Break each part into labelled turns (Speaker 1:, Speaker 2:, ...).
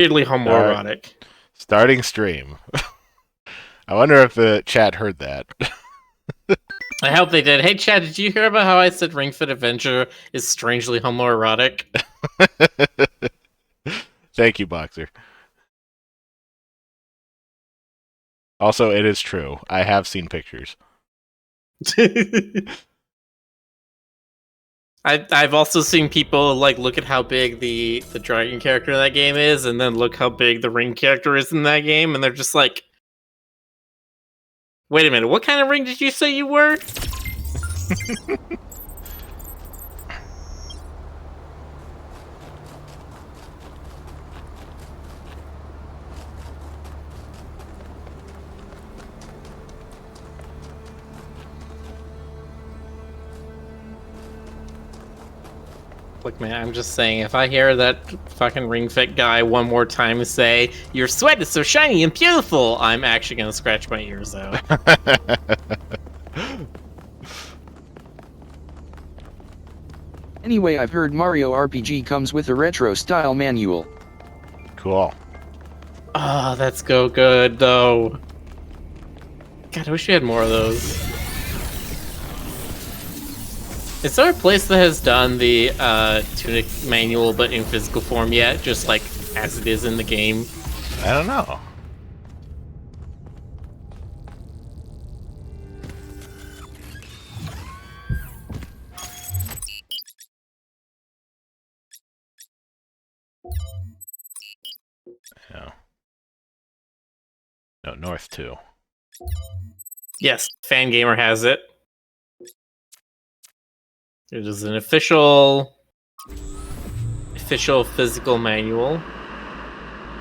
Speaker 1: Weirdly homoerotic.
Speaker 2: Starting stream. I wonder if the chat heard that.
Speaker 1: I hope they did. Hey, Chad, did you hear about how I said Ring Fit Adventure is strangely homoerotic?
Speaker 2: Thank you, Boxer. Also, it is true. I have seen pictures.
Speaker 1: I've also seen people like look at how big the dragon character in that game is, and then look how big the ring character is in that game, and they're just like, "Wait a minute, what kind of ring did you say you were?" Look, man, I'm just saying, if I hear that fucking Ring Fit guy one more time say, "Your sweat is so shiny and beautiful," I'm actually gonna scratch my ears out.
Speaker 3: Anyway, I've heard Mario RPG comes with a retro-style manual.
Speaker 2: Cool.
Speaker 1: Oh, that's good, though. God, I wish we had more of those. Is there a place that has done the Tunic manual but in physical form yet? Just like as it is in the game?
Speaker 2: I don't know. No. No, North 2.
Speaker 1: Yes, Fangamer has it. It is an official physical manual.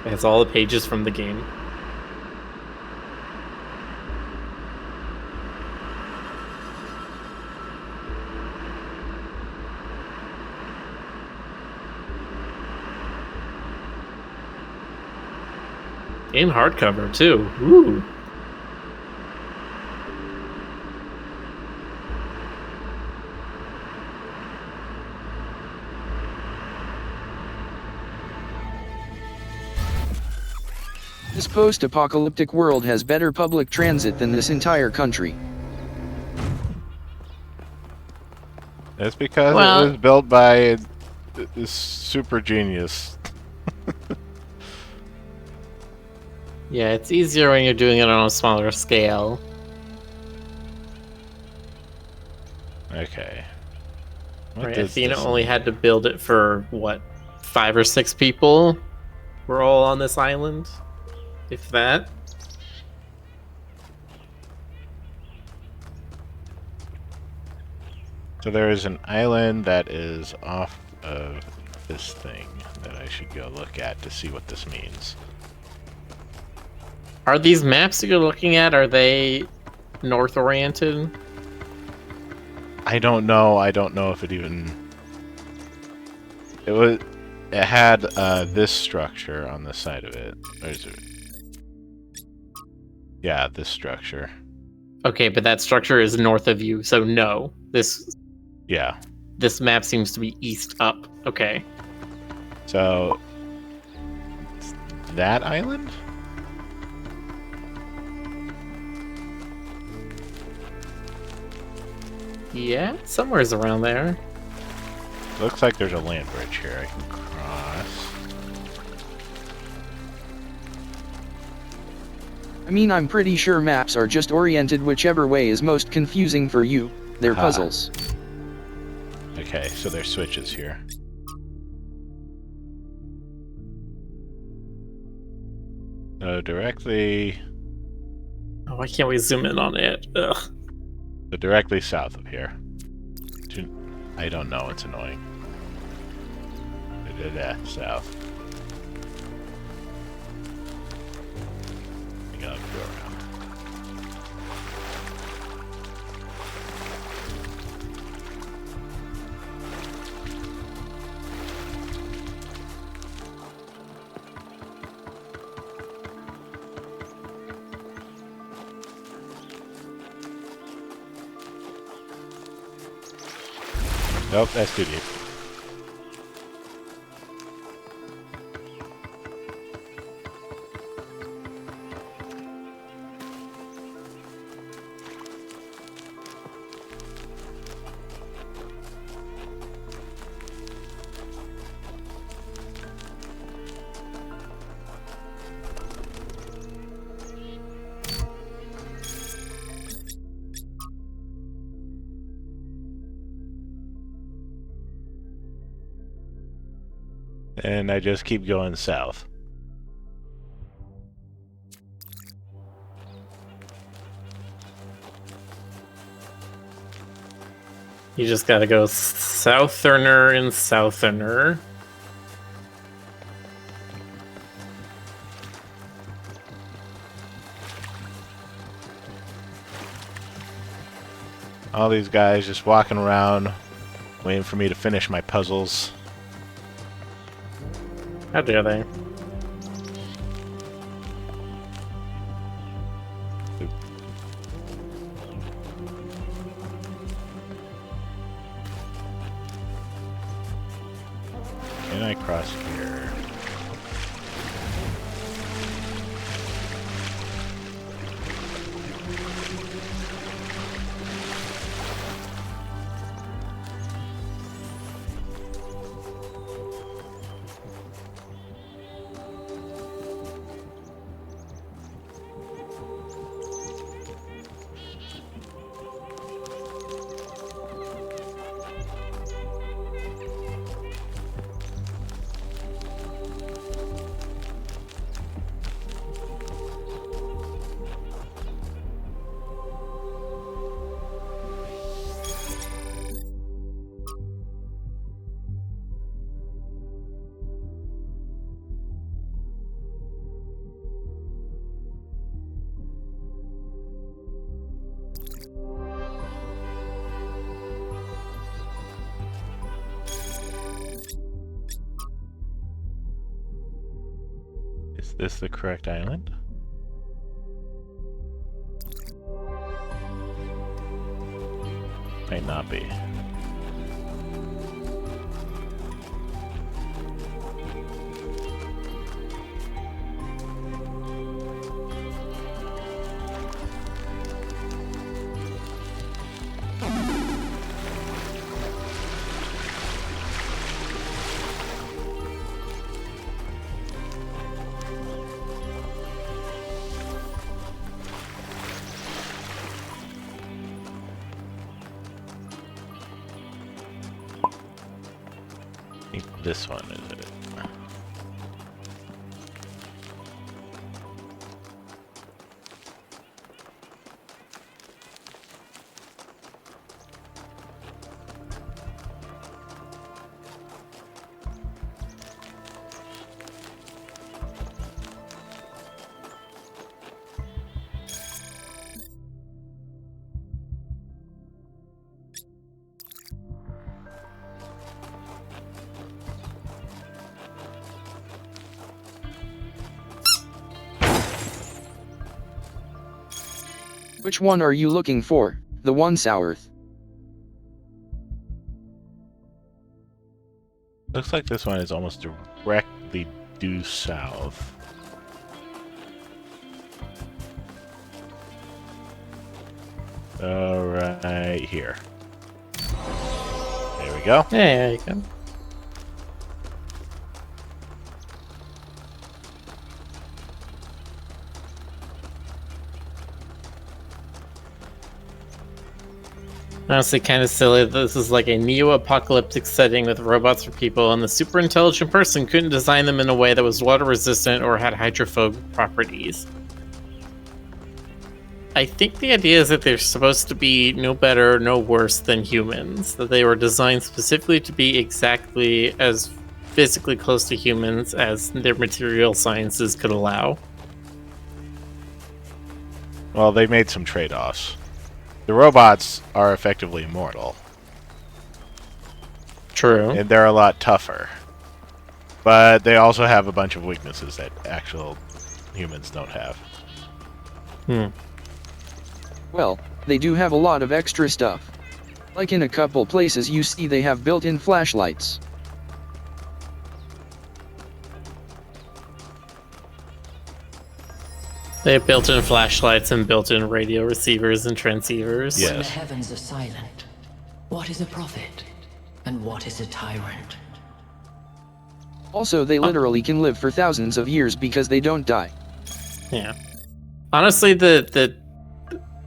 Speaker 1: It has all the pages from the game. In hardcover, too. Ooh.
Speaker 3: This post-apocalyptic world has better public transit than this entire country.
Speaker 2: That's because it was built by a super genius.
Speaker 1: Yeah, it's easier when you're doing it on a smaller scale.
Speaker 2: Okay.
Speaker 1: Right, Athena only had to build it for, what, 5 or 6 people? We're all on this island? If that.
Speaker 2: So there is an island that is off of this thing that I should go look at to see what this means.
Speaker 1: Are these maps that you're looking at, are they north-oriented?
Speaker 2: I don't know. I don't know if it even... It had this structure on the side of it. Where's it? Yeah, this structure.
Speaker 1: Okay, but that structure is north of you, so no.
Speaker 2: Yeah.
Speaker 1: This map seems to be east up. Okay.
Speaker 2: So... that island?
Speaker 1: Yeah, somewhere's around there.
Speaker 2: Looks like there's a land bridge here I can cross.
Speaker 3: I mean, I'm pretty sure maps are just oriented whichever way is most confusing for you. They're puzzles.
Speaker 2: Okay, so there's switches here. So directly...
Speaker 1: Oh, why can't we zoom in on it? Ugh.
Speaker 2: So directly south of here. I don't know, it's annoying. South. I gotta go around. Nope, that's too deep. And I just keep going south.
Speaker 1: You just gotta go southerner and southerner.
Speaker 2: All these guys just walking around, waiting for me to finish my puzzles.
Speaker 1: How dare they?
Speaker 2: Can I cross here? Is this the correct island? Might not be. I think this one is it.
Speaker 3: Which one are you looking for? The one south.
Speaker 2: Looks like this one is almost directly due south. Right here. There we go.
Speaker 1: There you go. Honestly, kind of silly that this is like a neo-apocalyptic setting with robots for people, and the super intelligent person couldn't design them in a way that was water-resistant or had hydrophobic properties. I think the idea is that they're supposed to be no better, no worse than humans. That they were designed specifically to be exactly as physically close to humans as their material sciences could allow.
Speaker 2: Well, they made some trade-offs. The robots are effectively immortal,
Speaker 1: True.
Speaker 2: and they're a lot tougher. But they also have a bunch of weaknesses that actual humans don't have.
Speaker 3: Well, they do have a lot of extra stuff. Like in a couple places you see they have built-in flashlights.
Speaker 1: They have built-in flashlights and built-in radio receivers and transceivers.
Speaker 2: Yeah.
Speaker 4: When the heavens are silent, what is a prophet? And what is a tyrant?
Speaker 3: Also, they literally can live for thousands of years because they don't die.
Speaker 1: Yeah. Honestly, the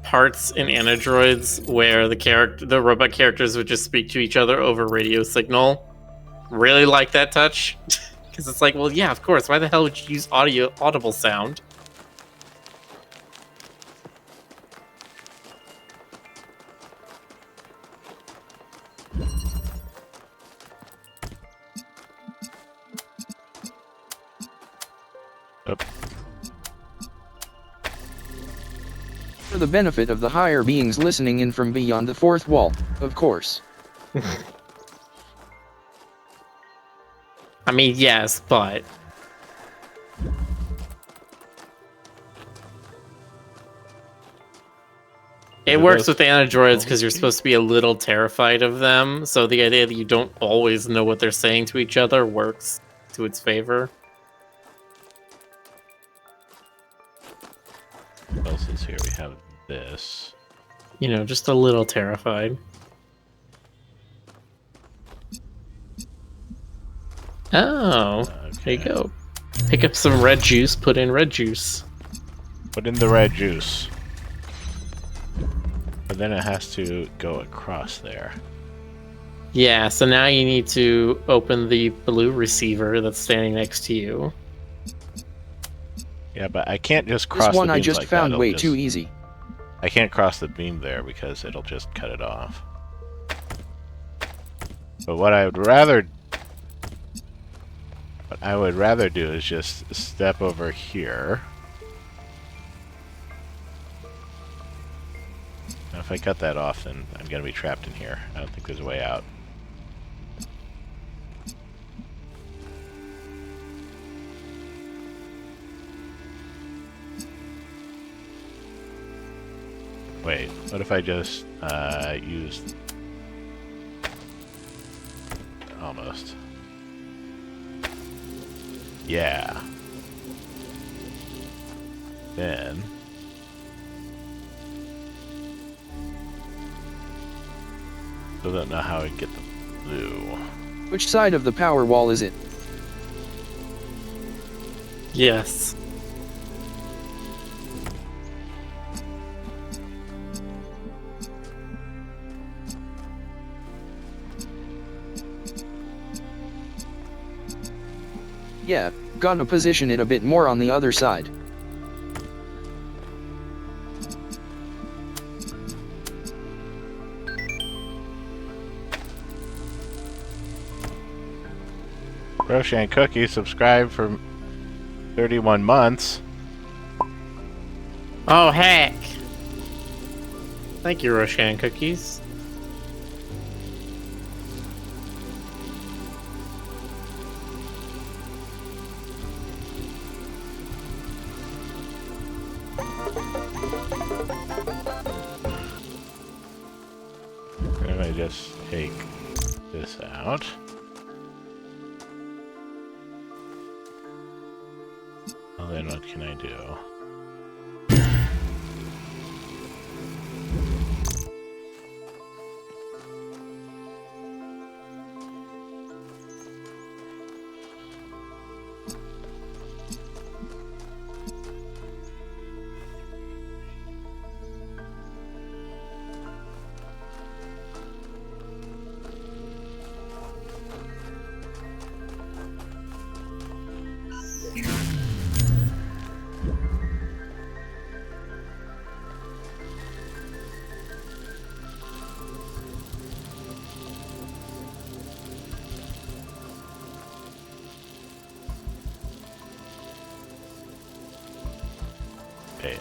Speaker 1: parts in Anadroids where the robot characters would just speak to each other over radio signal, really like that touch. Because it's like, well, yeah, of course. Why the hell would you use audible sound?
Speaker 2: Oh,
Speaker 3: For the benefit of the higher beings listening in from beyond the fourth wall, of course.
Speaker 1: I mean, yes, but it works with androids because you're supposed to be a little terrified of them. So the idea that you don't always know what they're saying to each other works to its favor.
Speaker 2: what else is here? We have this.
Speaker 1: You know, just a little terrified. Oh, there you
Speaker 2: Okay.
Speaker 1: go. Pick up some red juice, put in red juice.
Speaker 2: Put in the red juice. But then it has to go across there.
Speaker 1: Yeah, so now you need to open the blue receiver that's standing next to you.
Speaker 2: Yeah, but I can't just cross
Speaker 3: This one
Speaker 2: the
Speaker 3: I
Speaker 2: beams
Speaker 3: just
Speaker 2: like
Speaker 3: found
Speaker 2: that.
Speaker 3: way too easy.
Speaker 2: I can't cross the beam there because it'll just cut it off. But what I would rather do is just step over here. Now if I cut that off, then I'm gonna be trapped in here. I don't think there's a way out. Wait, what if I just used... Almost. Yeah. Then... Still don't know how I'd get the blue.
Speaker 3: Which side of the power wall is it?
Speaker 1: Yes.
Speaker 3: Yeah, gotta position it a bit more on the other side.
Speaker 2: Roshan Cookie, subscribe for 31 months.
Speaker 1: Oh, heck. Thank you, Roshan Cookies.
Speaker 2: If I just take this out. Well, then what can I do? Okay.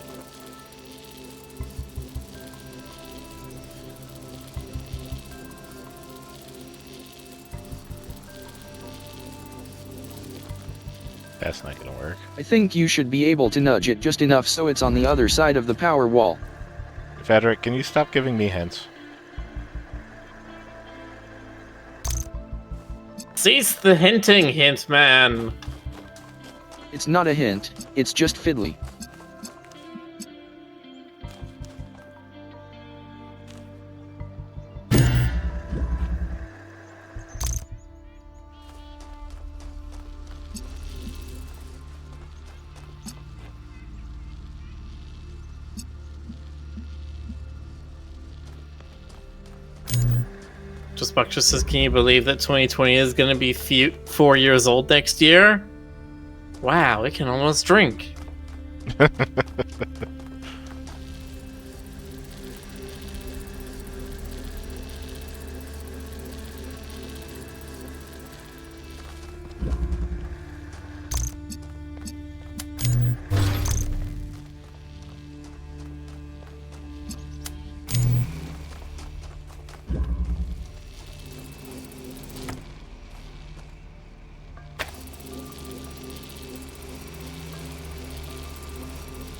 Speaker 2: That's not gonna work.
Speaker 3: I think you should be able to nudge it just enough so it's on the other side of the power wall.
Speaker 2: Frederick, can you stop giving me hints?
Speaker 1: Cease the hinting, hint man.
Speaker 3: It's not a hint, it's just fiddly.
Speaker 1: Just Buck just says, can you believe that 2020 is going to be 4 years old next year? Wow, it can almost drink.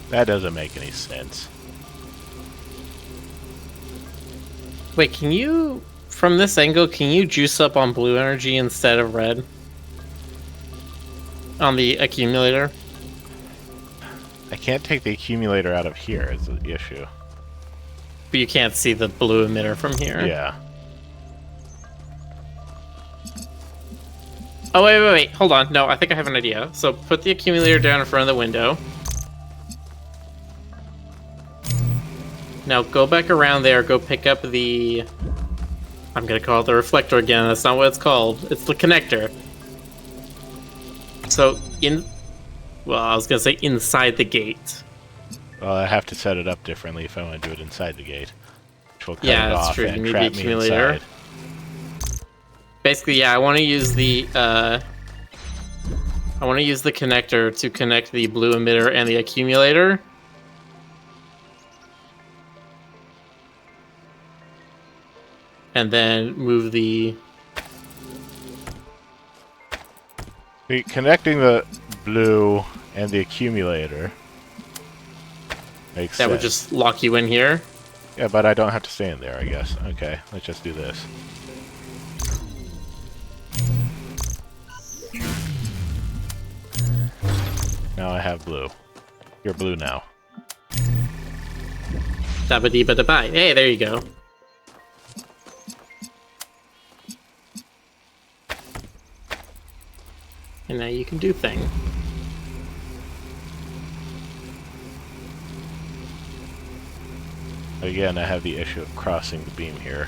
Speaker 2: That doesn't make any sense.
Speaker 1: Wait, can you, from this angle, can you juice up on blue energy instead of red? On the accumulator?
Speaker 2: I can't take the accumulator out of here is the issue.
Speaker 1: But you can't see the blue emitter from here.
Speaker 2: Yeah.
Speaker 1: Oh, wait. Hold on. No, I think I have an idea. So put the accumulator down in front of the window. Now go back around there, go pick up the... I'm gonna call it the reflector again, that's not what it's called. It's the connector. So, well, I was gonna say inside the gate.
Speaker 2: Well, I have to set it up differently if I want to do it inside the gate. Which will cut
Speaker 1: Yeah,
Speaker 2: it
Speaker 1: that's
Speaker 2: off
Speaker 1: true.
Speaker 2: and
Speaker 1: You need
Speaker 2: trap
Speaker 1: the
Speaker 2: me
Speaker 1: accumulator.
Speaker 2: inside.
Speaker 1: Basically, yeah, I want to use the connector to connect the blue emitter and the accumulator. And then move the...
Speaker 2: Connecting the blue and the accumulator makes
Speaker 1: That
Speaker 2: sense.
Speaker 1: would just lock you in here.
Speaker 2: Yeah, but I don't have to stay in there, I guess. Okay, let's just do this. Now I have blue. You're blue now.
Speaker 1: Dabba-dee-ba-da-bye. Hey, there you go. And now you can do thing.
Speaker 2: Again, I have the issue of crossing the beam here.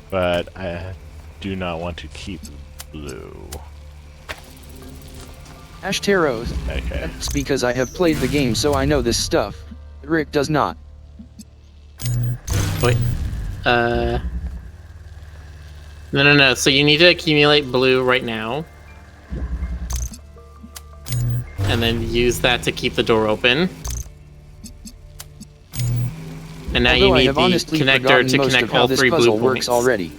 Speaker 2: But I do not want to keep blue.
Speaker 3: Ashtaros.
Speaker 2: Okay.
Speaker 3: That's because I have played the game, so I know this stuff. Rick does not.
Speaker 1: Wait. No. So you need to accumulate blue right now. And then use that to keep the door open. And now
Speaker 3: Although
Speaker 1: you
Speaker 3: I
Speaker 1: need
Speaker 3: have
Speaker 1: the
Speaker 3: honestly
Speaker 1: connector
Speaker 3: forgotten
Speaker 1: to
Speaker 3: most
Speaker 1: connect
Speaker 3: of how
Speaker 1: all
Speaker 3: this
Speaker 1: 3
Speaker 3: puzzle
Speaker 1: blue
Speaker 3: works
Speaker 1: points.
Speaker 3: already.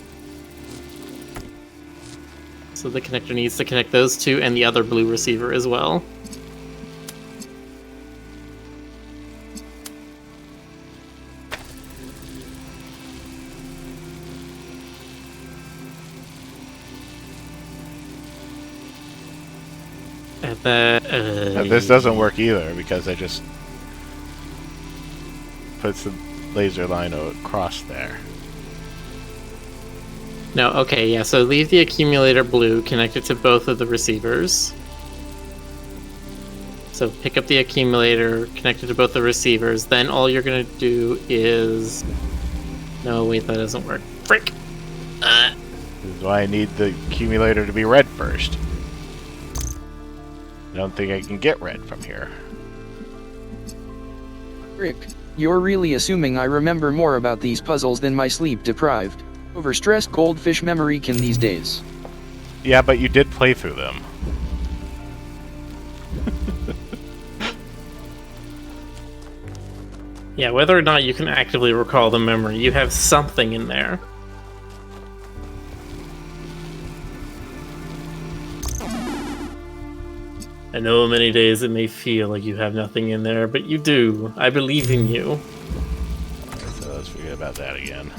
Speaker 1: So the connector needs to connect those 2 and the other blue receiver as well. And then,
Speaker 2: This doesn't work either because I just puts the laser line across there.
Speaker 1: No, okay, yeah, so leave the accumulator blue, connect it to both of the receivers. So pick up the accumulator, connect it to both the receivers, then all you're gonna do is... No, wait, that doesn't work. Frick!
Speaker 2: This is why I need the accumulator to be red first. I don't think I can get red from here.
Speaker 3: Rick, you're really assuming I remember more about these puzzles than my sleep-deprived, overstressed goldfish memory can these days.
Speaker 2: Yeah, but you did play through them.
Speaker 1: Yeah, whether or not you can actively recall the memory, you have something in there. I know many days it may feel like you have nothing in there, but you do. I believe in you.
Speaker 2: So let's forget about that again.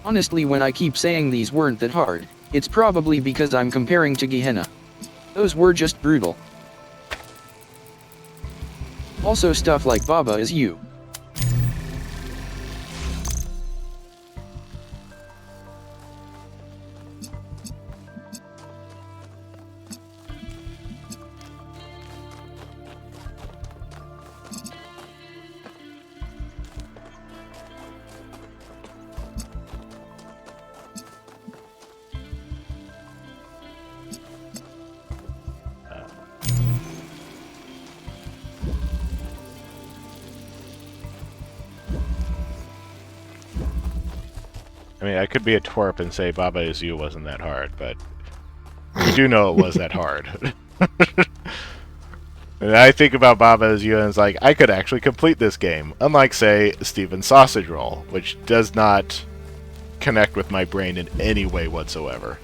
Speaker 3: Honestly, when I keep saying these weren't that hard, it's probably because I'm comparing to Gehenna. Those were just brutal. Also stuff like Baba is you.
Speaker 2: I mean, I could be a twerp and say Baba Is You wasn't that hard, but we do know it was that hard. And I think about Baba Is You and it's like, I could actually complete this game, unlike, say, Steven's Sausage Roll, which does not connect with my brain in any way whatsoever.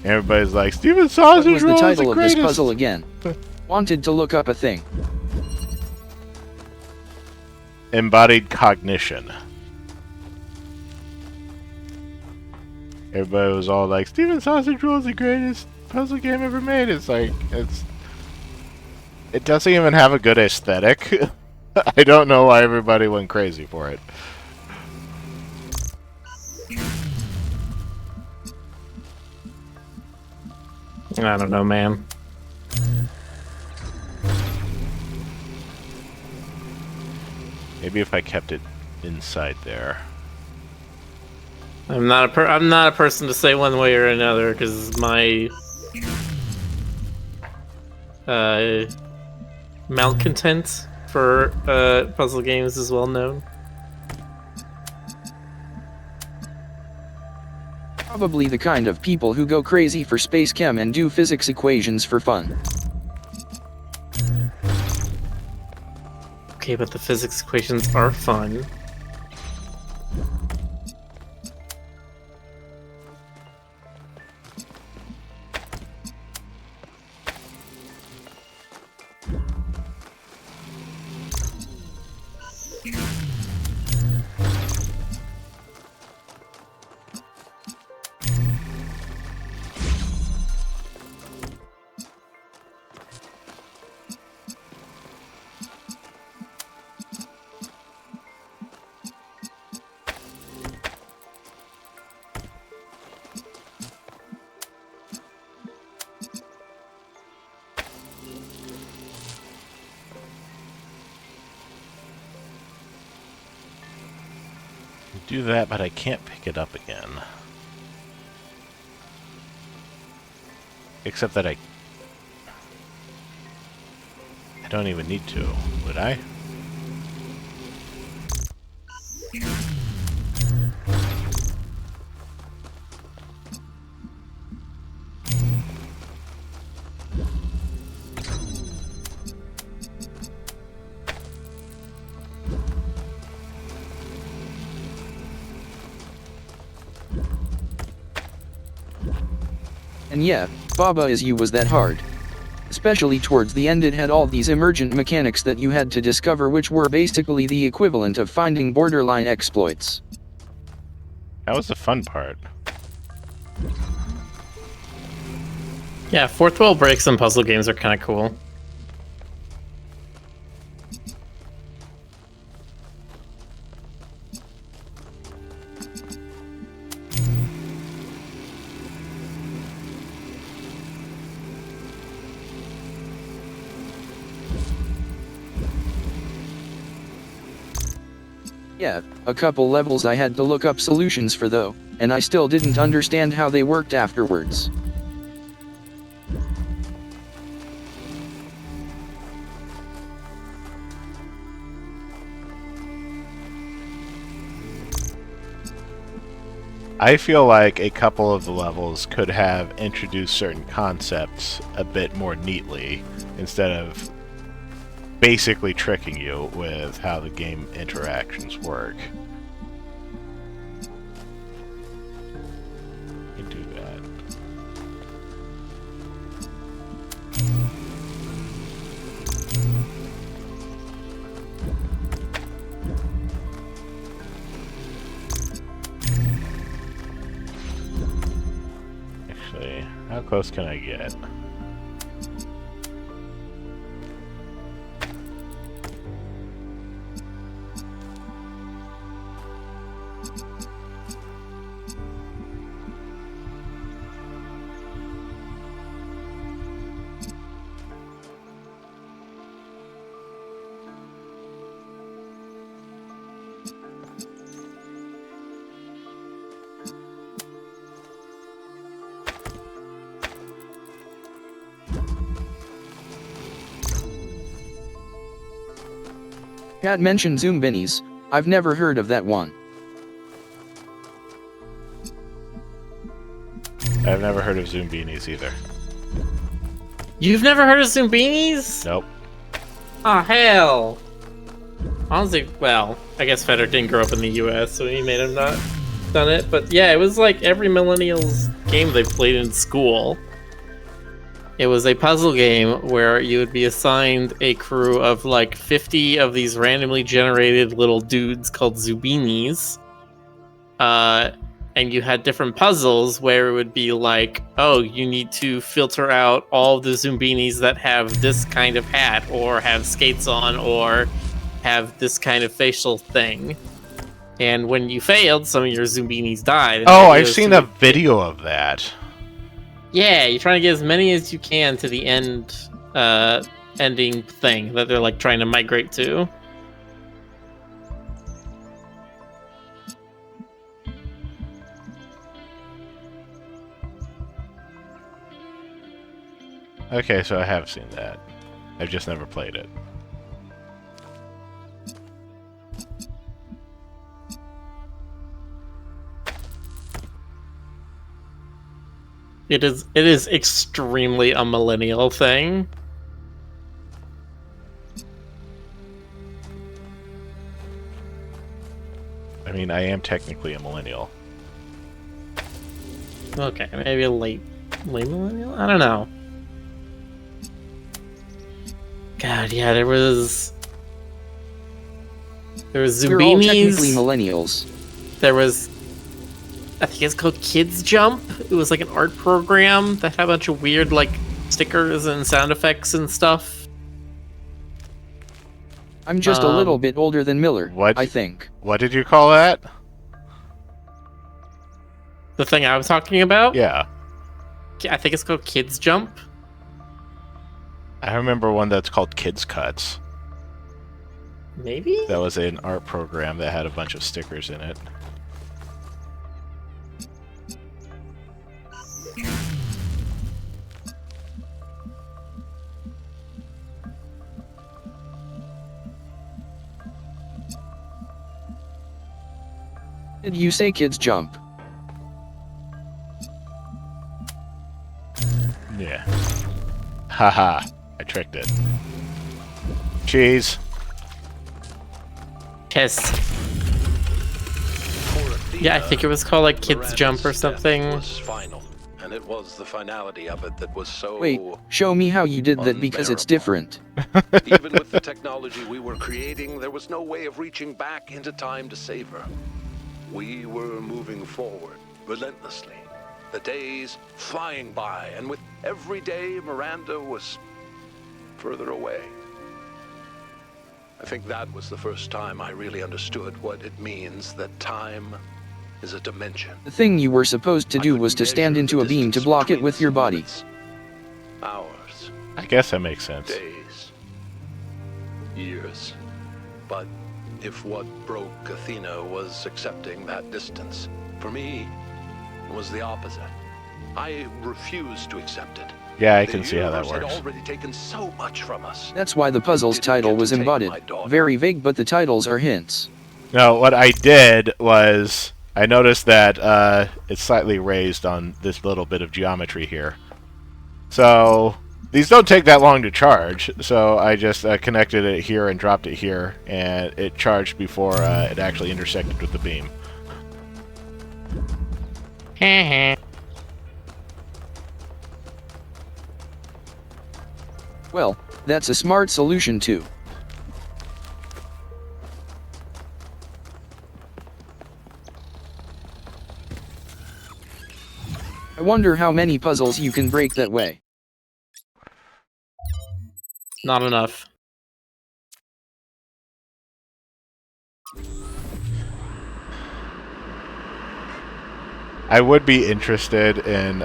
Speaker 2: Everybody's like, Steven's
Speaker 3: What
Speaker 2: Sausage
Speaker 3: was the
Speaker 2: Roll is the
Speaker 3: title of this
Speaker 2: greatest!
Speaker 3: puzzle again? Wanted to look up a thing.
Speaker 2: Embodied Cognition. Everybody was all like, Steven's Sausage Roll is the greatest puzzle game ever made. It's like, it doesn't even have a good aesthetic. I don't know why everybody went crazy for it.
Speaker 1: I don't know, man.
Speaker 2: Maybe if I kept it inside there.
Speaker 1: I'm not a person to say one way or another because my malcontent for puzzle games is well known.
Speaker 3: Probably the kind of people who go crazy for space chem and do physics equations for fun.
Speaker 1: Okay, but the physics equations are fun.
Speaker 2: Do that, but I can't pick it up again. Except that I don't even need to, would I?
Speaker 3: And yeah, Baba Is You was that hard. Especially towards the end, it had all these emergent mechanics that you had to discover, which were basically the equivalent of finding borderline exploits.
Speaker 2: That was the fun part.
Speaker 1: Yeah, fourth wall breaks in puzzle games are kind of cool.
Speaker 3: Yeah, a couple levels I had to look up solutions for though, and I still didn't understand how they worked afterwards.
Speaker 2: I feel like a couple of the levels could have introduced certain concepts a bit more neatly, instead of basically tricking you with how the game interactions work. You do that. How close can I get?
Speaker 3: Chat mentioned Zoombinis. I've never heard of that one.
Speaker 2: I've never heard of Zoombinis either.
Speaker 1: You've never heard of Zoombinis?
Speaker 2: Nope.
Speaker 1: Oh, hell. Honestly, well, I guess Feder didn't grow up in the US, so he may have not done it. But yeah, it was like every millennial's game they played in school. It was a puzzle game where you would be assigned a crew of like 50 of these randomly generated little dudes called Zubinis. And you had different puzzles where it would be like, oh, you need to filter out all the Zumbinis that have this kind of hat, or have skates on, or have this kind of facial thing. And when you failed, some of your Zumbinis died.
Speaker 2: Oh, I've seen a video of that.
Speaker 1: Yeah, you're trying to get as many as you can to the ending thing that they're like trying to migrate to.
Speaker 2: Okay, so I have seen that. I've just never played it.
Speaker 1: It is extremely a millennial thing.
Speaker 2: I mean, I am technically a millennial.
Speaker 1: Okay, maybe a late millennial? I don't know. God, yeah, there was
Speaker 3: We're all technically
Speaker 1: Zubinis.
Speaker 3: millennials.
Speaker 1: There was, I think it's called Kids Jump. It was like an art program that had a bunch of weird like stickers and sound effects and stuff.
Speaker 3: I'm just a little bit older than Miller,
Speaker 2: What?
Speaker 3: I think.
Speaker 2: What did you call that?
Speaker 1: The thing I was talking about?
Speaker 2: Yeah.
Speaker 1: I think it's called Kids Jump.
Speaker 2: I remember one that's called Kids Cuts.
Speaker 1: Maybe?
Speaker 2: That was an art program that had a bunch of stickers in it.
Speaker 3: Did you say Kids Jump?
Speaker 2: Yeah. Haha. I tricked it. Cheese.
Speaker 1: Kiss. Yeah, I think it was called like Kids Jump or something.
Speaker 5: Was final, and it was the finality of it that was so.
Speaker 3: Wait, show me how you did that because it's different.
Speaker 5: Even with the technology we were creating, there was no way of reaching back into time to save her. We were moving forward, relentlessly. The days flying by, and with every day, Miranda was further away. I think that was the first time I really understood what it means that time is a dimension.
Speaker 3: The thing you were supposed to
Speaker 5: I
Speaker 3: do
Speaker 5: could
Speaker 3: was to stand
Speaker 5: measure
Speaker 3: into
Speaker 5: the
Speaker 3: a beam to
Speaker 5: distance
Speaker 3: block it
Speaker 5: between
Speaker 3: with your body.
Speaker 5: moments, hours,
Speaker 2: I guess that makes sense.
Speaker 5: days, years. But if what broke Athena was accepting that distance, for me, it was the opposite. I refused to accept it.
Speaker 2: Yeah, I
Speaker 5: The
Speaker 2: can see how that
Speaker 5: universe
Speaker 2: works.
Speaker 5: had already taken so much from us.
Speaker 3: That's why the puzzle's
Speaker 5: Didn't
Speaker 3: title
Speaker 5: get
Speaker 3: was
Speaker 5: to take
Speaker 3: embodied.
Speaker 5: my daughter.
Speaker 3: Very vague, but the titles are hints.
Speaker 2: No, what I did was I noticed that it's slightly raised on this little bit of geometry here. So these don't take that long to charge. So I just connected it here and dropped it here, and it charged before it actually intersected with the beam.
Speaker 3: Well, that's a smart solution too. I wonder how many puzzles you can break that way.
Speaker 1: Not enough.
Speaker 2: I would be interested in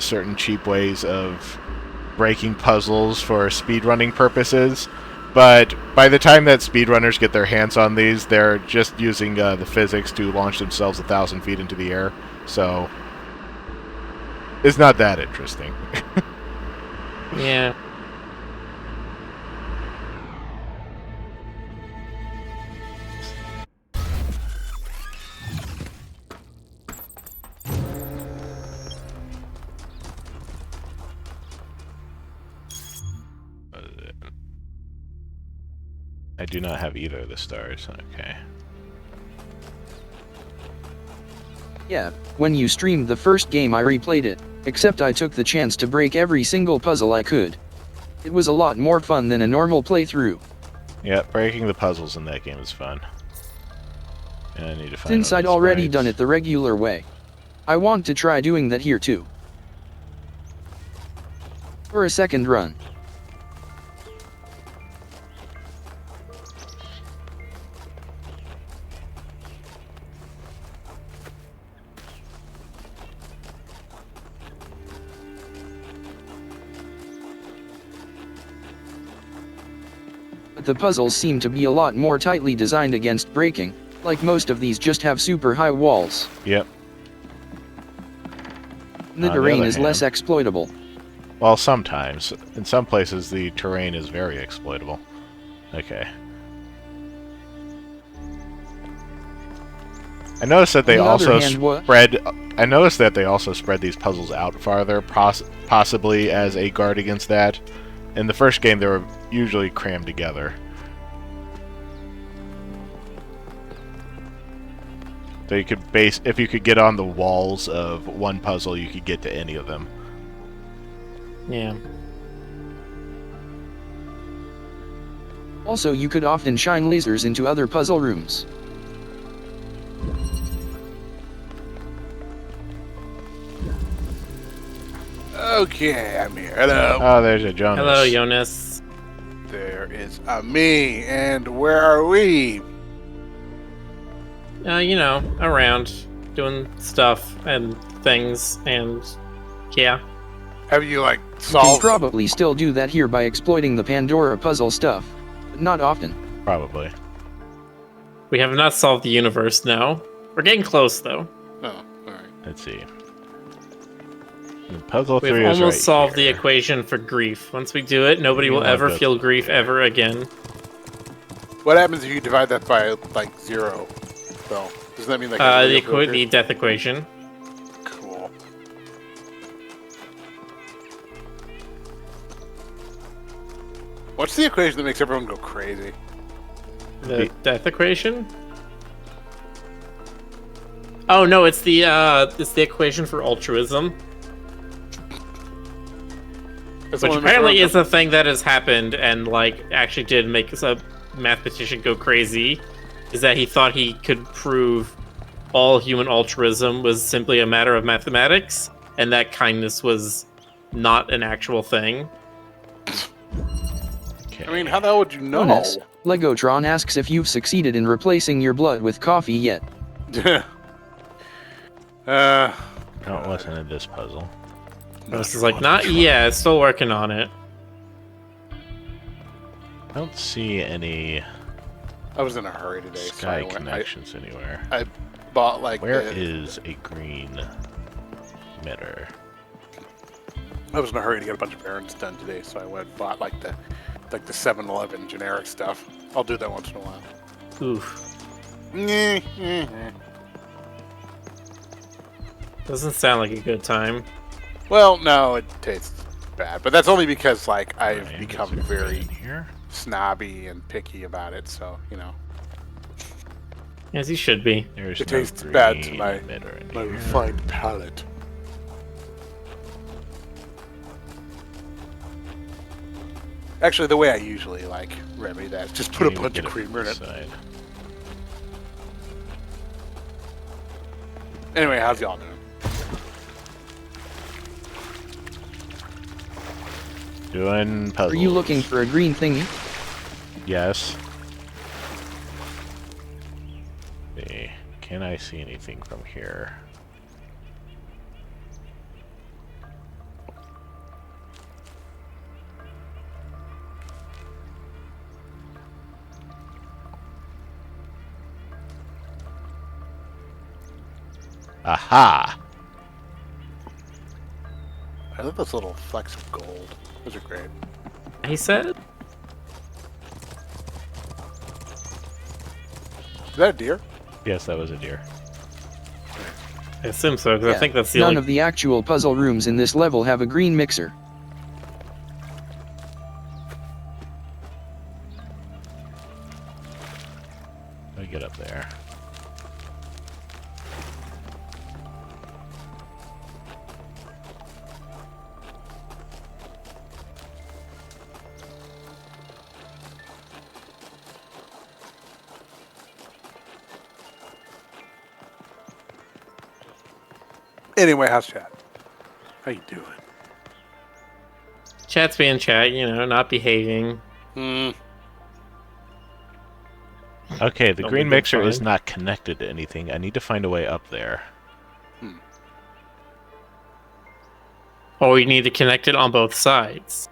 Speaker 2: certain cheap ways of breaking puzzles for speedrunning purposes, but by the time that speedrunners get their hands on these, they're just using the physics to launch themselves 1,000 feet into the air, so it's not that interesting.
Speaker 1: Yeah.
Speaker 2: I do not have either of the stars. Okay.
Speaker 3: Yeah, when you streamed the first game I replayed it, except I took the chance to break every single puzzle I could. It was a lot more fun than a normal playthrough.
Speaker 2: Yeah, breaking the puzzles in that game is fun. And I need to find
Speaker 3: Since
Speaker 2: all
Speaker 3: I'd
Speaker 2: the
Speaker 3: already
Speaker 2: sprites.
Speaker 3: done it the regular way, I want to try doing that here too. For a second run. But the puzzles seem to be a lot more tightly designed against breaking, like most of these just have super high walls.
Speaker 2: Yep.
Speaker 3: The
Speaker 2: On the
Speaker 3: terrain
Speaker 2: other
Speaker 3: is less
Speaker 2: hand-
Speaker 3: exploitable.
Speaker 2: Well, sometimes. In some places, the terrain is very exploitable. Okay. I noticed that they
Speaker 3: On the other
Speaker 2: also
Speaker 3: hand, what?
Speaker 2: spread. I noticed that they also spread these puzzles out farther, possibly as a guard against that. In the first game, they were usually crammed together. So you could if you could get on the walls of one puzzle, you could get to any of them.
Speaker 1: Yeah.
Speaker 3: Also, you could often shine lasers into other puzzle rooms.
Speaker 6: Okay, I'm here. Hello.
Speaker 2: Oh, there's a Jonas.
Speaker 1: Hello, Jonas.
Speaker 6: There is a me, and where are we?
Speaker 1: You know, around, doing stuff and things, and yeah.
Speaker 6: Have you, like,
Speaker 3: You can
Speaker 6: solved...
Speaker 3: probably still do that here by exploiting the Pandora puzzle stuff, but not often.
Speaker 2: Probably.
Speaker 1: We have not solved the universe, no. We're getting close, though.
Speaker 6: Oh, alright.
Speaker 2: Let's see. And puzzle
Speaker 1: We've
Speaker 2: 3 is
Speaker 1: almost
Speaker 2: right
Speaker 1: solved the
Speaker 2: here.
Speaker 1: equation for grief. Once we do it, nobody
Speaker 2: You
Speaker 1: will
Speaker 2: want
Speaker 1: ever
Speaker 2: this
Speaker 1: feel
Speaker 2: one
Speaker 1: grief
Speaker 2: here.
Speaker 1: ever again.
Speaker 6: What happens if you divide that by, like, 0? So, does that mean, like,
Speaker 1: The death equation.
Speaker 6: Cool. What's the equation that makes everyone go crazy?
Speaker 1: The death equation? Oh no, it's the equation for altruism.
Speaker 6: That's the
Speaker 1: Which
Speaker 6: one that makes
Speaker 1: apparently
Speaker 6: everyone
Speaker 1: is a thing that has happened and like actually did make a mathematician go crazy. Is that he thought he could prove all human altruism was simply a matter of mathematics, and that kindness was not an actual thing.
Speaker 2: Okay.
Speaker 6: I mean, how the hell would you know?
Speaker 3: Bonus. Legotron asks if you've succeeded in replacing your blood with coffee yet.
Speaker 2: Don't listen to this puzzle.
Speaker 1: This is like, not yet, still working on it.
Speaker 2: I don't see any
Speaker 6: I was in a hurry today, so
Speaker 2: sky
Speaker 6: I went.
Speaker 2: connections anywhere.
Speaker 6: I bought like.
Speaker 2: Where
Speaker 6: the-
Speaker 2: is a green emitter?
Speaker 6: I was in a hurry to get a bunch of errands done today, so I went and bought like the 7-Eleven generic stuff. I'll do that once in a while.
Speaker 1: Oof.
Speaker 6: Mm-hmm.
Speaker 1: Doesn't sound like a good time.
Speaker 6: Well, no, it tastes bad, but that's only because like I've
Speaker 2: Alright,
Speaker 6: become
Speaker 2: is there
Speaker 6: very
Speaker 2: in here.
Speaker 6: snobby and picky about it. So you know,
Speaker 1: As you should be.
Speaker 2: There's
Speaker 6: it
Speaker 2: no
Speaker 6: tastes bad to
Speaker 2: green
Speaker 6: my
Speaker 2: emitter in
Speaker 6: my
Speaker 2: here.
Speaker 6: refined palate. Actually, the way I usually like remedy that is just put a
Speaker 2: Can't even
Speaker 6: bunch
Speaker 2: get
Speaker 6: of
Speaker 2: it
Speaker 6: creamer in it.
Speaker 2: inside.
Speaker 6: Anyway, how's y'all doing?
Speaker 2: Doing puzzles.
Speaker 3: Are you looking for a green thingy?
Speaker 2: Yes. See, can I see anything from here? Aha!
Speaker 6: I love those little flecks of gold. Those are great.
Speaker 1: He said,
Speaker 6: Is that a deer?
Speaker 2: Yes, that was a deer.
Speaker 1: I assume so, because I think that's the
Speaker 3: None
Speaker 1: only...
Speaker 3: of the actual puzzle rooms in this level have a green mixer.
Speaker 2: Let me get up there.
Speaker 6: Anyway, how's chat? How you doing?
Speaker 1: Chat's being chat, you know, not behaving.
Speaker 6: Hmm.
Speaker 2: Okay, the
Speaker 1: Don't
Speaker 2: green
Speaker 1: be
Speaker 2: mixer is
Speaker 1: fine.
Speaker 2: not connected to anything. I need to find a way up there.
Speaker 1: Or we need to connect it on both sides.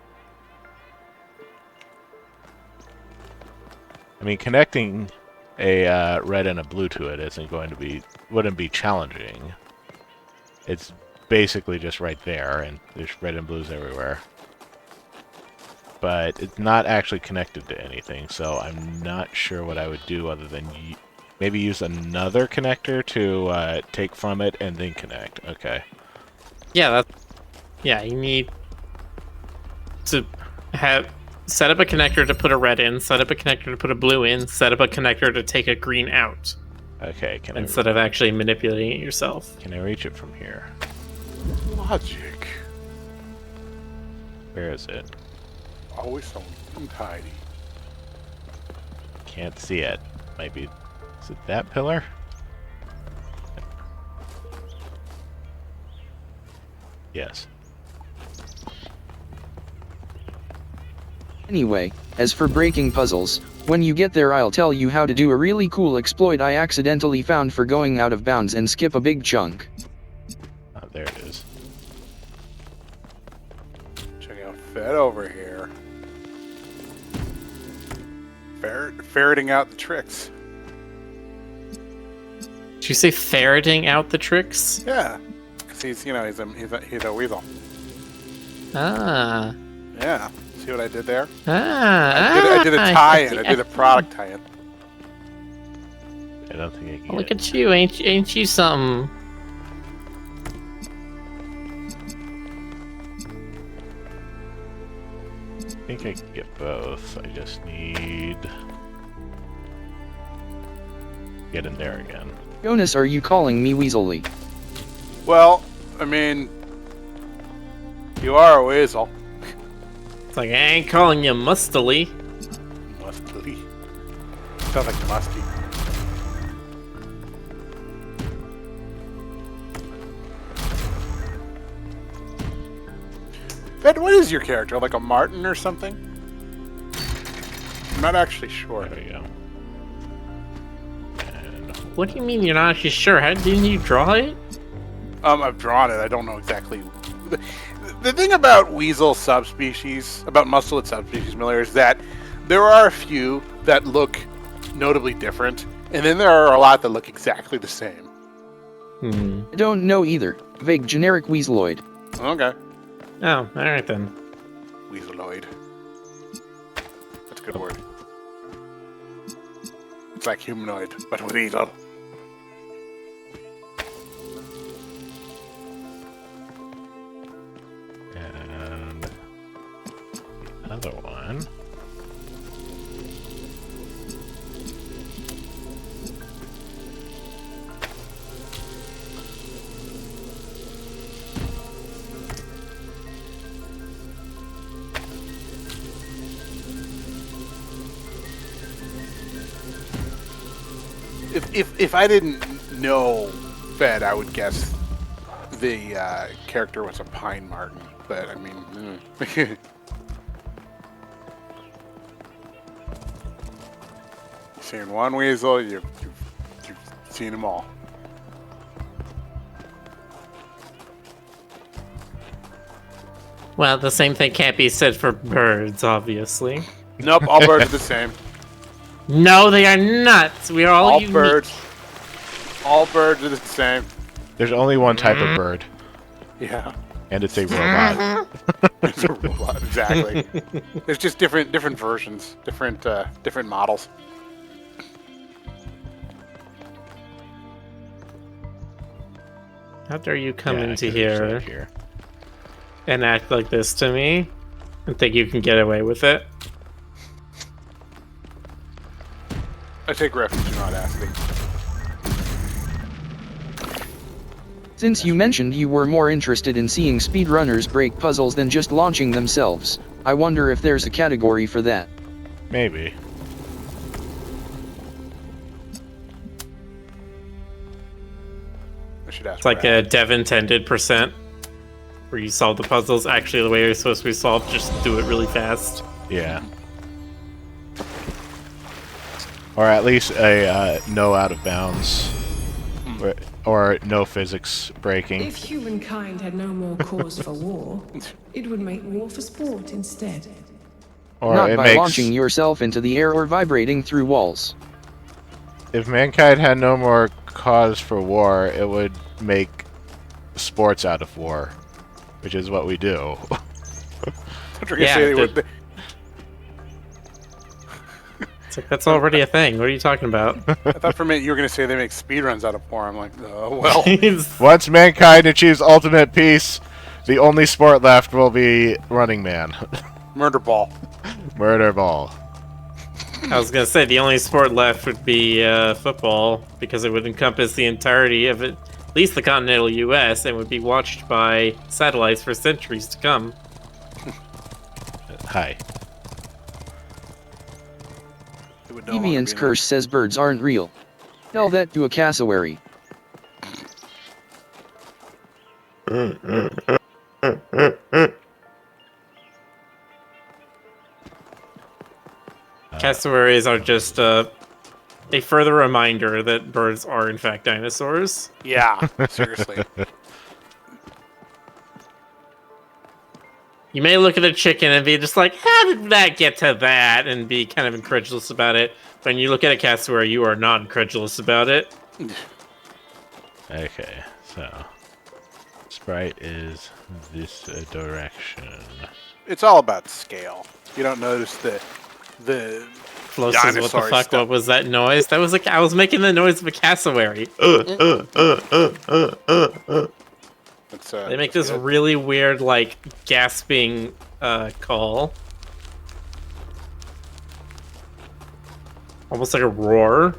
Speaker 2: I mean, connecting a red and a blue to it wouldn't be challenging. It's basically just right there, and there's red and blues everywhere. But it's not actually connected to anything, so I'm not sure what I would do other than maybe use another connector to take from it and then connect. Okay.
Speaker 1: Yeah, you need to set up a connector to put a red in, set up a connector to put a blue in, set up a connector to take a green out,
Speaker 2: Okay,
Speaker 1: instead of actually manipulating it yourself.
Speaker 2: can I reach it from here?
Speaker 6: Logic.
Speaker 2: Where is it?
Speaker 6: Always so untidy.
Speaker 2: Can't see it. Maybe... Is it that pillar? Yes.
Speaker 3: Anyway, as for breaking puzzles, when you get there I'll tell you how to do a really cool exploit I accidentally found for going out of bounds and skip a big chunk.
Speaker 2: Oh, there it is.
Speaker 6: Check out Fed over here. Ferreting out the tricks.
Speaker 1: Did you say ferreting out the tricks?
Speaker 6: Yeah. Cause he's a weasel.
Speaker 1: Ah.
Speaker 6: Yeah. See what I did there?
Speaker 1: Ah.
Speaker 6: I did a tie-in. I did a product tie-in.
Speaker 2: I don't think I can
Speaker 1: Look
Speaker 2: get
Speaker 1: at you, ain't you something?
Speaker 2: I think I can get both. I just need... Get in there again.
Speaker 3: Jonas, are you calling me Weaselly?
Speaker 6: Well, I mean, you are a weasel.
Speaker 1: It's like, I ain't calling you mustily.
Speaker 6: Musty. Sounds like musty. Fed, what is your character? Like a Martin or something? I'm not actually sure.
Speaker 2: There we go. And
Speaker 1: What do you mean you're not actually sure? How didn't you draw it?
Speaker 6: I've drawn it. I don't know exactly. The thing about weasel subspecies, about mustelid subspecies, Miller, is that there are a few that look notably different, and then there are a lot that look exactly the same.
Speaker 3: I don't know either. Vague generic Weaseloid.
Speaker 6: Okay.
Speaker 1: Oh, alright then.
Speaker 6: Weaseloid. That's a good word. It's like humanoid, but with weasel.
Speaker 2: and the other one.
Speaker 6: If I didn't know Fed, I would guess the character was a Pine Martin, but I mean, seen one weasel, you've seen them all.
Speaker 1: Well, the same thing can't be said for birds, obviously.
Speaker 6: Nope, all birds are the same.
Speaker 1: No, they are not. We are all unique.
Speaker 6: All birds are the same.
Speaker 2: There's only one type of bird,
Speaker 6: Yeah.
Speaker 2: and it's a robot.
Speaker 6: It's a robot, exactly. There's just different versions, different models.
Speaker 1: How dare you come
Speaker 2: Yeah,
Speaker 1: into
Speaker 2: 'cause it's
Speaker 1: here
Speaker 2: here.
Speaker 1: and act like this to me and think you can get away with it?
Speaker 6: I take refuge in audacity.
Speaker 3: Since you mentioned you were more interested in seeing speedrunners break puzzles than just launching themselves, I wonder if there's a category for that.
Speaker 2: Maybe.
Speaker 6: I should ask.
Speaker 1: It's like
Speaker 6: Brad.
Speaker 1: a dev intended percent where you solve the puzzles actually the way they're supposed to be solved, just do it really fast.
Speaker 2: Yeah. Or at least a no out of bounds. Or no physics breaking.
Speaker 7: If humankind had no more cause for war, it would make war for sport instead.
Speaker 2: Or
Speaker 3: Not
Speaker 2: it
Speaker 3: by
Speaker 2: makes.
Speaker 3: launching yourself into the air or vibrating through walls.
Speaker 2: If mankind had no more cause for war, it would make sports out of war, which is what we do.
Speaker 6: What you're gonna say they would.
Speaker 1: It's like, that's already a thing. What are you talking about?
Speaker 6: I thought for a minute you were gonna say they make speedruns out of war. I'm like, oh well.
Speaker 2: Once mankind achieves ultimate peace, the only sport left will be Running Man.
Speaker 6: Murder ball.
Speaker 2: Murder ball.
Speaker 1: I was gonna say the only sport left would be football, because it would encompass the entirety of at least the continental U.S. and would be watched by satellites for centuries to come.
Speaker 2: Hi.
Speaker 6: It would no longer
Speaker 3: Deviant's
Speaker 6: be
Speaker 3: curse says birds aren't real. Tell that to a cassowary.
Speaker 1: Cassowaries are just a further reminder that birds are in fact dinosaurs.
Speaker 6: Yeah, seriously.
Speaker 1: You may look at a chicken and be just like, how did that get to that? And be kind of incredulous about it. When you look at a cassowary, you are not incredulous about it.
Speaker 2: Okay, so sprite is this direction.
Speaker 6: It's all about scale. You don't notice the
Speaker 1: Flo says, what the
Speaker 6: dinosaur
Speaker 1: fuck?
Speaker 6: stuff.
Speaker 1: What was that noise? That was like I was making the noise of a cassowary.
Speaker 6: It's,
Speaker 1: They make
Speaker 6: that's
Speaker 1: this
Speaker 6: good.
Speaker 1: really weird, like, gasping call. Almost like a roar.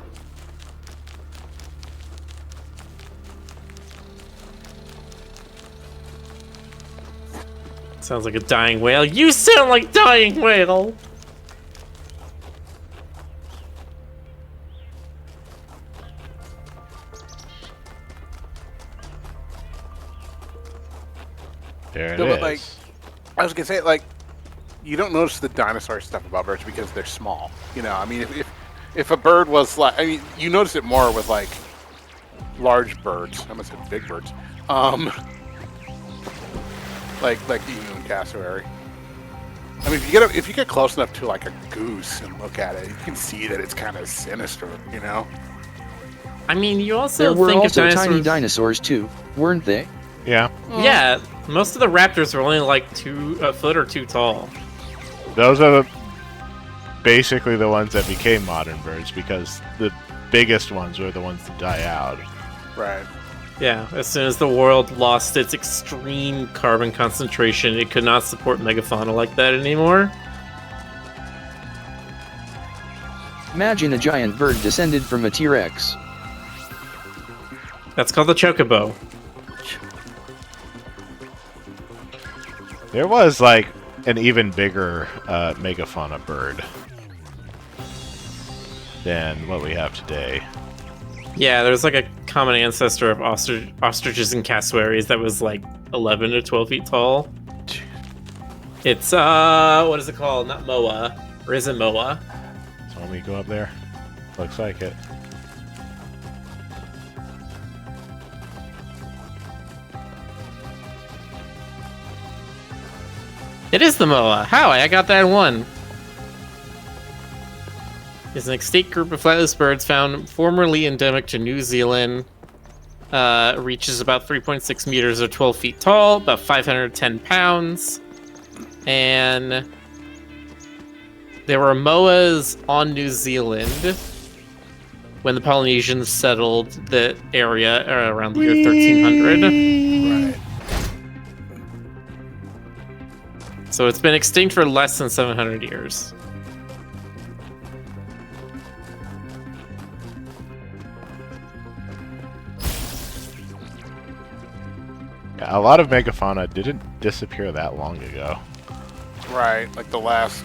Speaker 1: Sounds like a dying whale. You sound like dying whale!
Speaker 2: There it
Speaker 6: No,
Speaker 2: is.
Speaker 6: but, like, I was gonna say, like, you don't notice the dinosaur stuff about birds because they're small. You know, I mean, if a bird was like, I mean, you notice it more with like large birds. I almost said big birds. Like the emu and cassowary. I mean, if you get close enough to like a goose and look at it, you can see that it's kind of sinister. You know.
Speaker 1: I mean, you also
Speaker 3: There were
Speaker 1: think
Speaker 3: also
Speaker 1: of dinosaurs...
Speaker 3: tiny dinosaurs too, weren't they?
Speaker 2: Yeah,
Speaker 1: Yeah, most of the raptors are only like a foot or two tall.
Speaker 2: those are basically the ones that became modern birds because the biggest ones were the ones that die out.
Speaker 6: Right.
Speaker 1: Yeah, as soon as the world lost its extreme carbon concentration, it could not support megafauna like that anymore.
Speaker 3: Imagine a giant bird descended from a T-Rex.
Speaker 1: That's called the chocobo.
Speaker 2: There was like an even bigger megafauna bird than what we have today.
Speaker 1: Yeah, there's like a common ancestor of ostriches and cassowaries that was like 11 to 12 feet tall. It's, what is it called? Not moa. Or is it moa?
Speaker 2: So when we go up there, Looks like it.
Speaker 1: It is the Moa. How? I got that one. It's an extinct group of flightless birds found formerly endemic to New Zealand. Reaches about 3.6 meters or 12 feet tall, about 510 pounds. And there were moas on New Zealand when the Polynesians settled the area around the year 1300.
Speaker 6: Right.
Speaker 1: So it's been extinct for less than 700 years.
Speaker 2: Yeah, a lot of megafauna didn't disappear that long ago.
Speaker 6: Right. Like the last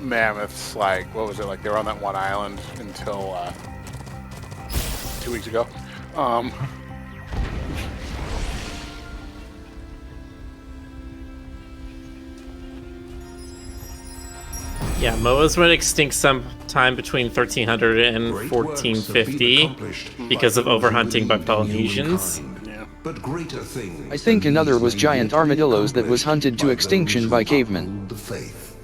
Speaker 6: mammoths, like, what was it? Like they were on that one island until 2 weeks ago.
Speaker 1: Yeah, moas went extinct sometime between 1300 and 1450 because of overhunting by Polynesians.
Speaker 6: Yeah.
Speaker 8: But greater things
Speaker 3: I think
Speaker 8: than
Speaker 3: another
Speaker 8: these
Speaker 3: was
Speaker 8: may
Speaker 3: giant
Speaker 8: yet be
Speaker 3: armadillos that was
Speaker 8: accomplished
Speaker 3: hunted to
Speaker 8: by
Speaker 3: extinction
Speaker 8: those
Speaker 3: by
Speaker 8: who
Speaker 3: cavemen.
Speaker 8: uphold the faith.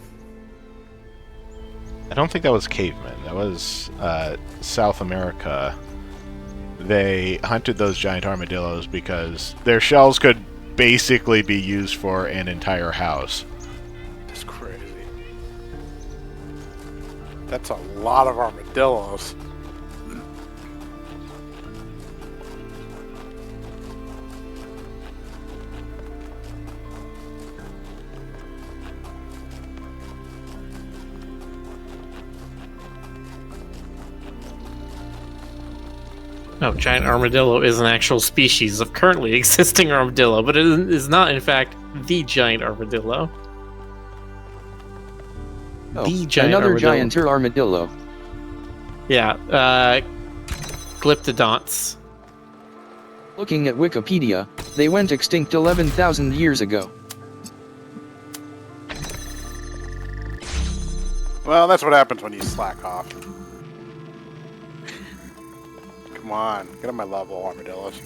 Speaker 2: I don't think that was cavemen. That was South America. They hunted those giant armadillos because their shells could basically be used for an entire house.
Speaker 6: That's crazy. That's a lot of armadillos.
Speaker 1: No, giant armadillo is an actual species of currently existing armadillo, but it is not, in fact, the giant armadillo.
Speaker 3: Oh,
Speaker 1: The giant
Speaker 3: another
Speaker 1: armadillo.
Speaker 3: gianter armadillo.
Speaker 1: Yeah, glyptodonts.
Speaker 3: Looking at Wikipedia, they went extinct 11,000 years ago.
Speaker 6: Well, that's what happens when you slack off. Come on, get on my level, armadillos.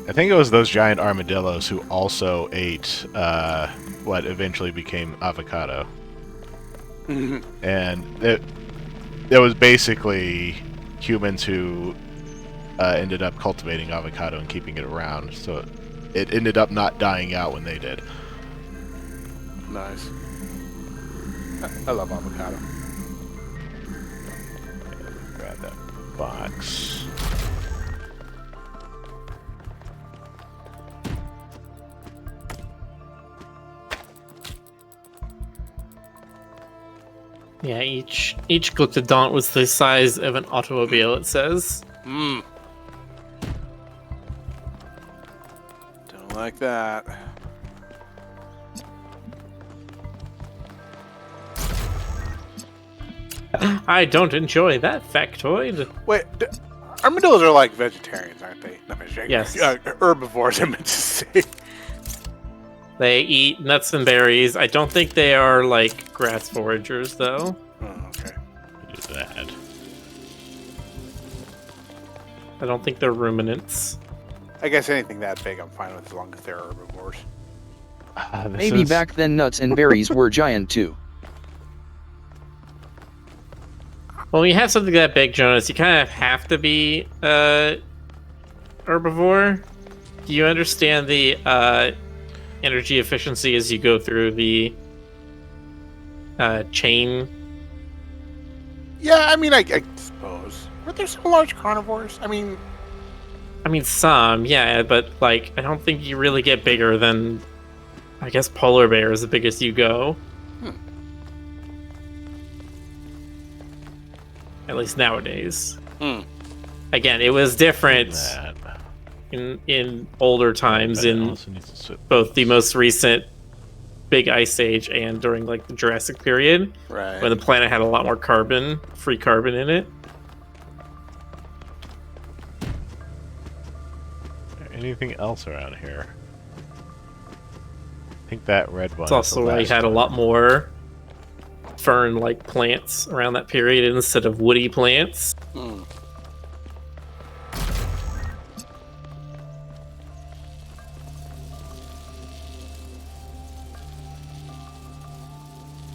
Speaker 2: I think it was those giant armadillos who also ate what eventually became avocado. And it was basically humans who ended up cultivating avocado and keeping it around, so it ended up not dying out when they did.
Speaker 6: Nice. I love avocado.
Speaker 2: Grab that box.
Speaker 1: Yeah, each glyptodont was the size of an automobile, it says.
Speaker 6: Don't like that.
Speaker 1: I don't enjoy that factoid.
Speaker 6: Wait, armadillos are like vegetarians, aren't they? Not vegetarians.
Speaker 1: Yes.
Speaker 6: Herbivores, I meant to say.
Speaker 1: They eat nuts and berries. I don't think they are like grass foragers, though.
Speaker 6: Oh, okay.
Speaker 2: Do that.
Speaker 1: I don't think they're ruminants.
Speaker 6: I guess anything that big I'm fine with as long as they're herbivores.
Speaker 3: Maybe back then nuts and berries were giant too.
Speaker 1: Well, when you have something that big, Jonas, you kind of have to be herbivore. Do you understand the energy efficiency as you go through the chain?
Speaker 6: Yeah, I mean, I suppose. Were there some large carnivores? I mean,
Speaker 1: Some, yeah, but like, I don't think you really get bigger than, I guess, polar bear is the biggest you go. At least nowadays. Again, it was different in older times, in both the most recent big ice age and during like the Jurassic period,
Speaker 6: right.
Speaker 1: when the planet had a lot more carbon, free carbon in it.
Speaker 2: Anything else around here? I think that red one.
Speaker 1: It's also why you had a lot more fern-like plants around that period instead of woody plants.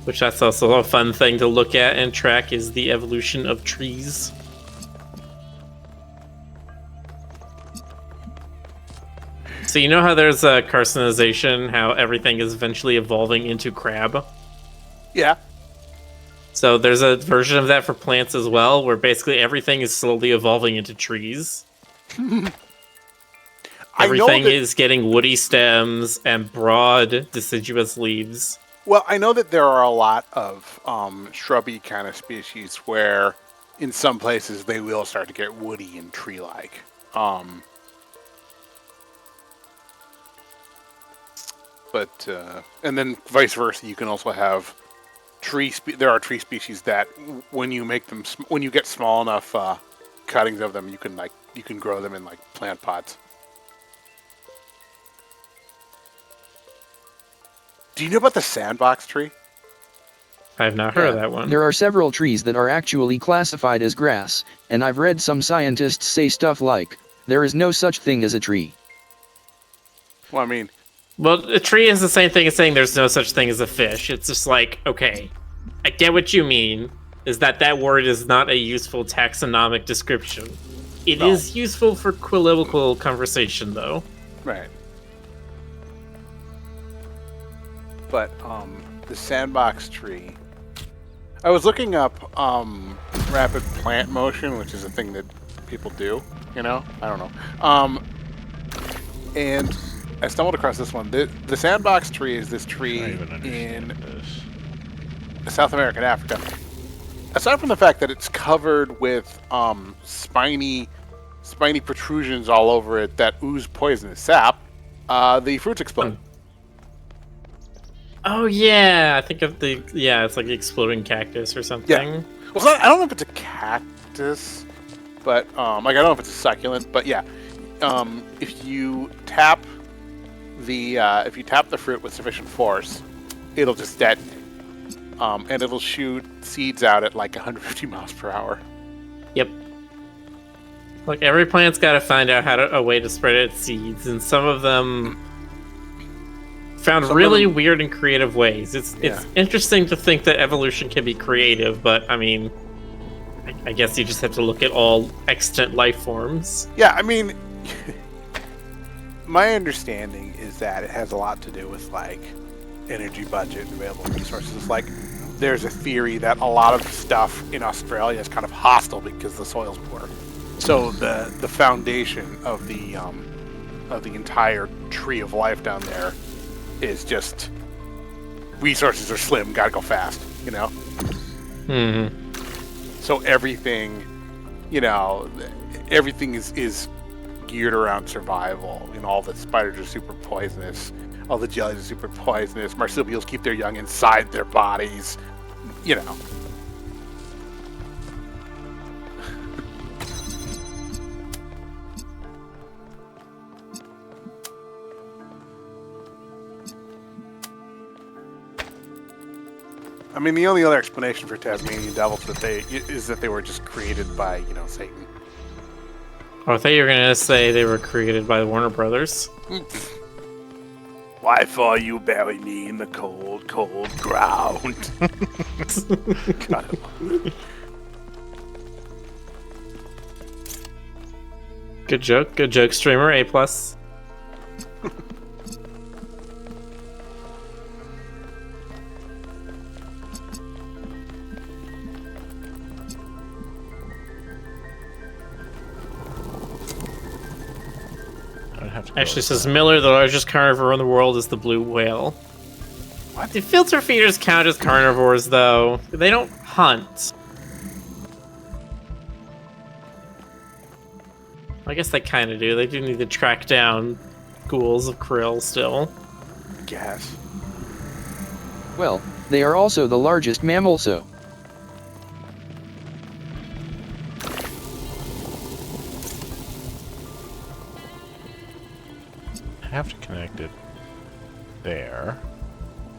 Speaker 1: Which that's also a fun thing to look at and track, is the evolution of trees. So you know how there's a carcinization, how everything is eventually evolving into crab?
Speaker 6: Yeah.
Speaker 1: So there's a version of that for plants as well, where basically everything is slowly evolving into trees. Everything is getting woody stems and broad deciduous leaves.
Speaker 6: Well, I know that there are a lot of shrubby kind of species where in some places they will start to get woody and tree-like. And then vice versa, you can also have there are tree species that when you make them, when you get small enough cuttings of them, you can grow them in like plant pots. Do you know about the sandbox tree?
Speaker 1: I have not heard of that one.
Speaker 3: There are several trees that are actually classified as grass, and I've read some scientists say stuff like, there is no such thing as a tree.
Speaker 6: Well, I mean...
Speaker 1: Well, a tree is the same thing as saying there's no such thing as a fish. It's just like, okay, I get what you mean, is that word is not a useful taxonomic description. It is useful for colloquial conversation, though.
Speaker 6: Right. But the sandbox tree, I was looking up rapid plant motion, which is a thing that people do, you know? I don't know. And I stumbled across this one. The sandbox tree is this tree in South America and Africa. Aside from the fact that it's covered with spiny protrusions all over it that ooze poisonous sap, the fruits explode.
Speaker 1: Oh yeah, I think of it's like exploding cactus or something.
Speaker 6: Yeah. Well, I don't know if it's a cactus, but I don't know if it's a succulent, but yeah, if you tap the fruit with sufficient force, it'll just detonate, and it'll shoot seeds out at like 150 miles per hour.
Speaker 1: Yep. Like every plant's got to find out a way to spread its seeds, and some of them found really weird and creative ways. It's interesting to think that evolution can be creative, but I mean, I guess you just have to look at all extant life forms.
Speaker 6: Yeah, I mean, my understanding is that it has a lot to do with like energy budget and available resources. Like, there's a theory that a lot of stuff in Australia is kind of hostile because the soil's poor. So the foundation of the entire tree of life down there is just resources are slim, gotta go fast, you know? So everything, everything is geared around survival. All the spiders are super poisonous, all the jellies are super poisonous, marsupials keep their young inside their bodies, I mean, the only other explanation for Tasmanian devils is that they were just created by, Satan.
Speaker 1: Oh, I thought you were gonna say they were created by Warner Brothers.
Speaker 6: Why fall you bury me in the cold, cold ground?
Speaker 1: Good joke, streamer, A+. Actually, says Miller, the largest carnivore in the world is the blue whale. What? Do filter feeders count as carnivores, though? They don't hunt. I guess they kind of do. They do need to track down ghouls of krill still.
Speaker 6: Guess.
Speaker 3: Well, they are also the largest mammal, so.
Speaker 2: Have to connect it there.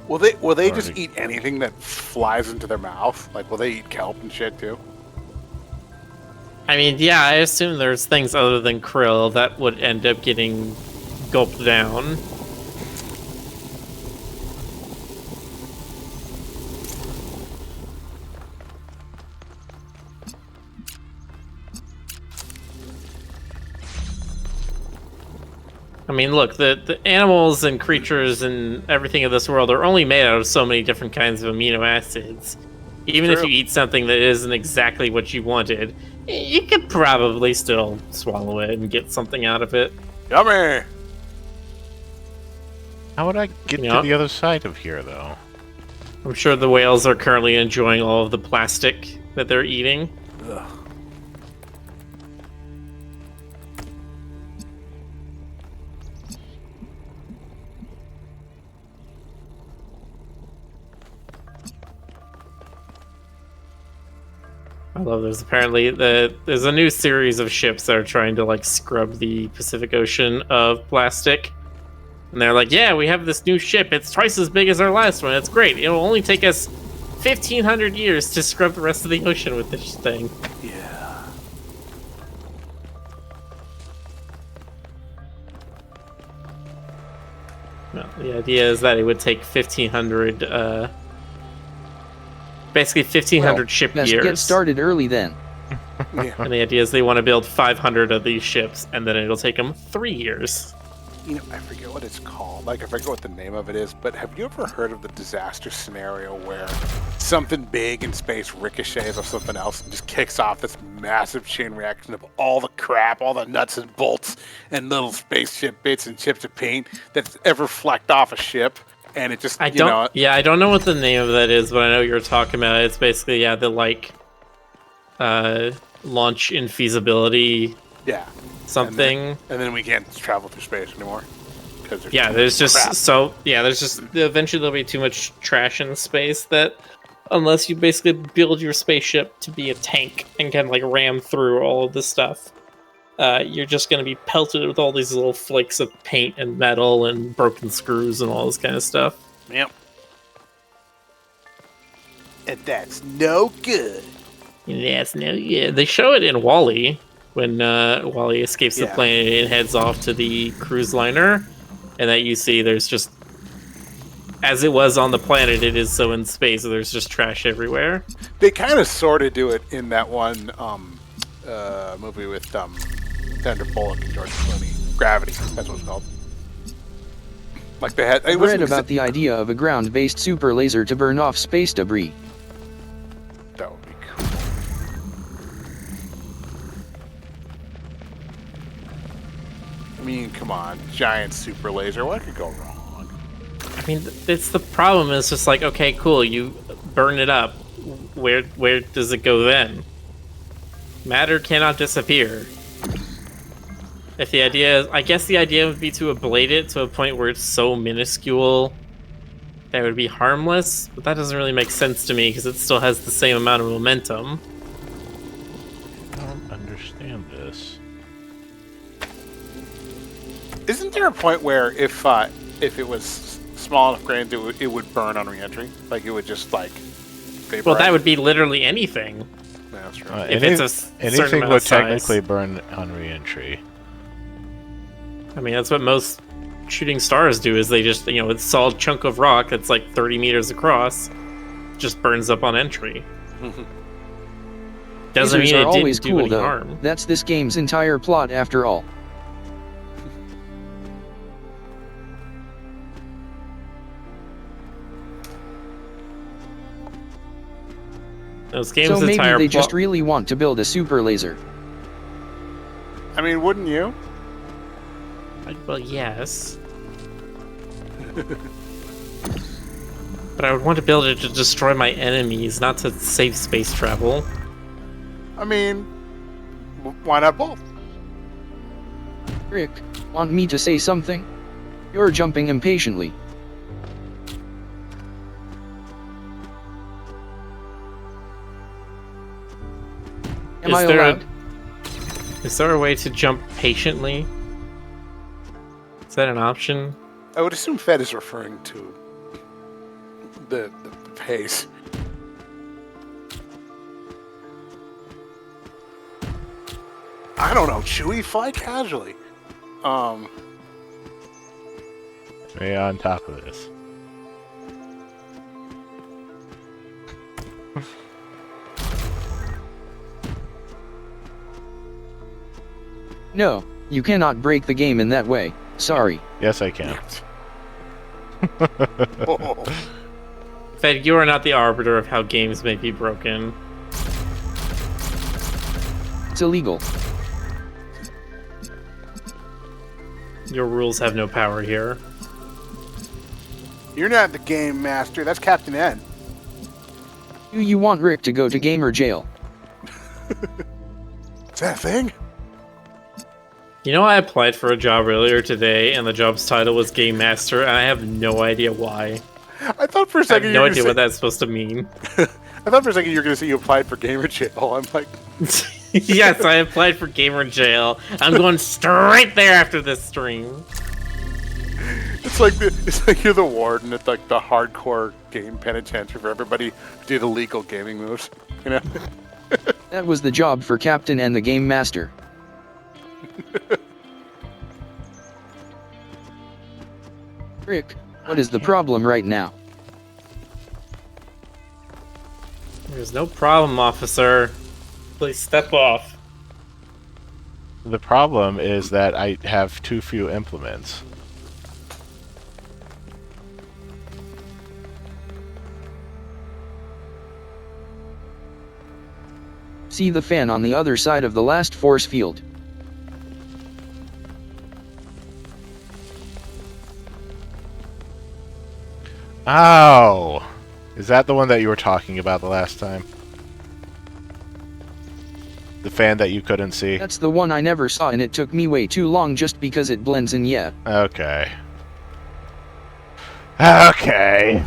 Speaker 6: Will they just
Speaker 2: Already.
Speaker 6: eat anything that flies into their mouth? Like, will they eat kelp and shit too?
Speaker 1: I mean, yeah, I assume there's things other than krill that would end up getting gulped down. I mean, look, the animals and creatures and everything of this world are only made out of so many different kinds of amino acids. Even if
Speaker 6: True.
Speaker 1: you eat something that isn't exactly what you wanted, you could probably still swallow it and get something out of it.
Speaker 6: Yummy!
Speaker 2: How would I get
Speaker 1: Yeah.
Speaker 2: to the other side of here, though?
Speaker 1: I'm sure the whales are currently enjoying all of the plastic that they're eating.
Speaker 6: Ugh.
Speaker 1: I love there's apparently there's a new series of ships that are trying to like scrub the Pacific Ocean of plastic. And they're like, yeah, we have this new ship. It's twice as big as our last one. It's great. It'll only take us 1,500 years to scrub the rest of the ocean with this thing.
Speaker 6: Yeah.
Speaker 1: Well, the idea is that it would take 1,500, basically 1,500
Speaker 3: Well,
Speaker 1: ship
Speaker 3: best
Speaker 1: years.
Speaker 3: get started early then.
Speaker 1: And the idea is they want to build 500 of these ships, and then it'll take them 3 years.
Speaker 6: You know, I forget what it's called. Like, I forget what the name of it is, but have you ever heard of the disaster scenario where something big in space ricochets off something else and just kicks off this massive chain reaction of all the crap, all the nuts and bolts and little spaceship bits and chips of paint that's ever flecked off a ship? And it just,
Speaker 1: I don't know what the name of that is, but I know what you're talking about. It's basically, yeah, the like launch infeasibility
Speaker 6: yeah.
Speaker 1: something.
Speaker 6: And then we can't travel through space anymore.
Speaker 1: Yeah, there's just
Speaker 6: crap.
Speaker 1: there's just eventually there'll be too much trash in space that unless you basically build your spaceship to be a tank and can like ram through all of this stuff, you're just going to be pelted with all these little flakes of paint and metal and broken screws and all this kind of stuff.
Speaker 6: Yep. And that's no good.
Speaker 1: Yes, no, yeah. They show it in Wall-E when Wall-E escapes the
Speaker 6: Yeah.
Speaker 1: planet and heads off to the cruise liner, and that you see there's just, as it was on the planet, it is so in space. So there's just trash everywhere.
Speaker 6: They kind of sort of do it in that one movie with Sandra Bullock and George Clooney. Gravity, that's what it's called. Like they had.
Speaker 3: I read about the idea of a ground-based super laser to burn off space debris.
Speaker 6: That would be cool. I mean, come on, giant super laser. What could go wrong?
Speaker 1: I mean, it's the problem. Is just like, okay, cool, you burn it up. Where does it go then? Matter cannot disappear. If the idea is, I guess the idea would be to ablate it to a point where it's so minuscule that it would be harmless, but that doesn't really make sense to me because it still has the same amount of momentum.
Speaker 2: I don't understand this.
Speaker 6: Isn't there a point where if it was small enough grains, it would burn on re-entry? Like it would just like vaporize?
Speaker 1: Well, that would be literally anything.
Speaker 6: Yeah, that's true.
Speaker 1: If it's a certain
Speaker 2: anything
Speaker 1: amount
Speaker 2: would
Speaker 1: of size.
Speaker 2: technically burn on re-entry.
Speaker 1: I mean, that's what most shooting stars do, is they just, it's a solid chunk of rock that's like 30 meters across, just burns up on entry. Doesn't
Speaker 3: Lasers
Speaker 1: mean
Speaker 3: are
Speaker 1: it
Speaker 3: always
Speaker 1: didn't do
Speaker 3: cool
Speaker 1: any
Speaker 3: though.
Speaker 1: harm.
Speaker 3: That's this game's entire plot after all.
Speaker 1: Those games'
Speaker 3: So maybe
Speaker 1: entire
Speaker 3: they
Speaker 1: plot.
Speaker 3: just really want to build a super laser.
Speaker 6: I mean, wouldn't you?
Speaker 1: Well, yes. But I would want to build it to destroy my enemies, not to save space travel.
Speaker 6: I mean, why not both?
Speaker 3: Rick, want me to say something? You're jumping impatiently. Am I allowed?
Speaker 1: Is there a way to jump patiently? Is that an option?
Speaker 6: I would assume Fed is referring to the pace. I don't know, Chewie, fly casually.
Speaker 2: Stay on top of this.
Speaker 3: No, you cannot break the game in that way. Sorry.
Speaker 2: Yes, I can.
Speaker 6: Oh.
Speaker 1: Fed, you are not the arbiter of how games may be broken.
Speaker 3: It's illegal.
Speaker 1: Your rules have no power here.
Speaker 6: You're not the game master. That's Captain N.
Speaker 3: Do you want Rick to go to gamer jail?
Speaker 6: Is that a thing?
Speaker 1: You know, I applied for a job earlier today, and the job's title was Game Master, and I have no idea why.
Speaker 6: I thought for a
Speaker 1: I
Speaker 6: second
Speaker 1: have no idea what that's supposed to mean.
Speaker 6: I thought for a second you were going to say you applied for gamer jail. I'm like,
Speaker 1: Yes, I applied for gamer jail. I'm going straight there after this stream.
Speaker 6: it's like you're the warden at like the hardcore game penitentiary for everybody who did illegal gaming moves. You know.
Speaker 3: That was the job for Captain and the Game Master. Rick, what is the problem right now?
Speaker 1: There's no problem, officer. Please step off.
Speaker 2: The problem is that I have too few implements.
Speaker 3: See the fan on the other side of the last force field.
Speaker 2: Ow! Is that the one that you were talking about the last time? The fan that you couldn't see?
Speaker 3: That's the one I never saw, and it took me way too long just because it blends in. Yeah.
Speaker 2: Okay. Okay.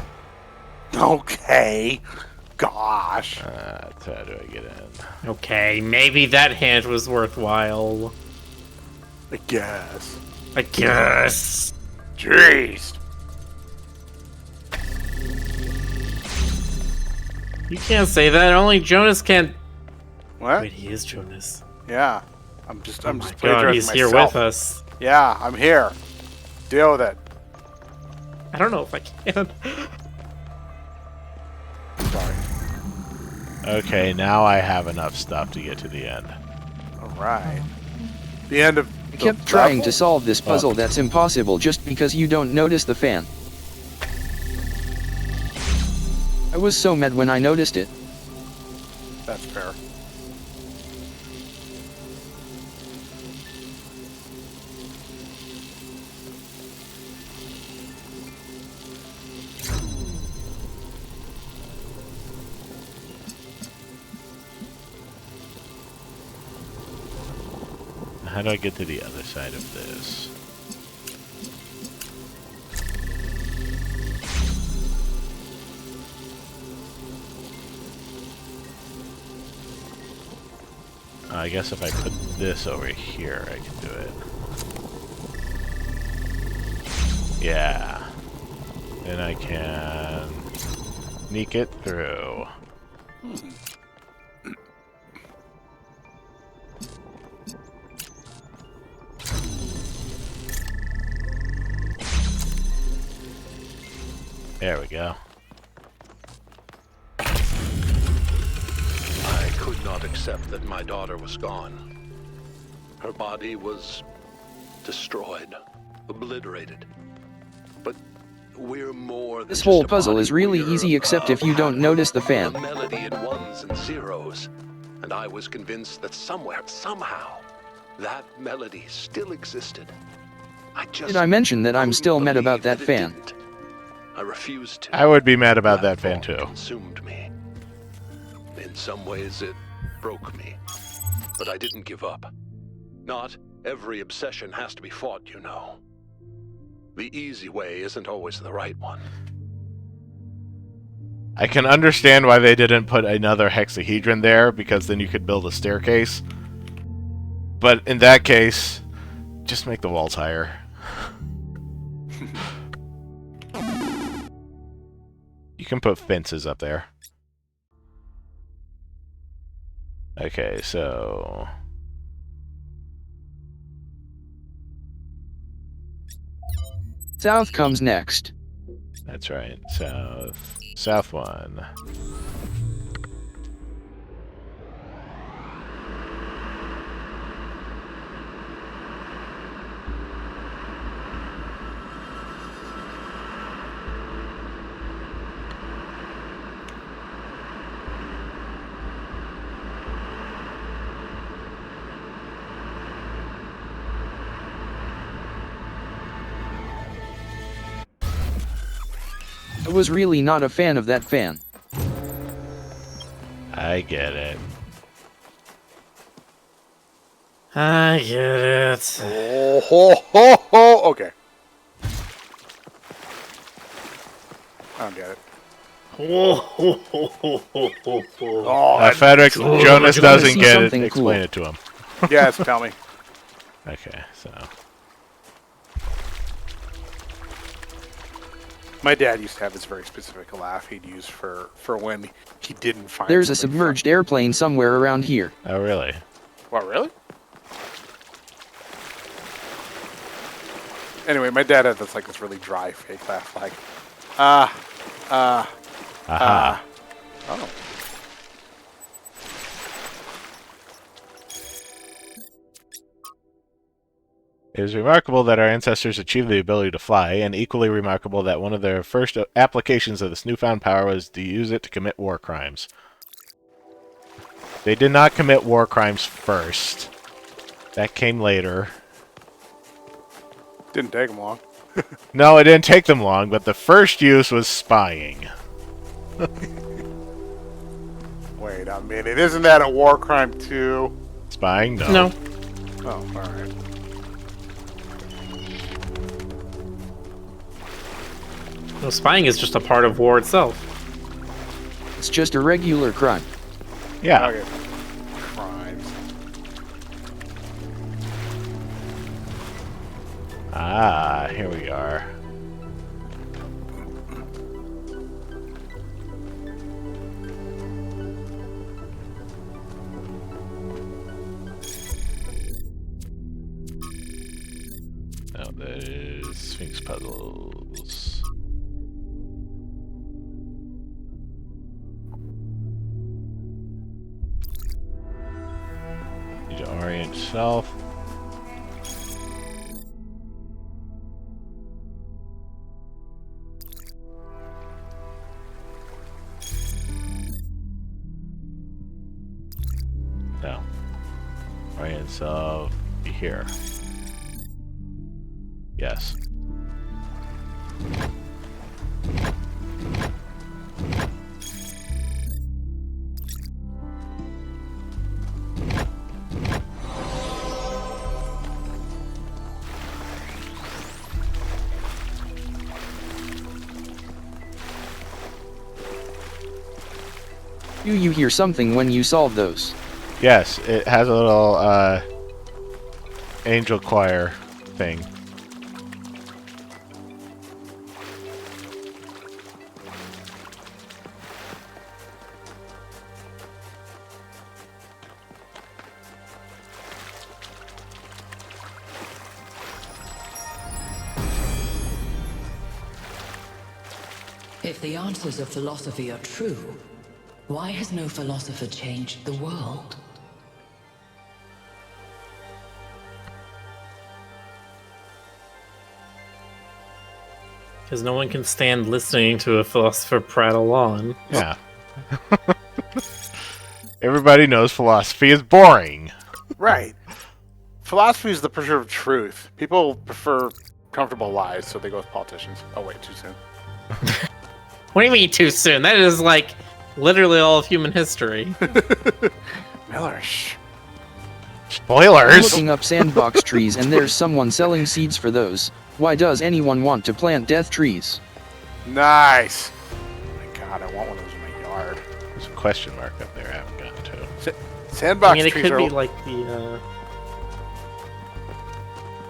Speaker 6: Okay. Gosh.
Speaker 2: How do I get in?
Speaker 1: Okay, maybe that hand was worthwhile.
Speaker 6: I guess.
Speaker 1: I guess.
Speaker 6: Jeez.
Speaker 1: You can't say that. Only Jonas can.
Speaker 6: What?
Speaker 1: Wait, he is Jonas.
Speaker 6: Yeah. I'm just
Speaker 1: Oh my god,
Speaker 6: plagiarizing
Speaker 1: he's here
Speaker 6: myself.
Speaker 1: with us.
Speaker 6: Yeah, I'm here. Deal with it.
Speaker 1: I don't know if I can.
Speaker 6: Sorry.
Speaker 2: Okay, now I have enough stuff to get to the end.
Speaker 6: Alright. The end of
Speaker 3: I kept trying to solve this puzzle that's impossible just because you don't notice the fan. I was so mad when I noticed it.
Speaker 6: That's fair.
Speaker 2: How do I get to the other side of this? I guess if I put this over here, I can do it. Yeah. Then I can sneak it through. There we go.
Speaker 5: I could not accept that my daughter was gone. Her body was destroyed, obliterated. But we're more than
Speaker 3: This
Speaker 5: just
Speaker 3: whole
Speaker 5: a
Speaker 3: puzzle
Speaker 5: body.
Speaker 3: is really
Speaker 5: We're
Speaker 3: easy except if you don't notice the fan.
Speaker 5: A melody in ones and zeros. And I was convinced that somewhere, somehow, that melody still existed. I just
Speaker 3: Did I mention that I'm
Speaker 5: couldn't
Speaker 3: still mad about
Speaker 5: believe
Speaker 3: that
Speaker 5: it
Speaker 3: fan?
Speaker 5: didn't. I refused to.
Speaker 2: I would be mad about that fan
Speaker 5: thought
Speaker 2: too.
Speaker 5: Consumed me. In some ways, it broke me. But I didn't give up. Not every obsession has to be fought, you know. The easy way isn't always the right one.
Speaker 2: I can understand why they didn't put another hexahedron there, because then you could build a staircase. But in that case, just make the walls higher. You can put fences up there. Okay, so...
Speaker 3: South comes next.
Speaker 2: That's right. South. South one.
Speaker 3: I was really not a fan of that fan.
Speaker 2: I get it.
Speaker 1: I get it.
Speaker 6: Oh, ho, ho, ho. Okay. I don't get it. Oh,
Speaker 2: Frederick, Jonas
Speaker 3: I
Speaker 2: doesn't
Speaker 3: see
Speaker 2: get it.
Speaker 3: something
Speaker 2: Explain
Speaker 3: cool.
Speaker 2: it to him.
Speaker 6: yes, tell me.
Speaker 2: Okay, so...
Speaker 6: My dad used to have this very specific laugh he'd use for when he didn't find.
Speaker 3: There's a
Speaker 6: something
Speaker 3: submerged airplane somewhere around here.
Speaker 2: Oh, really?
Speaker 6: funny. What, really? Anyway, my dad had this really dry fake laugh, like,
Speaker 2: Aha.
Speaker 6: oh.
Speaker 2: It is remarkable that our ancestors achieved the ability to fly, and equally remarkable that one of their first applications of this newfound power was to use it to commit war crimes. They did not commit war crimes first. That came later.
Speaker 6: Didn't take him long.
Speaker 2: No, it didn't take them long, but the first use was spying.
Speaker 6: Wait a minute, isn't that a war crime too?
Speaker 2: Spying? No.
Speaker 1: No.
Speaker 6: Oh, alright.
Speaker 1: No, spying is just a part of war itself.
Speaker 3: It's just a regular crime.
Speaker 2: Yeah.
Speaker 6: Okay. Crimes.
Speaker 2: Ah, here we are. Oh, there's Sphinx puzzles. Need to orient yourself. No. Orient yourself. Be here. Yes.
Speaker 3: Do you hear something when you solve those?
Speaker 2: Yes, it has a little angel choir thing.
Speaker 4: If the answers of philosophy are true, why has no philosopher changed the world?
Speaker 1: Because no one can stand listening to a philosopher prattle on.
Speaker 2: Yeah. Everybody knows philosophy is boring.
Speaker 6: Right. Philosophy is the pursuit of truth. People prefer comfortable lies, so they go with politicians. Oh, wait, too soon.
Speaker 1: What do you mean too soon? That is like literally all of human history.
Speaker 6: Miller, shh.
Speaker 3: I'm
Speaker 2: Spoilers!
Speaker 3: looking up sandbox trees and there's someone selling seeds for those. Why does anyone want to plant death trees?
Speaker 6: Nice. Oh my god, I want one of those in my yard.
Speaker 2: There's a question mark up there I haven't gotten to.
Speaker 6: Sandbox
Speaker 1: I mean, it
Speaker 6: trees
Speaker 1: could
Speaker 6: are...
Speaker 1: be like the.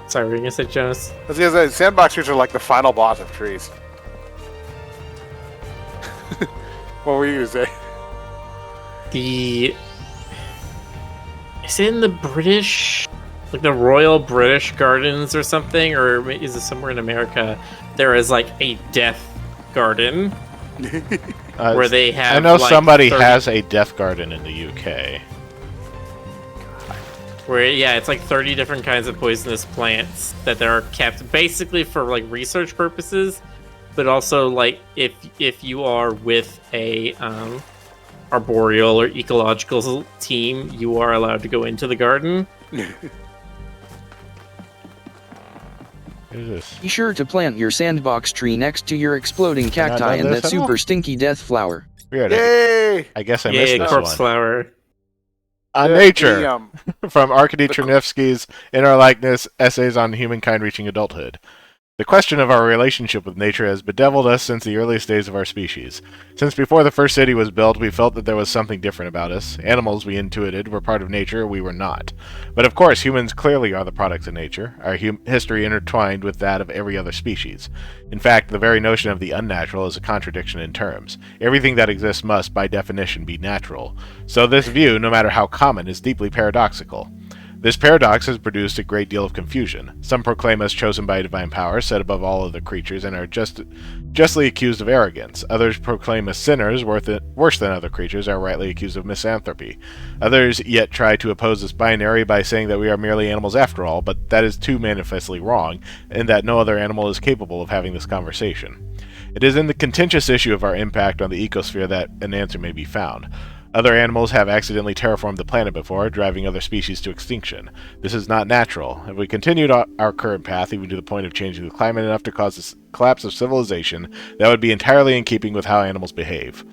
Speaker 1: Sorry, were you gonna say Jonas?
Speaker 6: I was gonna say, sandbox trees are like the final boss of trees. What were you gonna say?
Speaker 1: Is it in the British, like the Royal British Gardens or something, or is it somewhere in America? There is like a death garden where they have.
Speaker 2: I know
Speaker 1: like
Speaker 2: somebody
Speaker 1: 30
Speaker 2: has a death garden in the UK.
Speaker 1: Where it's like 30 different kinds of poisonous plants that are kept basically for like research purposes, but also like if you are with a arboreal or ecological team, you are allowed to go into the garden.
Speaker 2: What is this?
Speaker 3: Be sure to plant your sandbox tree next to your exploding cacti and
Speaker 2: this
Speaker 3: that
Speaker 2: at all?
Speaker 3: super stinky death flower.
Speaker 2: Weird.
Speaker 6: Yay!
Speaker 2: I guess I missed
Speaker 1: Yay,
Speaker 2: this
Speaker 1: corpse
Speaker 2: one.
Speaker 1: flower.
Speaker 2: On
Speaker 6: The-
Speaker 2: Nature,
Speaker 6: the,
Speaker 2: from Arkady Chernevsky's In Our Likeness, Essays on Humankind Reaching Adulthood. The question of our relationship with nature has bedeviled us since the earliest days of our species. Since before the first city was built, we felt that there was something different about us. Animals, we intuited, were part of nature, we were not. But of course, humans clearly are the products of nature, our history intertwined with that of every other species. In fact, the very notion of the unnatural is a contradiction in terms. Everything that exists must, by definition, be natural. So this view, no matter how common, is deeply paradoxical. This paradox has produced a great deal of confusion. Some proclaim us chosen by divine power, set above all other creatures, and are justly accused of arrogance. Others proclaim us sinners, worse than other creatures, are rightly accused of misanthropy. Others yet try to oppose this binary by saying that we are merely animals after all, but that is too manifestly wrong, and that no other animal is capable of having this conversation. It is in the contentious issue of our impact on the ecosphere that an answer may be found. Other animals have accidentally terraformed the planet before, driving other species to extinction. This is not natural. If we continued our current path, even to the point of changing the climate enough to cause the collapse of civilization, that would be entirely in keeping with how animals behave.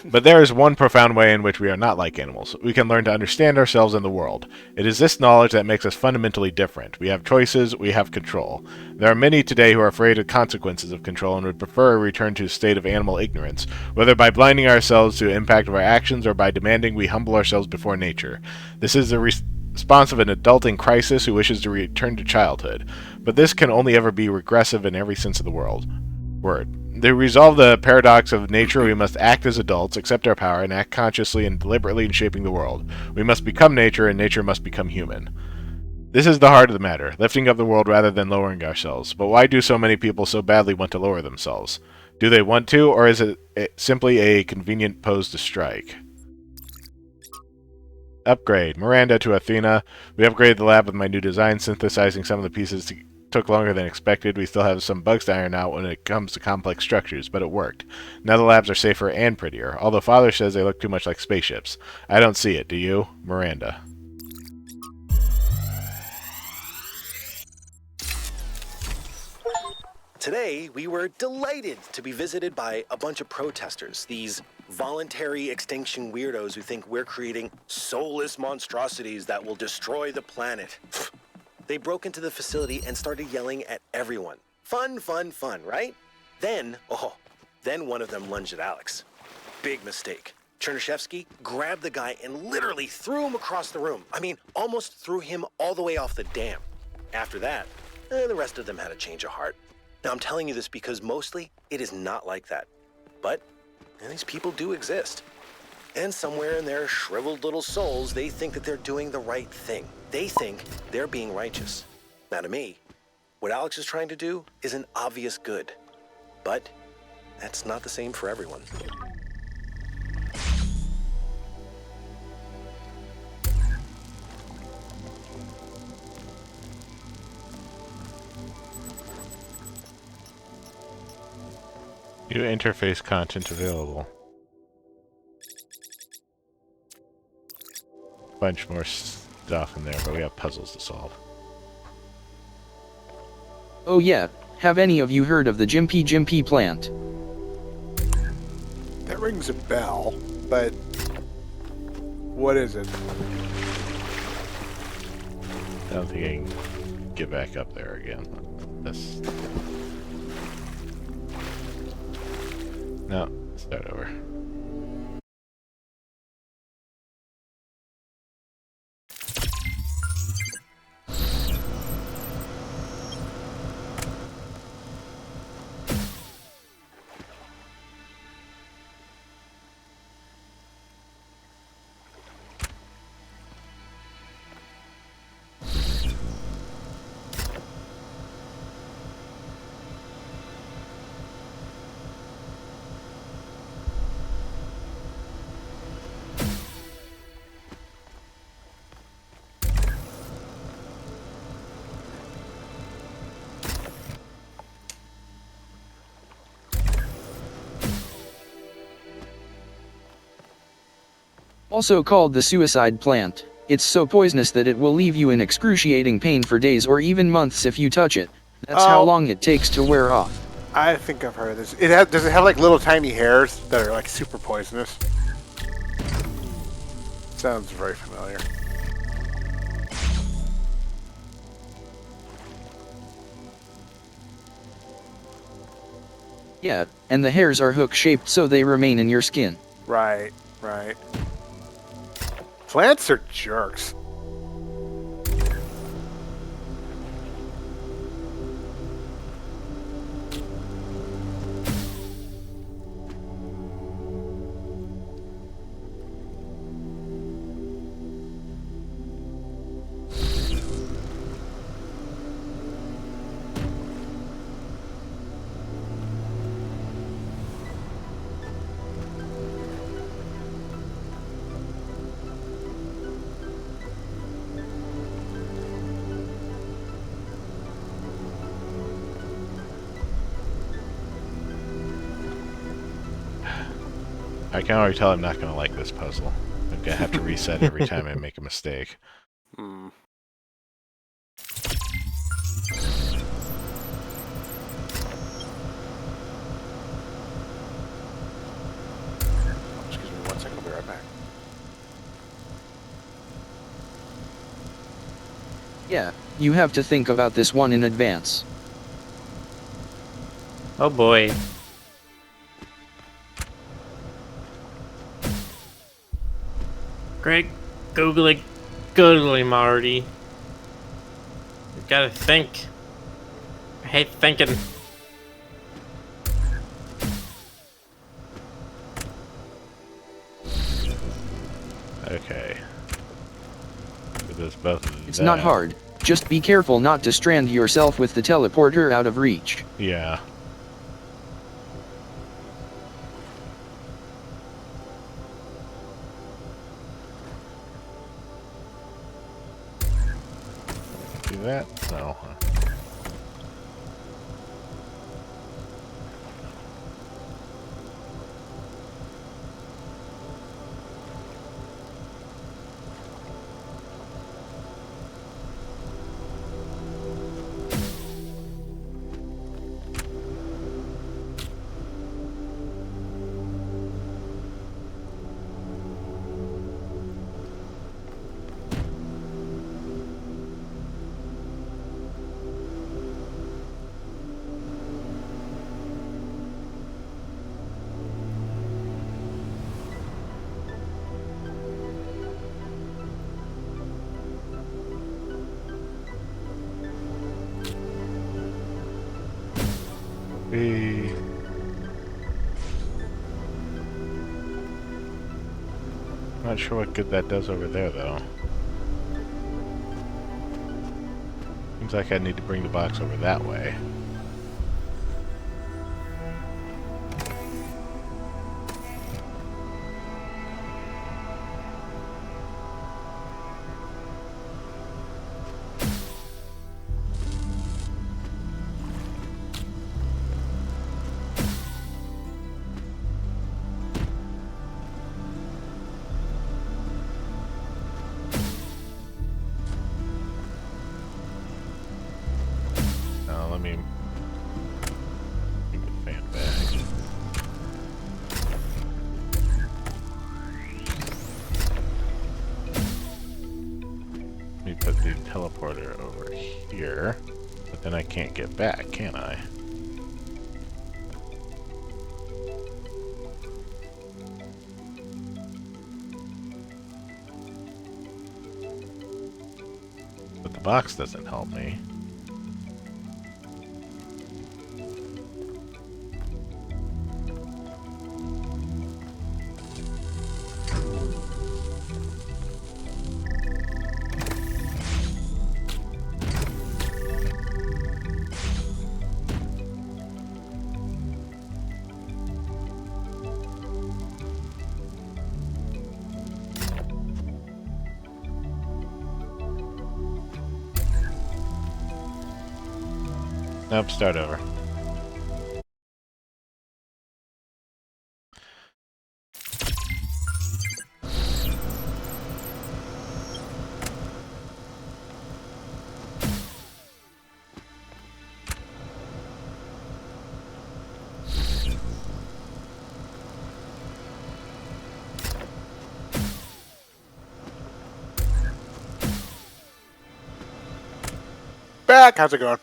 Speaker 2: But there is one profound way in which we are not like animals. We can learn to understand ourselves and the world. It is this knowledge that makes us fundamentally different. We have choices, we have control. There are many today who are afraid of consequences of control and would prefer a return to a state of animal ignorance, whether by blinding ourselves to the impact of our actions or by demanding we humble ourselves before nature. This is the response of an adult in crisis who wishes to return to childhood. But this can only ever be regressive in every sense of the word. To resolve the paradox of nature, we must act as adults, accept our power, and act consciously and deliberately in shaping the world. We must become nature, and nature must become human. This is the heart of the matter, lifting up the world rather than lowering ourselves. But why do so many people so badly want to lower themselves? Do they want to, or is it simply a convenient pose to strike? Upgrade. Miranda to Athena. We upgraded the lab with my new design, synthesizing some of the pieces took longer than expected. We still have some bugs to iron out when it comes to complex structures, but it worked. Now the labs are safer and prettier, although Father says they look too much like spaceships. I don't see it, do you? Miranda.
Speaker 9: Today, we were delighted to be visited by a bunch of protesters, these voluntary extinction weirdos who think we're creating soulless monstrosities that will destroy the planet. They broke into the facility and started yelling at everyone. Fun, fun, fun, right? Then one of them lunged at Alex. Big mistake. Chernyshevsky grabbed the guy and literally threw him across the room. I mean, almost threw him all the way off the dam. After that, the rest of them had a change of heart. Now, I'm telling you this because mostly it is not like that. But these people do exist. And somewhere in their shriveled little souls, they think that they're doing the right thing. They think they're being righteous. Now to me, what Alex is trying to do is an obvious good. But that's not the same for everyone.
Speaker 2: New interface content available. Bunch more stuff in there, but we have puzzles to solve.
Speaker 3: Oh yeah, have any of you heard of the Jimpy plant?
Speaker 6: That rings a bell, but what is it?
Speaker 2: I don't think I can get back up there again. This. No, start over.
Speaker 3: Also called the suicide plant. It's so poisonous that it will leave you in excruciating pain for days or even months if you touch it. That's how long it takes to wear off.
Speaker 6: I think I've heard of this. Does it have like little tiny hairs that are like super poisonous? Sounds very familiar.
Speaker 3: Yeah, and the hairs are hook-shaped so they remain in your skin.
Speaker 6: Right, right. Plants are jerks.
Speaker 2: I can already tell I'm not going to like this puzzle. I'm going to have to reset every time I make a mistake.
Speaker 6: Hmm. Excuse me 1 second, I'll be right back.
Speaker 3: Yeah, you have to think about this one in advance.
Speaker 1: Oh boy. Great googly Marty. You gotta think. I hate thinking.
Speaker 2: Okay. It does both of
Speaker 3: It's not hard. Just be careful not to strand yourself with the teleporter out of reach.
Speaker 2: Yeah. Do that? No. Huh? Not sure what good that does over there, though. Seems like I need to bring the box over that way. Let me keep the fan back. Let me put the teleporter over here, but then I can't get back, can I? But the box doesn't help me. Nope, start over.
Speaker 6: back. How's it going?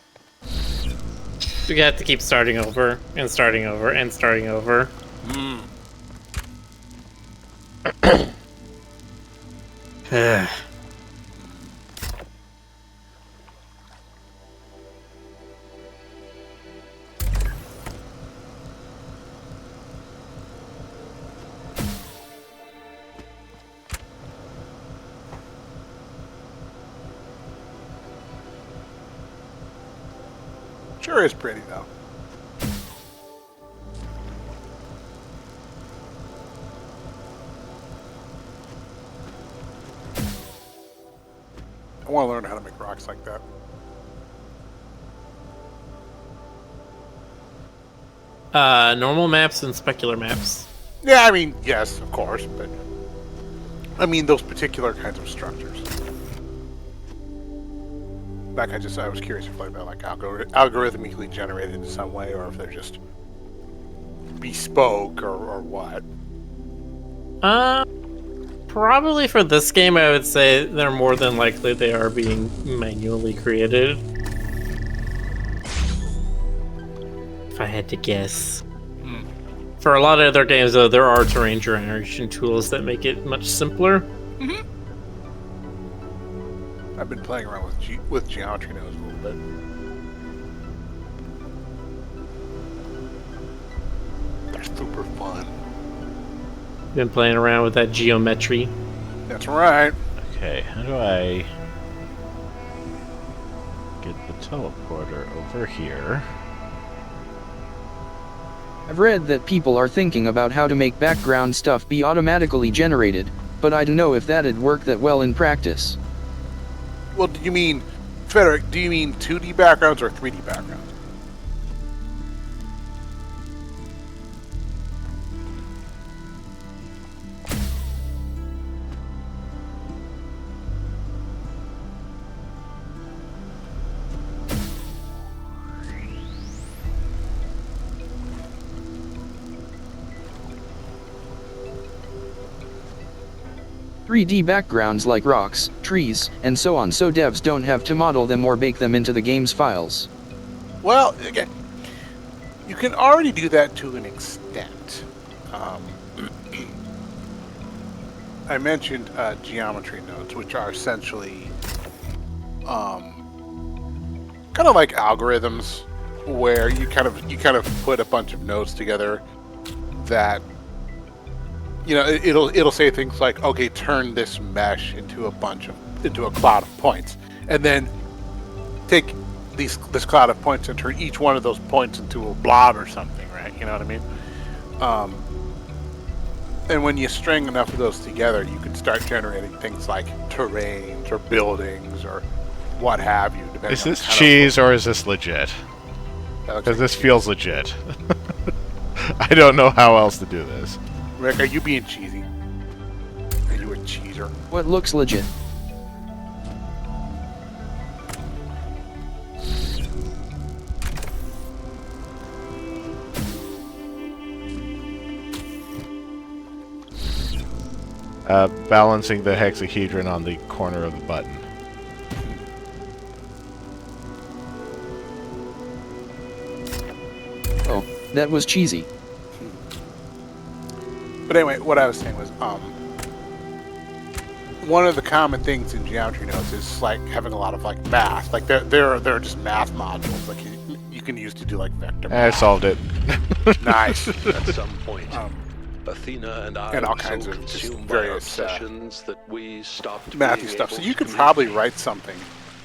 Speaker 1: We got to keep starting over and starting over and starting over.
Speaker 6: Sure is pretty, though. I want to learn how to make rocks like that.
Speaker 1: Normal maps and specular maps.
Speaker 6: Yeah, I mean, yes, of course, but I mean those particular kinds of structures. Like I was curious if they're like algorithmically generated in some way, or if they're just bespoke, or what.
Speaker 1: Probably for this game, I would say they're more than likely they are being manually created. If I had to guess. For a lot of other games, though, there are terrain generation tools that make it much simpler.
Speaker 6: Mm-hmm. I've been playing around with geometry nodes a little bit. They're super fun.
Speaker 1: Been playing around with that geometry.
Speaker 6: That's right.
Speaker 2: Okay, how do I get the teleporter over here?
Speaker 3: I've read that people are thinking about how to make background stuff be automatically generated, but I don't know if that'd work that well in practice.
Speaker 6: Well, do you mean, Frederick, do you mean 2D backgrounds or 3D backgrounds?
Speaker 3: 3D backgrounds like rocks, trees, and so on, so devs don't have to model them or bake them into the game's files.
Speaker 6: Well, again, you can already do that to an extent. I mentioned geometry nodes, which are essentially kind of like algorithms, where you kind of put a bunch of nodes together that, you know, it'll say things like, okay, turn this mesh into a cloud of points, and then take this cloud of points and turn each one of those points into a blob or something, right? You know what I mean? And when you string enough of those together, you can start generating things like terrains or buildings or what have you.
Speaker 2: Is this cheese or is this legit? Because this feels legit. I don't know how else to do this.
Speaker 6: Rick, are you being cheesy? Are you a cheeser?
Speaker 3: What looks legit?
Speaker 2: Balancing the hexahedron on the corner of the button.
Speaker 3: Oh, that was cheesy.
Speaker 6: But anyway, what I was saying was, one of the common things in geometry nodes is like having a lot of like math. Like there are just math modules like you can use to do like vector math.
Speaker 2: I solved it.
Speaker 6: Nice.
Speaker 5: At some point, Athena and I
Speaker 6: all
Speaker 5: were
Speaker 6: kinds
Speaker 5: so
Speaker 6: of just
Speaker 5: consumed by
Speaker 6: various,
Speaker 5: obsessions that we stopped
Speaker 6: mathy
Speaker 5: being
Speaker 6: stuff. So
Speaker 5: able
Speaker 6: you
Speaker 5: to
Speaker 6: could probably
Speaker 5: communicate.
Speaker 6: write something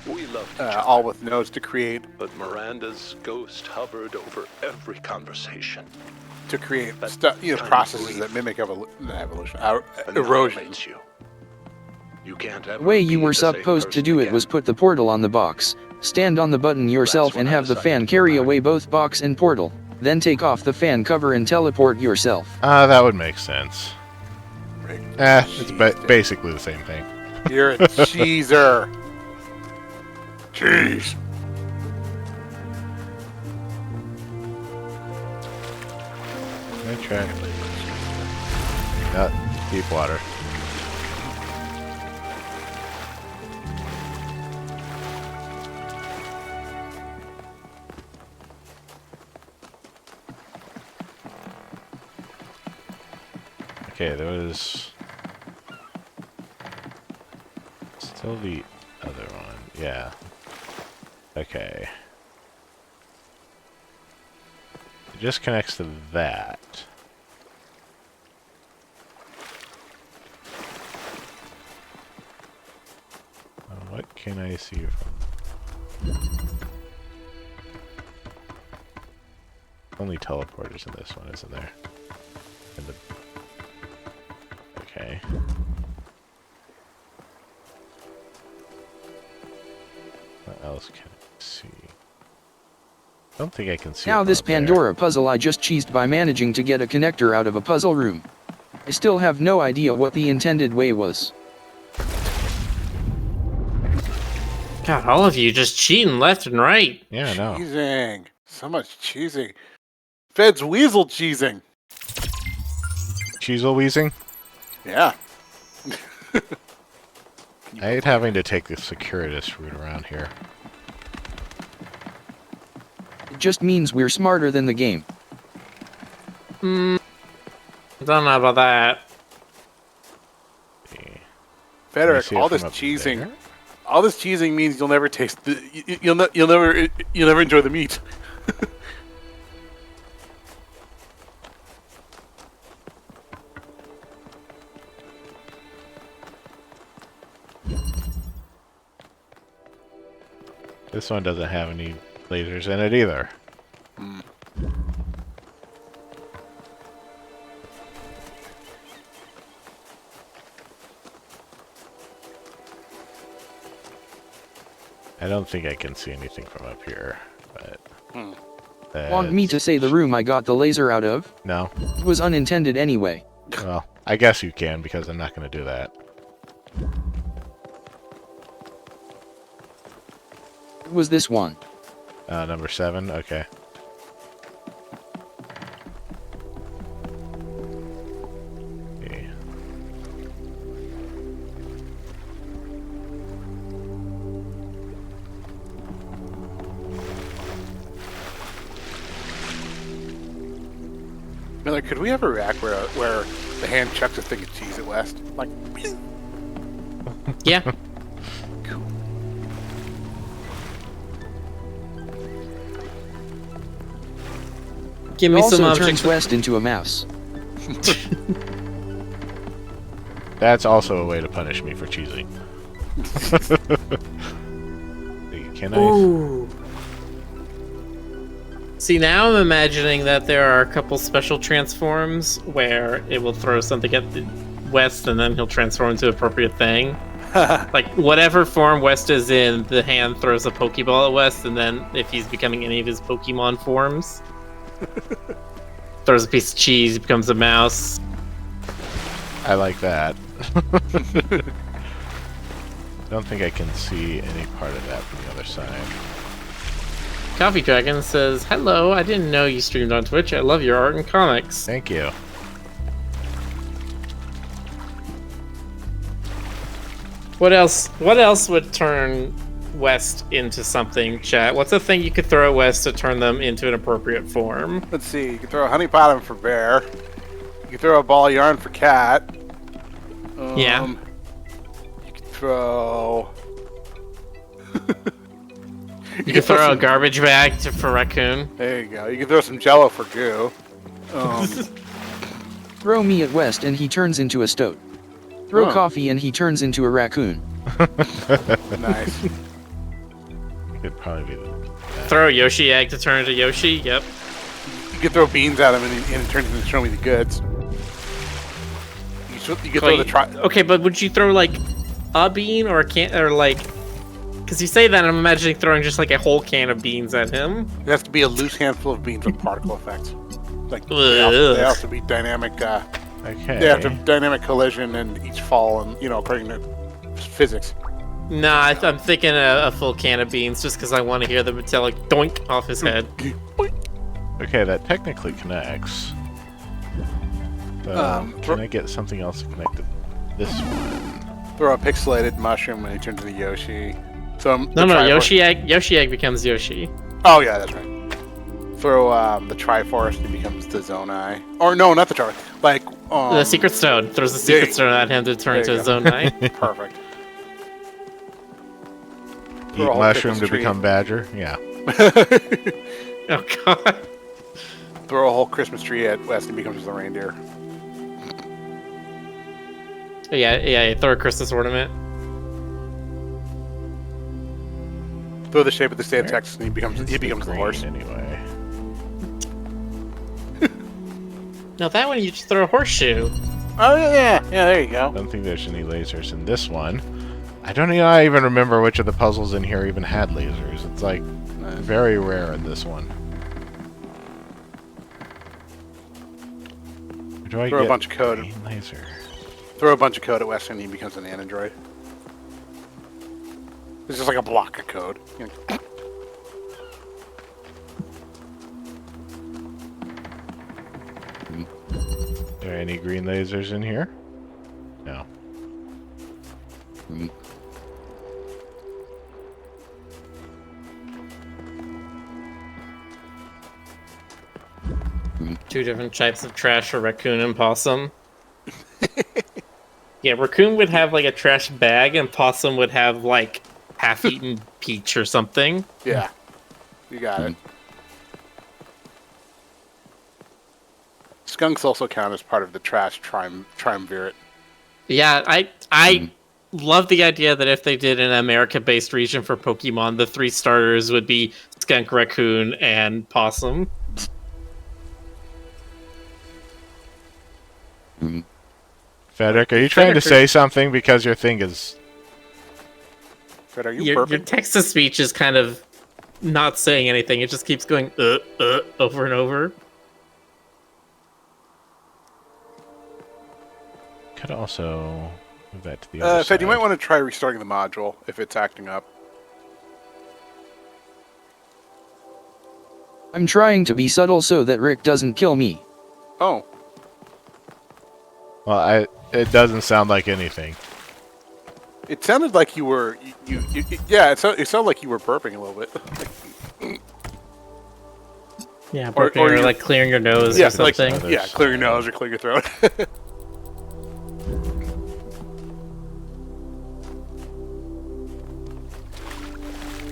Speaker 5: We loved each
Speaker 6: all
Speaker 5: other,
Speaker 6: with nodes to create
Speaker 5: but Miranda's ghost hovered over every conversation. That
Speaker 6: stuff, you know,
Speaker 5: tiny
Speaker 6: processes
Speaker 5: grief
Speaker 6: that mimic erosion,
Speaker 5: Annihilates you. You can't ever
Speaker 3: The way you
Speaker 5: be
Speaker 3: were
Speaker 5: the same
Speaker 3: supposed to
Speaker 5: person
Speaker 3: do it
Speaker 5: again.
Speaker 3: was put the portal on the box, stand on the button yourself
Speaker 5: That's when
Speaker 3: and
Speaker 5: I
Speaker 3: have the
Speaker 5: decided
Speaker 3: fan
Speaker 5: to go
Speaker 3: carry
Speaker 5: back.
Speaker 3: away both box and portal, then take off the fan cover and teleport yourself.
Speaker 2: That would make sense.
Speaker 6: Rick,
Speaker 2: It's basically the same thing.
Speaker 6: you're a cheeser. Cheese.
Speaker 2: I try. Deep water. Okay, there was still the other one. Yeah. Okay. It just connects to that. What can I see from? Only teleporters in this one, isn't there? In the... Okay. What else can I see? I don't think I can see.
Speaker 3: Now
Speaker 2: it
Speaker 3: this
Speaker 2: from up there.
Speaker 3: Pandora puzzle I just cheesed by managing to get a connector out of a puzzle room. I still have no idea what the intended way was.
Speaker 1: God, all of you just cheating left and right.
Speaker 2: Yeah, I know.
Speaker 6: Cheesing. So much cheesing. Fed's weasel cheesing.
Speaker 2: Cheezel wheezing?
Speaker 6: Yeah.
Speaker 2: I hate having to take the circuitous route around here.
Speaker 3: It just means we're smarter than the game.
Speaker 1: I don't know about that.
Speaker 2: See.
Speaker 6: Federic,
Speaker 2: See it
Speaker 6: all
Speaker 2: from
Speaker 6: this
Speaker 2: up
Speaker 6: cheesing.
Speaker 2: there?
Speaker 6: All this cheesing means you'll never taste the. You'll never enjoy the meat.
Speaker 2: This one doesn't have any lasers in it either. I don't think I can see anything from up here, but...
Speaker 3: Want me to say the room I got the laser out of?
Speaker 2: No.
Speaker 3: It was unintended anyway.
Speaker 2: Well, I guess you can, because I'm not going to do that.
Speaker 3: It was this one.
Speaker 2: Number 7? Okay. Okay.
Speaker 6: Miller, could we have a rack where the hand chucks a thing of cheese at West? Like,
Speaker 1: Yeah. Give
Speaker 3: It
Speaker 1: me some
Speaker 3: also turns
Speaker 1: objects.
Speaker 3: West into a mouse.
Speaker 2: That's also a way to punish me for cheesing. Can I?
Speaker 1: Ooh. See, now I'm imagining that there are a couple special transforms where it will throw something at the West and then he'll transform into appropriate thing. Like, whatever form West is in, the hand throws a Pokeball at West, and then if he's becoming any of his Pokemon forms, throws a piece of cheese, he becomes a mouse.
Speaker 2: I like that. I don't think I can see any part of that from the other side.
Speaker 1: Coffee Dragon says, "Hello, I didn't know you streamed on Twitch. I love your art and comics."
Speaker 2: Thank you.
Speaker 1: What else? What else would turn West into something, chat? What's a thing you could throw at West to turn them into an appropriate form?
Speaker 6: let's see. You can throw a honey pot for bear. You can throw a ball of yarn for cat.
Speaker 1: Yeah.
Speaker 6: You can throw.
Speaker 1: You could throw a garbage bag for raccoon.
Speaker 6: There you go. You can throw some Jello for goo.
Speaker 3: Throw me at West and he turns into a stoat. Throw coffee and he turns into a raccoon.
Speaker 6: Nice.
Speaker 2: Could probably be the...
Speaker 1: Throw a Yoshi egg to turn into Yoshi. Yep.
Speaker 6: You can throw beans at him and it turns into show me the goods. You can throw the
Speaker 1: Okay, but would you throw like a bean or a can, or like? Because you say that, I'm imagining throwing just like a whole can of beans at him.
Speaker 6: It has to be a loose handful of beans with particle effects. Like
Speaker 1: Ugh.
Speaker 6: they have to be dynamic.
Speaker 2: Okay.
Speaker 6: They have to have dynamic collision and each fall, and according to physics.
Speaker 1: Nah, I'm thinking a full can of beans just because I want to hear the metallic doink off his head.
Speaker 2: Okay, that technically connects. Can I get something else to connect to this one?
Speaker 6: Throw a pixelated mushroom when he turns into Yoshi.
Speaker 1: No, Yoshi egg becomes Yoshi.
Speaker 6: Oh yeah, that's right. Throw the Triforce and he becomes the Zonai. Or no, not the Triforce. Like
Speaker 1: The Secret Stone. Throws the Secret Stone at him to turn into a Zonai.
Speaker 6: Perfect.
Speaker 2: Eat mushroom to become Badger. Yeah.
Speaker 1: Oh god.
Speaker 6: Throw a whole Christmas tree at West and he becomes the reindeer.
Speaker 1: Yeah. Throw a Christmas ornament.
Speaker 6: Throw the shape of the state of Texas and he becomes the horse.
Speaker 2: Anyway.
Speaker 1: No, that one you just throw a horseshoe.
Speaker 6: Oh yeah. There you go.
Speaker 2: I don't think there's any lasers in this one. I don't even remember which of the puzzles in here even had lasers. It's like very rare in this one. Where do I
Speaker 6: Throw
Speaker 2: get
Speaker 6: a bunch of code.
Speaker 2: Laser.
Speaker 6: Throw a bunch of code at West and he becomes an android. It's just like a block of code.
Speaker 2: Are there any green lasers in here? No.
Speaker 1: Two different types of trash for raccoon and possum. Yeah, raccoon would have like a trash bag, and possum would have like half-eaten peach or something.
Speaker 6: Yeah, you got it. Skunks also count as part of the trash triumvirate.
Speaker 1: Yeah, I love the idea that if they did an America-based region for Pokemon, the 3 starters would be skunk, raccoon, and possum.
Speaker 2: Federic, are you trying to say something because your thing is...
Speaker 6: Fred, are you
Speaker 1: Your
Speaker 6: burping?
Speaker 1: text-to-speech is kind of not saying anything. It just keeps going, over and over.
Speaker 2: Could also move that to the other side.
Speaker 6: Fed, you might want to try restarting the module if it's acting up.
Speaker 3: I'm trying to be subtle so that Rick doesn't kill me.
Speaker 6: Oh.
Speaker 2: Well, it doesn't sound like anything.
Speaker 6: It sounded like you were... yeah, it sounded like you were burping a little bit.
Speaker 1: Yeah, or like clearing your nose or something.
Speaker 6: Like, clear your nose or clear your throat.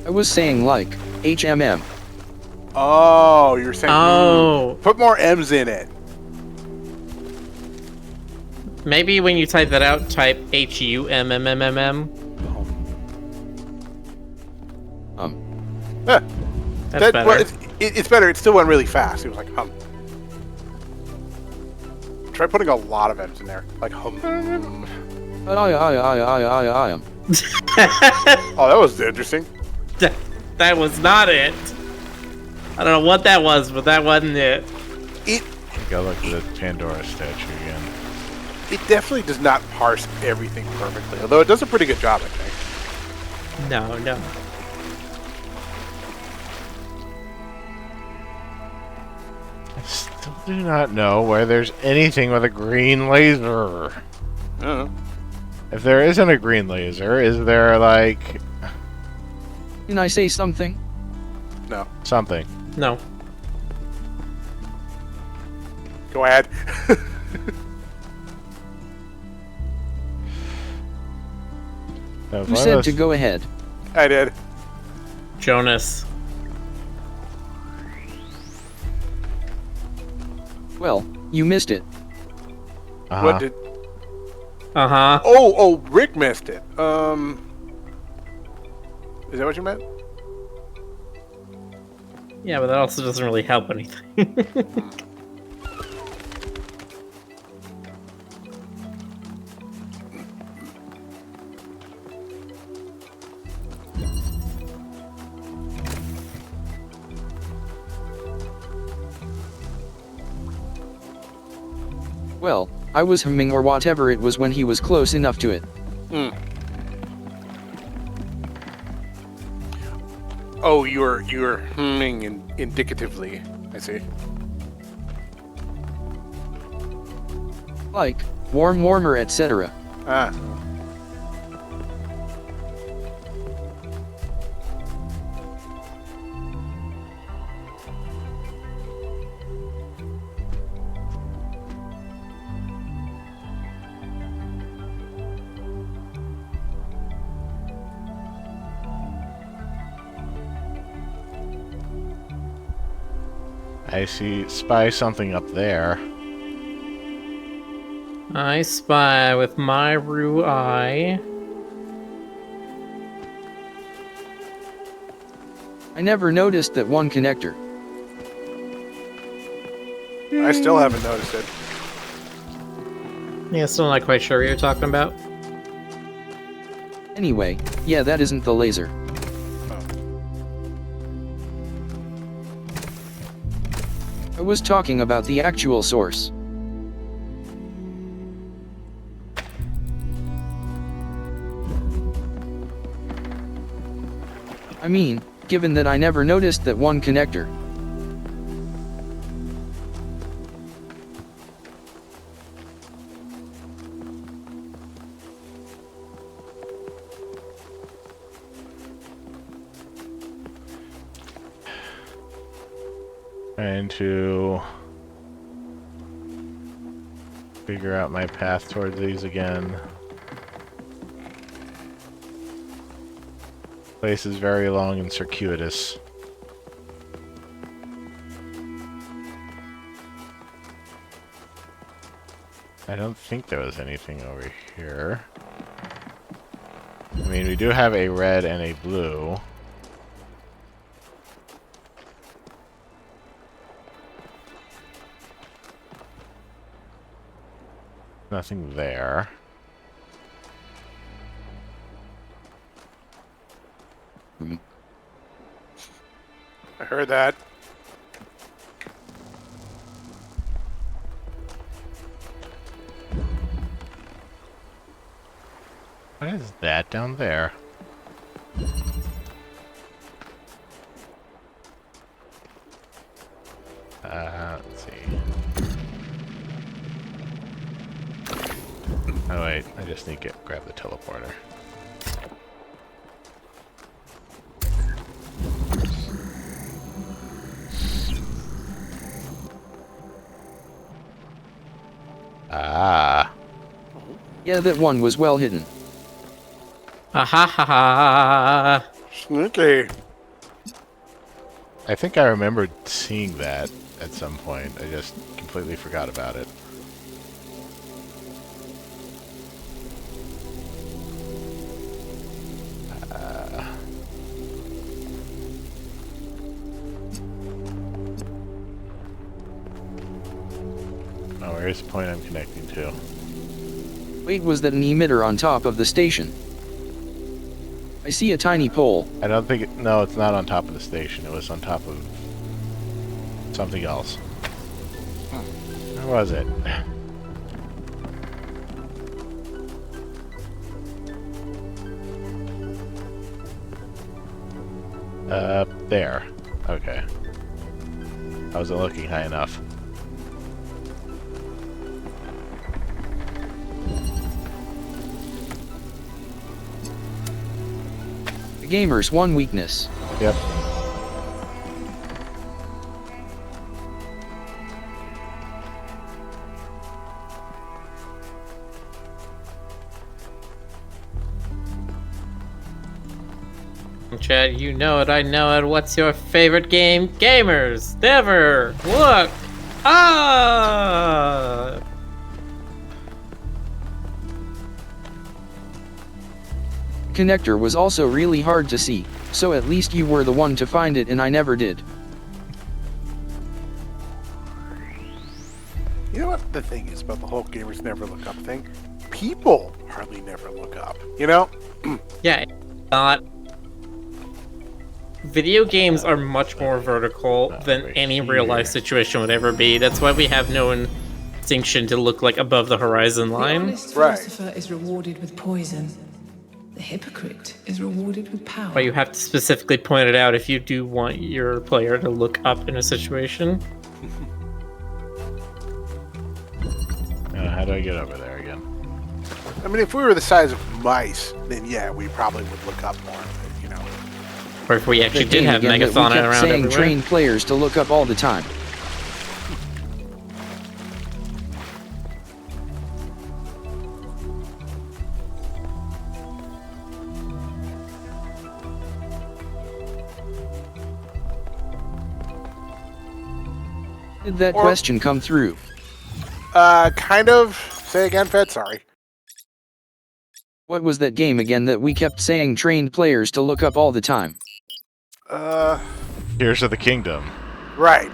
Speaker 3: I was saying like, HMM.
Speaker 6: Oh, you were saying...
Speaker 1: Oh.
Speaker 6: Put more M's in it.
Speaker 1: Maybe when you type that out, type HUMMMM.
Speaker 6: Yeah.
Speaker 1: That's better.
Speaker 6: Well, it's better. It still went really fast. It was like hum. Try putting a lot of M's in there, like hum.
Speaker 3: I am.
Speaker 6: Oh, that was interesting.
Speaker 1: That was not it. I don't know what that was, but that wasn't it.
Speaker 2: Go look at the Pandora statue again.
Speaker 6: It definitely does not parse everything perfectly, although it does a pretty good job, I think.
Speaker 1: No.
Speaker 2: I still do not know where there's anything with a green laser.
Speaker 6: I don't know.
Speaker 2: If there isn't a green laser, is there like...
Speaker 3: Can I say something?
Speaker 6: No.
Speaker 2: something?
Speaker 1: No.
Speaker 6: Go ahead.
Speaker 3: Who said to go ahead?
Speaker 6: I did.
Speaker 1: Jonas.
Speaker 3: Well, you missed it.
Speaker 6: What did...
Speaker 1: Uh-huh.
Speaker 6: Oh, Rick missed it. Is that what you meant?
Speaker 1: Yeah, but that also doesn't really help anything.
Speaker 3: Well, I was humming or whatever it was when he was close enough to it.
Speaker 6: Oh, you're humming indicatively. I see.
Speaker 3: Like, warmer, etc.
Speaker 6: Ah.
Speaker 2: I spy something up there.
Speaker 1: I spy with my Roo eye.
Speaker 3: I never noticed that one connector.
Speaker 6: I still haven't noticed it.
Speaker 1: Yeah, still not quite sure what you're talking about.
Speaker 3: Anyway, yeah, that isn't the laser. I was talking about the actual source. I mean, given that I never noticed that one connector.
Speaker 2: Trying to figure out my path towards these again. Place is very long and circuitous. I don't think there was anything over here. I mean, we do have a red and a blue. Nothing there.
Speaker 6: I heard that.
Speaker 2: What is that down there? Let's see. Oh wait, I just need to grab the teleporter. Ah.
Speaker 3: Yeah, that one was well hidden.
Speaker 1: Ha ha ha ha.
Speaker 6: Sneaky.
Speaker 2: I think I remembered seeing that at some point. I just completely forgot about it. Oh, where's the point I'm connecting to?
Speaker 3: Wait, was that an emitter on top of the station? I see a tiny pole.
Speaker 2: I don't think no, it's not on top of the station. It was on top of something else. Where was it? There. Okay. I wasn't looking high enough.
Speaker 3: The gamer's one weakness.
Speaker 2: Yep.
Speaker 1: Chad, you know it, I know it. What's your favorite game? Gamers! Never! Look! Ah!
Speaker 3: Connector was also really hard to see, so at least you were the one to find it and I never did.
Speaker 6: You know what the thing is about the whole gamers never look up thing? People hardly never look up, you know?
Speaker 1: Yeah, not. Video games are much more vertical than any real-life situation would ever be. That's why we have no instinction to look like above the horizon
Speaker 7: The
Speaker 1: line.
Speaker 7: honest
Speaker 6: Right.
Speaker 7: philosopher is rewarded with poison. The hypocrite is rewarded with power.
Speaker 1: But you have to specifically point it out if you do want your player to look up in a situation.
Speaker 2: How do I get over there again?
Speaker 6: I mean, if we were the size of mice, then yeah, we probably would look up more, but, you know.
Speaker 1: Or if we actually
Speaker 3: The
Speaker 1: did
Speaker 3: game
Speaker 1: have
Speaker 3: again that we
Speaker 1: Megafauna
Speaker 3: kept
Speaker 1: around
Speaker 3: saying
Speaker 1: everywhere.
Speaker 3: train players to look up all the time. Did that
Speaker 6: Or-
Speaker 3: question come through?
Speaker 6: Kind of. Say again, Fed. Sorry.
Speaker 3: What was that game again that we kept saying trained players to look up all the time?
Speaker 2: Tears of the Kingdom.
Speaker 6: Right.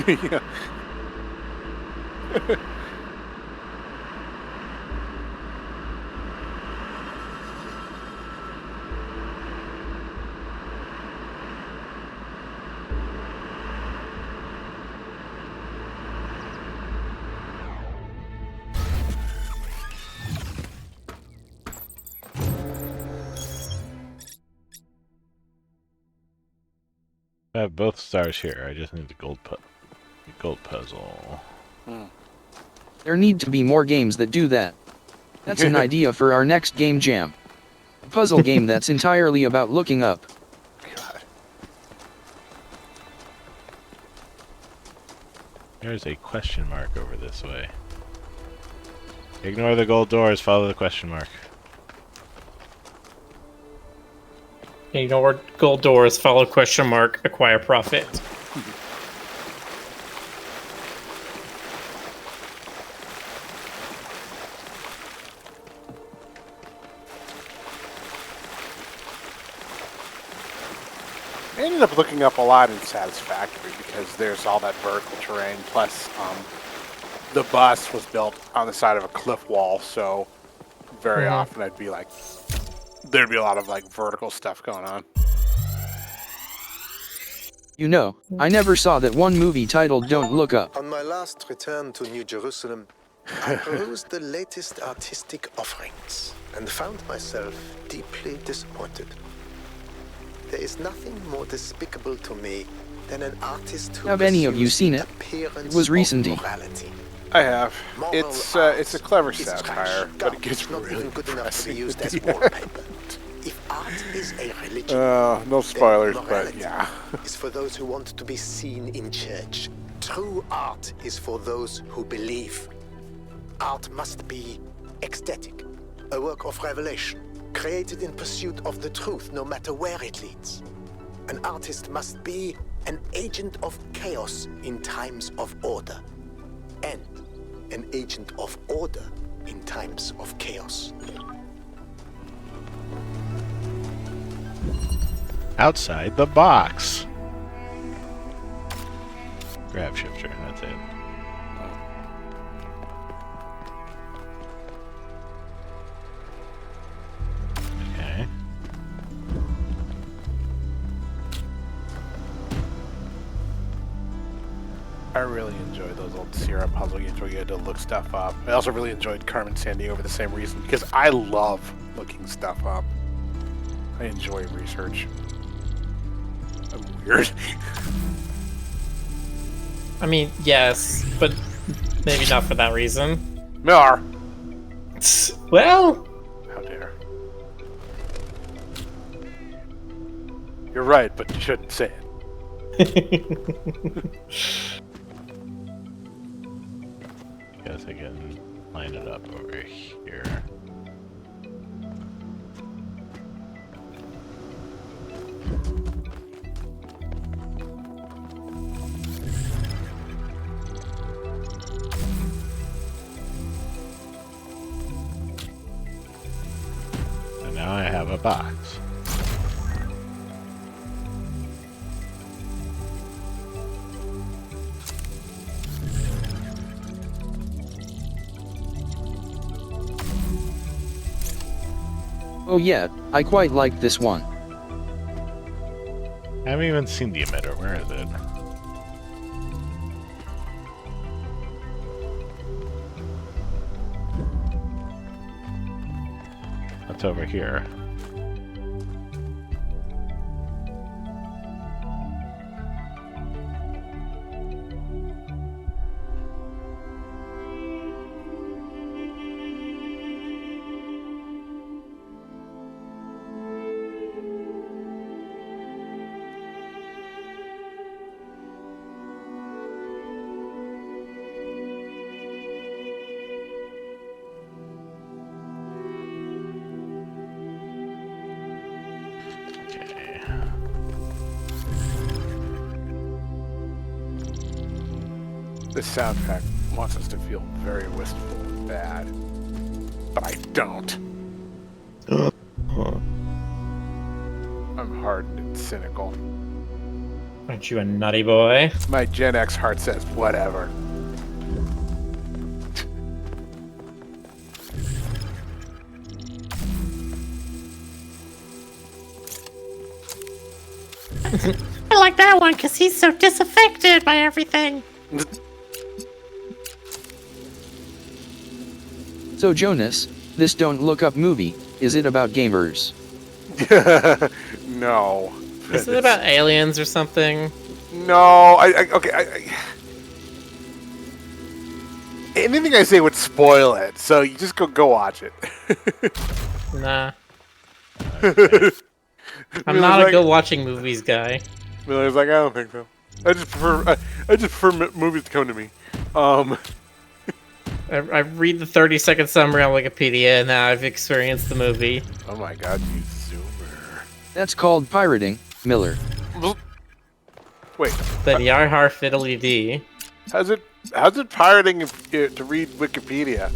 Speaker 6: Yeah.
Speaker 2: I have both stars here. I just need the gold puzzle.
Speaker 3: There need to be more games that do that. That's an idea for our next game jam. A puzzle game that's entirely about looking up.
Speaker 6: God.
Speaker 2: There's a question mark over this way. Ignore the gold doors, follow the question mark.
Speaker 1: Ignore gold doors, follow question mark, acquire profit.
Speaker 6: I ended up looking up a lot in Satisfactory because there's all that vertical terrain. Plus, the bus was built on the side of a cliff wall, so very often I'd be like, there'd be a lot of like vertical stuff going on.
Speaker 3: You know, I never saw that one movie titled Don't Look Up.
Speaker 10: On my last return to New Jerusalem, I perused the latest artistic offerings and found myself deeply disappointed. There is nothing more despicable to me than an artist who
Speaker 3: Have any of you
Speaker 10: pursues
Speaker 3: seen
Speaker 10: the
Speaker 3: it?
Speaker 10: appearance
Speaker 3: It was
Speaker 10: of
Speaker 3: recently.
Speaker 10: morality.
Speaker 6: I have.
Speaker 10: Moral
Speaker 6: It's
Speaker 10: art
Speaker 6: a clever
Speaker 10: is
Speaker 6: satire,
Speaker 10: trash,
Speaker 6: but it gets
Speaker 10: not
Speaker 6: really
Speaker 10: even good enough to be
Speaker 6: depressing
Speaker 10: used
Speaker 6: at
Speaker 10: as
Speaker 6: the end.
Speaker 10: wallpaper. If art is a religion,
Speaker 6: No
Speaker 10: then
Speaker 6: spoilers, but
Speaker 10: morality
Speaker 6: yeah.
Speaker 10: is for those who want to be seen in church. True art is for those who believe. Art must be ecstatic, a work of revelation, created in pursuit of the truth, no matter where it leads. An artist must be an agent of chaos in times of order, and an agent of order in times of chaos.
Speaker 2: Outside the box. Grab shifter, that's it. Okay.
Speaker 6: I really enjoyed those old Sierra puzzle games where you had to look stuff up. I also really enjoyed Carmen Sandiego for the same reason, because I love looking stuff up. I enjoy research. I'm weird.
Speaker 1: I mean, yes, but maybe not for that reason.
Speaker 6: Miller!
Speaker 1: Well,
Speaker 6: How dare. You're right, but you shouldn't say it.
Speaker 2: Guess I can line it up over here. So now I have a box.
Speaker 3: Oh yeah, I quite like this one.
Speaker 2: I haven't even seen the emitter. Where is it? That's over here.
Speaker 6: This soundtrack wants us to feel very wistful and bad, but I don't. I'm hardened and cynical.
Speaker 1: Aren't you a nutty boy?
Speaker 6: My Gen X heart says whatever.
Speaker 1: I like that one because he's so disaffected by everything.
Speaker 3: So Jonas, this Don't Look Up movie, is it about gamers?
Speaker 6: No.
Speaker 1: Is it about aliens or something?
Speaker 6: No, anything I say would spoil it, so you just go watch it.
Speaker 1: Nah.
Speaker 6: Okay.
Speaker 1: I'm not a go watching movies guy.
Speaker 6: Miller's like, I don't think so. I just prefer movies to come to me.
Speaker 1: I read the 30-second summary on Wikipedia, and now I've experienced the movie.
Speaker 6: Oh my god, you zoomer.
Speaker 3: That's called pirating, Miller.
Speaker 6: Wait.
Speaker 1: Then Yarhar Fiddly D.
Speaker 6: How's it pirating to read Wikipedia?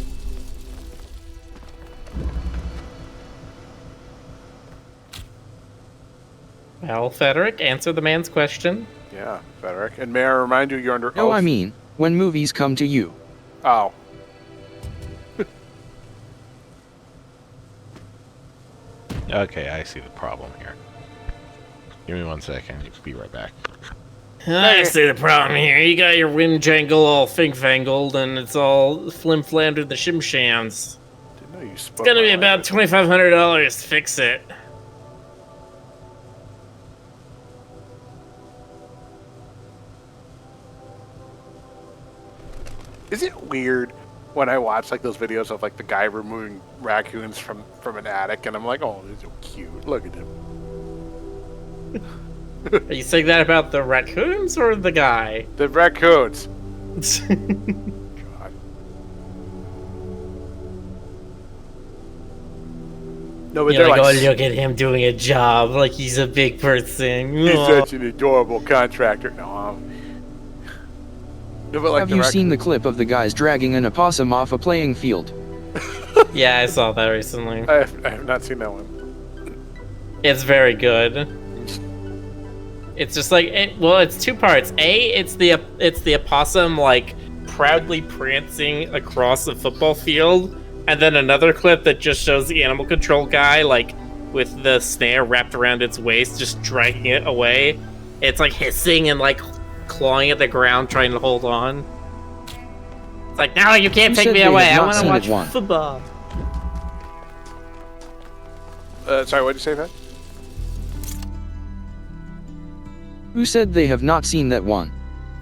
Speaker 1: Well, Frederick, answer the man's question.
Speaker 6: Yeah, Frederick. And may I remind you, you're under
Speaker 3: No,
Speaker 6: oath?
Speaker 3: I mean, when movies come to you.
Speaker 6: Oh.
Speaker 2: Okay, I see the problem here. Give me 1 second. I'll be right back.
Speaker 1: I see the problem here. You got your wind jangle all fink-fangled, and it's all flim-flammed the shim-shams.
Speaker 6: Didn't know you spoke.
Speaker 1: It's gonna be about $2,500 to fix it.
Speaker 6: Is it weird when I watch like those videos of like the guy removing raccoons from an attic, and I'm like, oh, they're so cute. Look at him.
Speaker 1: Are you saying that about the raccoons or the guy?
Speaker 6: The raccoons. God. No, but
Speaker 1: You're
Speaker 6: they're
Speaker 1: like,
Speaker 6: like,
Speaker 1: oh, look at him doing a job like he's a big person.
Speaker 6: he's
Speaker 1: Aw.
Speaker 6: such an adorable contractor. No, but like
Speaker 3: Have you seen the clip of the guys dragging an opossum off a playing field?
Speaker 1: Yeah, I saw that recently.
Speaker 6: I have not seen that one.
Speaker 1: It's very good. It's just like, it's two parts. A, it's the opossum like proudly prancing across the football field, and then another clip that just shows the animal control guy like with the snare wrapped around its waist, just dragging it away. It's like hissing and like clawing at the ground, trying to hold on. It's like, no, you can't
Speaker 3: Who
Speaker 1: take
Speaker 3: said
Speaker 1: me
Speaker 3: they
Speaker 1: away.
Speaker 3: have
Speaker 1: I
Speaker 3: not
Speaker 1: want to
Speaker 3: seen
Speaker 1: watch
Speaker 3: it one?
Speaker 1: football.
Speaker 6: Sorry, what did you say, Pat?
Speaker 3: Who said they have not seen that one?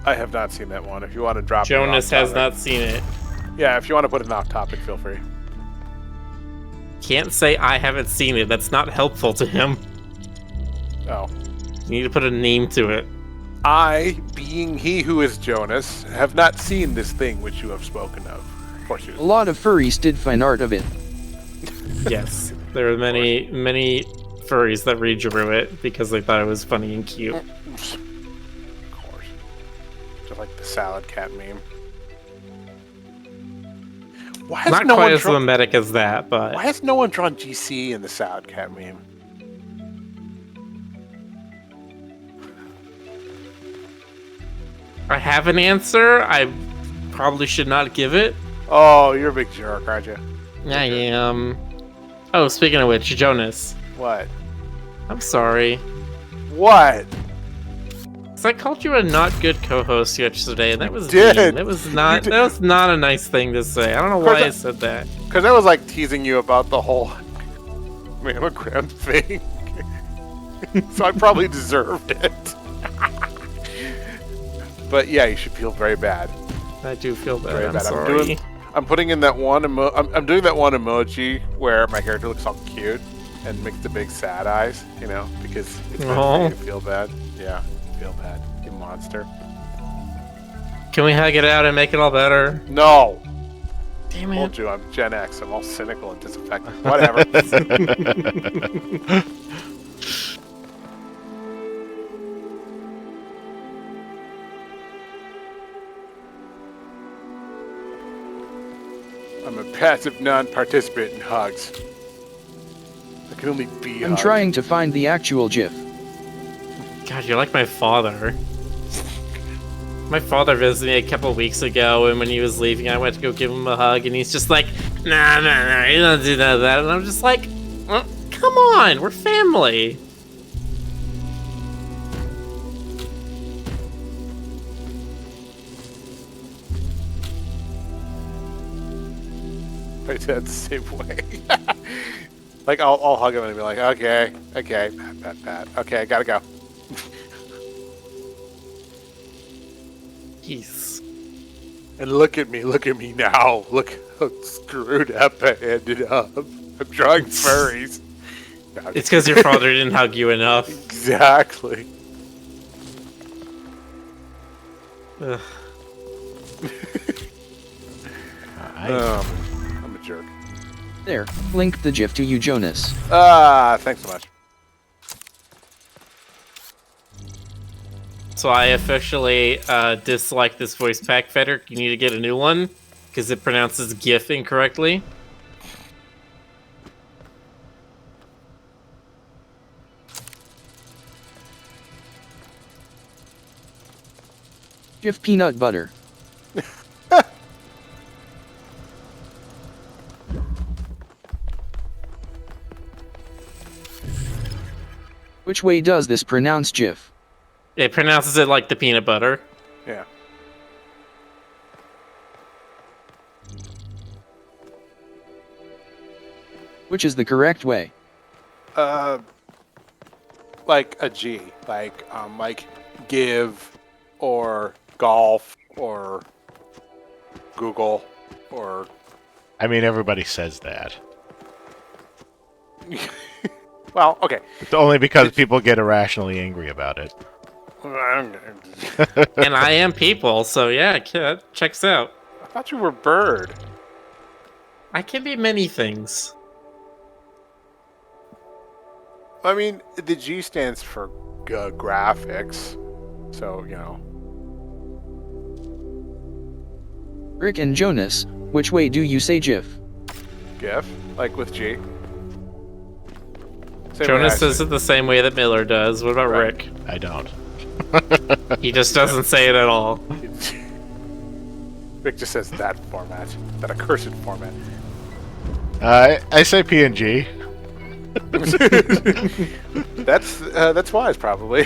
Speaker 6: I have not seen that one. If you want to drop
Speaker 1: Jonas
Speaker 6: it off
Speaker 1: has
Speaker 6: topic.
Speaker 1: not seen it.
Speaker 6: Yeah, if you want to put it off topic, feel free.
Speaker 1: Can't say I haven't seen it. That's not helpful to him.
Speaker 6: Oh.
Speaker 1: You need to put a name to it.
Speaker 6: I, being he who is Jonas, have not seen this thing which you have spoken of. Of course you
Speaker 3: A lot of furries did fan art of it.
Speaker 1: Yes, there are many furries that redrew it because they thought it was funny and cute.
Speaker 6: Of course. Just like the salad cat meme. Why has
Speaker 1: Not
Speaker 6: no
Speaker 1: quite
Speaker 6: one
Speaker 1: as
Speaker 6: drawn,
Speaker 1: mimetic as that, but
Speaker 6: why has no one drawn GC in the salad cat meme?
Speaker 1: I have an answer. I probably should not give it.
Speaker 6: Oh, you're a big jerk, aren't you?
Speaker 1: I am. Oh, speaking of which, Jonas,
Speaker 6: What?
Speaker 1: I'm sorry.
Speaker 6: What?
Speaker 1: 'Cause I called you a not good co-host yesterday, and that was
Speaker 6: did.
Speaker 1: mean. That was not.
Speaker 6: did.
Speaker 1: That was not a nice thing to say. I don't know why I said that.
Speaker 6: Because I was like teasing you about the whole mammogram thing. So I probably deserved it. But yeah, you should feel very bad.
Speaker 1: I do feel bad.
Speaker 6: Very
Speaker 1: I'm
Speaker 6: bad.
Speaker 1: sorry.
Speaker 6: I'm putting in that one I'm doing that one emoji where my character looks all cute and makes the big sad eyes, you know, because it's
Speaker 1: Aw.
Speaker 6: making you feel bad. Yeah, feel bad, you monster.
Speaker 1: Can we hug it out and make it all better?
Speaker 6: No!
Speaker 1: Damn
Speaker 6: I
Speaker 1: it.
Speaker 6: told you, I'm Gen X. I'm all cynical and disaffected. Whatever. I'm a passive non-participant in hugs. I can only be
Speaker 3: I'm
Speaker 6: hugged.
Speaker 3: trying to find the actual GIF.
Speaker 1: God, you're like my father. My father visited me a couple weeks ago, and when he was leaving, I went to go give him a hug, and he's just like, nah, you don't do that. And I'm just like, come on, we're family.
Speaker 6: My dad's the same way. Like, I'll hug him and be like, okay, pat. Okay, I gotta go.
Speaker 1: Jeez.
Speaker 6: And look at me now. Look how screwed up I ended up. I'm drawing furries. No,
Speaker 1: It's because your father didn't hug you enough.
Speaker 6: exactly.
Speaker 1: Ugh.
Speaker 6: I'm a jerk.
Speaker 3: There, linked the GIF to you, Jonas.
Speaker 6: Thanks so much.
Speaker 1: So I officially dislike this voice pack fetter. You need to get a new one because it pronounces GIF incorrectly.
Speaker 3: GIF peanut butter. Which way does this pronounce GIF?
Speaker 1: It pronounces it like the peanut butter.
Speaker 6: Yeah.
Speaker 3: Which is the correct way?
Speaker 6: Like a G. Like give, or golf, or Google, or...
Speaker 2: I mean, everybody says that.
Speaker 6: Well, okay.
Speaker 2: It's only because people get irrationally angry about it.
Speaker 1: And I am people, so yeah, checks out.
Speaker 6: I thought you were bird.
Speaker 1: I can be many things.
Speaker 6: I mean, the G stands for graphics, so, you know.
Speaker 3: Rick and Jonas, which way do you say GIF?
Speaker 6: GIF, like with G. Same
Speaker 1: Jonas
Speaker 6: way I
Speaker 1: says
Speaker 6: say-
Speaker 1: it the same way that Miller does. What about
Speaker 6: Right.
Speaker 1: Rick?
Speaker 2: I don't.
Speaker 1: He just doesn't say it at all.
Speaker 6: Rick just says that format, that accursed format.
Speaker 2: I say PNG.
Speaker 6: That's wise, probably.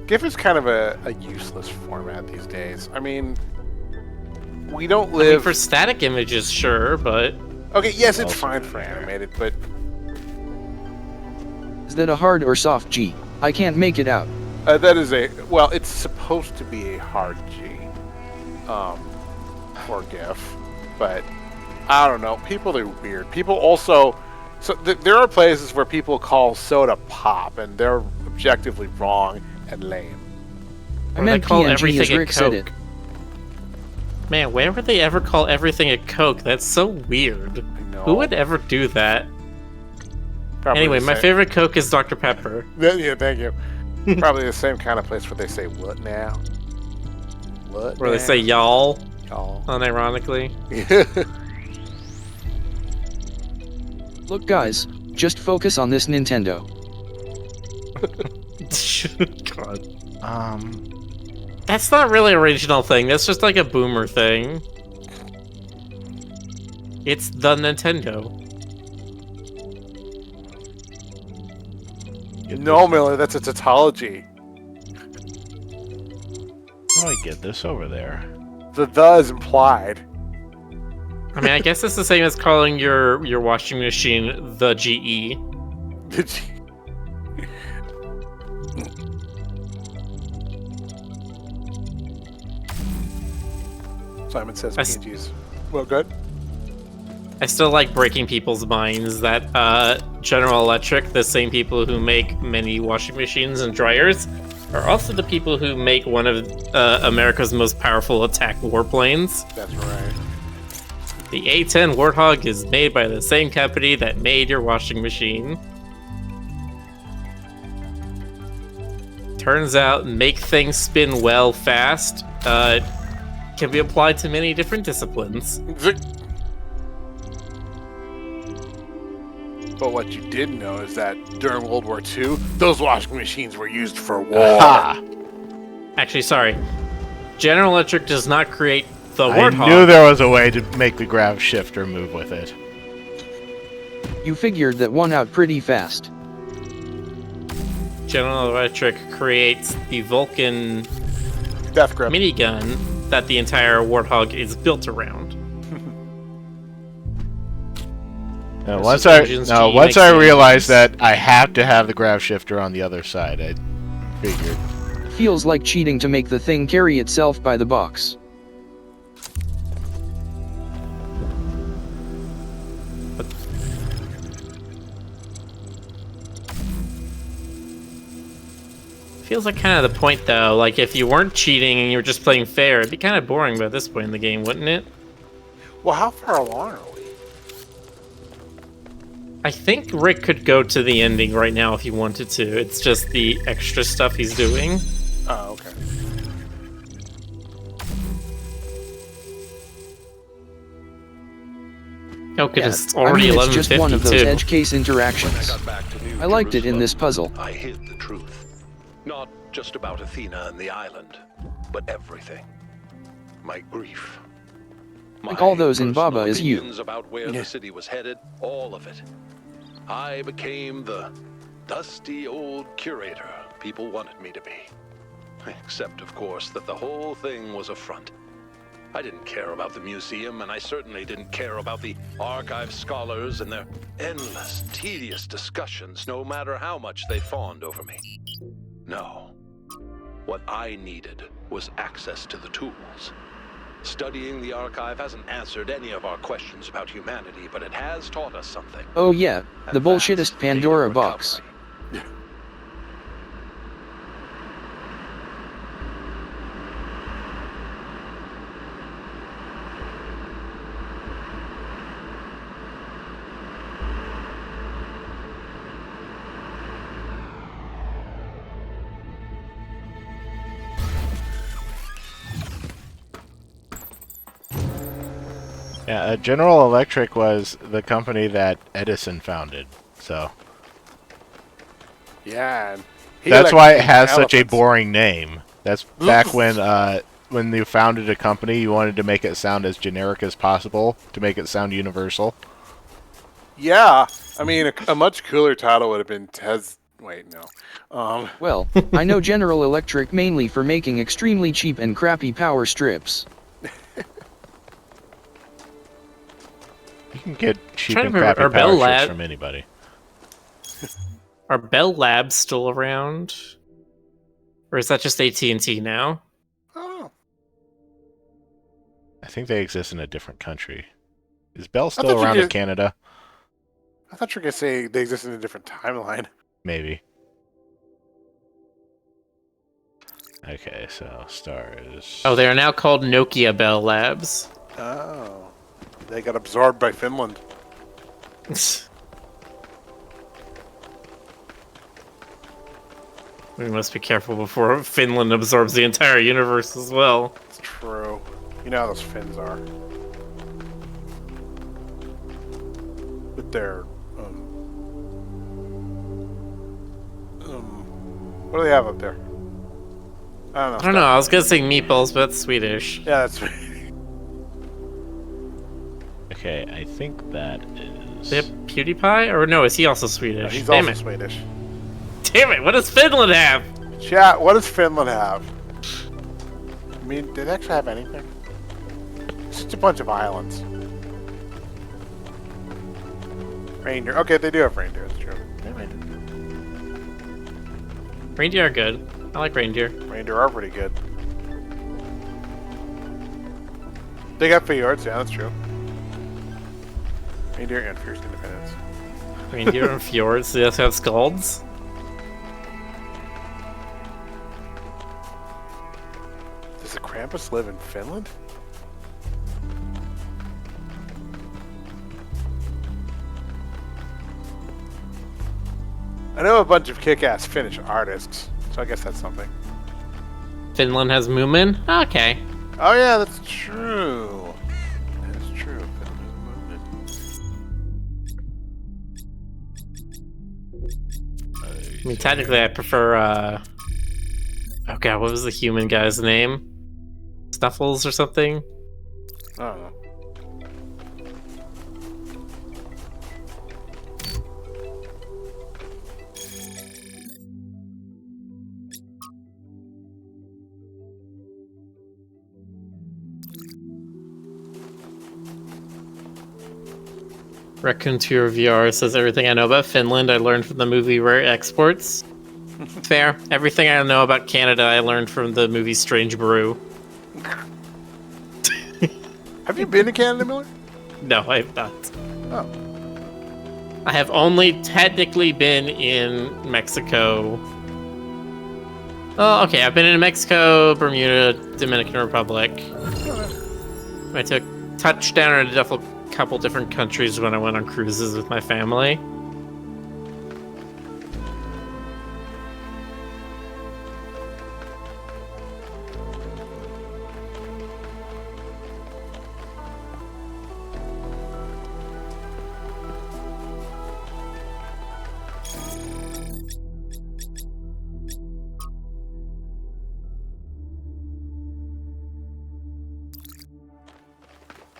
Speaker 6: GIF is kind of a useless format these days. I mean, we don't
Speaker 1: I mean,
Speaker 6: live
Speaker 1: for static images, sure, but
Speaker 6: Okay, yes, it's
Speaker 2: Also
Speaker 6: fine for animated, but
Speaker 3: Is that a hard or soft G? I can't make it out.
Speaker 6: that is well, it's supposed to be a hard G, for GIF, but I don't know. People are weird. People also, so there are places where people call soda pop, and they're objectively wrong and lame.
Speaker 3: I
Speaker 1: Or
Speaker 3: meant
Speaker 1: they call
Speaker 3: PNG
Speaker 1: everything
Speaker 3: as
Speaker 1: a
Speaker 3: Rick said it.
Speaker 1: Coke. Man, where would they ever call everything a Coke? That's so weird.
Speaker 6: I know.
Speaker 1: Who would ever do that?
Speaker 6: Probably
Speaker 1: Anyway,
Speaker 6: the
Speaker 1: my
Speaker 6: same-
Speaker 1: favorite Coke is Dr. Pepper.
Speaker 6: Yeah, thank you. Probably the same kind of place where they say "what now?" What?
Speaker 1: Where they
Speaker 6: now?
Speaker 1: say y'all,
Speaker 6: y'all.
Speaker 1: unironically.
Speaker 3: Look guys, just focus on this Nintendo.
Speaker 1: God. That's not really a regional thing. That's just like a boomer thing. It's the Nintendo.
Speaker 6: No, Miller, that's a tautology.
Speaker 2: How do I get this over there?
Speaker 6: The is implied.
Speaker 1: I mean, I guess it's the same as calling your washing machine the GE.
Speaker 6: Simon says
Speaker 1: I s-
Speaker 6: PNGs. Well, good.
Speaker 1: I still like breaking people's minds that General Electric, the same people who make many washing machines and dryers, are also the people who make one of America's most powerful attack warplanes.
Speaker 6: That's right.
Speaker 1: The A-10 Warthog is made by the same company that made your washing machine. Turns out, make things spin well fast can be applied to many different disciplines.
Speaker 6: But what you didn't know is that during World War II, those washing machines were used for war.
Speaker 2: Aha!
Speaker 1: Actually, sorry. General Electric does not create the
Speaker 2: I
Speaker 1: Warthog.
Speaker 2: knew there was a way to make the grav shifter move with it.
Speaker 3: You figured that one out pretty fast.
Speaker 1: General Electric creates the Vulcan
Speaker 6: Death grip.
Speaker 1: minigun that the entire Warthog is built around.
Speaker 2: Now,
Speaker 1: Versus
Speaker 2: once I
Speaker 1: engines, GE makes
Speaker 2: I
Speaker 1: the
Speaker 2: realized
Speaker 1: engines.
Speaker 2: that I have to have the grav shifter on the other side, I figured.
Speaker 3: Feels like cheating to make the thing carry itself by the box.
Speaker 1: Feels like kind of the point, though. Like, if you weren't cheating and you were just playing fair, it'd be kind of boring by this point in the game, wouldn't it?
Speaker 6: Well, how far along are we?
Speaker 1: I think Rick could go to the ending right now if he wanted to. It's just the extra stuff he's doing.
Speaker 6: Oh, okay.
Speaker 1: Oh, because it's
Speaker 3: I
Speaker 1: already
Speaker 3: mean,
Speaker 1: 11:52.
Speaker 3: it's just one of those edge case
Speaker 5: When I
Speaker 3: interactions.
Speaker 5: got back to New
Speaker 3: I liked it in
Speaker 5: Jerusalem,
Speaker 3: this puzzle.
Speaker 5: I hid the truth. Not just about Athena and the island, but everything. My grief.
Speaker 3: Like all those in
Speaker 5: personal
Speaker 3: Baba is you.
Speaker 5: opinions about where the city was headed, all of it. I became the dusty old curator people wanted me to be. Except, of course, that the whole thing was a front. I didn't care about the museum, and I certainly didn't care about the archive scholars and their endless, tedious discussions, no matter how much they fawned over me. No. What I needed was access to the tools. Studying the archive hasn't answered any of our questions about humanity, but it has taught us something.
Speaker 3: Oh yeah, the
Speaker 5: And
Speaker 3: bullshittest
Speaker 5: that's
Speaker 3: Pandora
Speaker 5: data
Speaker 3: box.
Speaker 5: recovery.
Speaker 2: Yeah, General Electric was the company that Edison founded, so
Speaker 6: Yeah. and he
Speaker 2: that's why it
Speaker 6: electrocuted
Speaker 2: has such a
Speaker 6: elephants.
Speaker 2: boring name. That's back when you founded a company, you wanted to make it sound as generic as possible to make it sound universal.
Speaker 6: Yeah. I mean, a much cooler title would have been Wait, no.
Speaker 3: Well, I know General Electric mainly for making extremely cheap and crappy power strips.
Speaker 2: You can get cheap
Speaker 1: Trying
Speaker 2: and
Speaker 1: to remember,
Speaker 2: crappy
Speaker 1: are Bell
Speaker 2: power strips
Speaker 1: Lab-
Speaker 2: from anybody.
Speaker 1: Are Bell Labs still around? Or is that just AT&T now?
Speaker 6: Oh.
Speaker 2: I think they exist in a different country. Is Bell
Speaker 6: thought
Speaker 2: still
Speaker 6: you
Speaker 2: around in
Speaker 6: just-
Speaker 2: Canada?
Speaker 6: I thought you were going to say they exist in a different timeline.
Speaker 2: Maybe. Okay, so stars.
Speaker 1: Oh, they are now called Nokia Bell Labs.
Speaker 6: Oh. They got absorbed by Finland.
Speaker 1: We must be careful before Finland absorbs the entire universe as well.
Speaker 6: It's true. You know how those Finns are. With their, what do they have up there? I
Speaker 1: I don't know, I was gonna say meatballs, but that's Swedish.
Speaker 6: Yeah, that's
Speaker 2: Okay, I think that is.
Speaker 1: They have PewDiePie? Or no, is he also Swedish?
Speaker 6: he's
Speaker 1: Damn
Speaker 6: also
Speaker 1: it.
Speaker 6: Swedish.
Speaker 1: Damn it, what does Finland have?
Speaker 6: Chat, what does Finland have? I mean, did they actually have anything? It's just a bunch of islands. Reindeer. Okay, they do have reindeer, that's true. Yeah,
Speaker 1: Reindeer are good. I like reindeer.
Speaker 6: reindeer are pretty good. They got fjords, yeah, that's true. Reindeer and fierce independence.
Speaker 1: Reindeer and fjords, they also have scalds.
Speaker 6: Does the Krampus live in Finland? I know a bunch of kick-ass Finnish artists, so I guess that's something.
Speaker 1: Finland has Moomin? Okay.
Speaker 6: Oh yeah, that's true. That's true.
Speaker 1: I mean, technically, I prefer. Oh god, what was the human guy's name? Snuffles or something?
Speaker 6: I don't know.
Speaker 1: Raccoon Tour VR says everything I know about Finland I learned from the movie Rare Exports. Fair. Everything I know about Canada I learned from the movie Strange Brew.
Speaker 6: Have you been to Canada, Miller?
Speaker 1: No, I have not.
Speaker 6: Oh.
Speaker 1: I have only technically been in Mexico. Oh, okay. I've been in Mexico, Bermuda, Dominican Republic. I took touchdown in a couple different countries when I went on cruises with my family.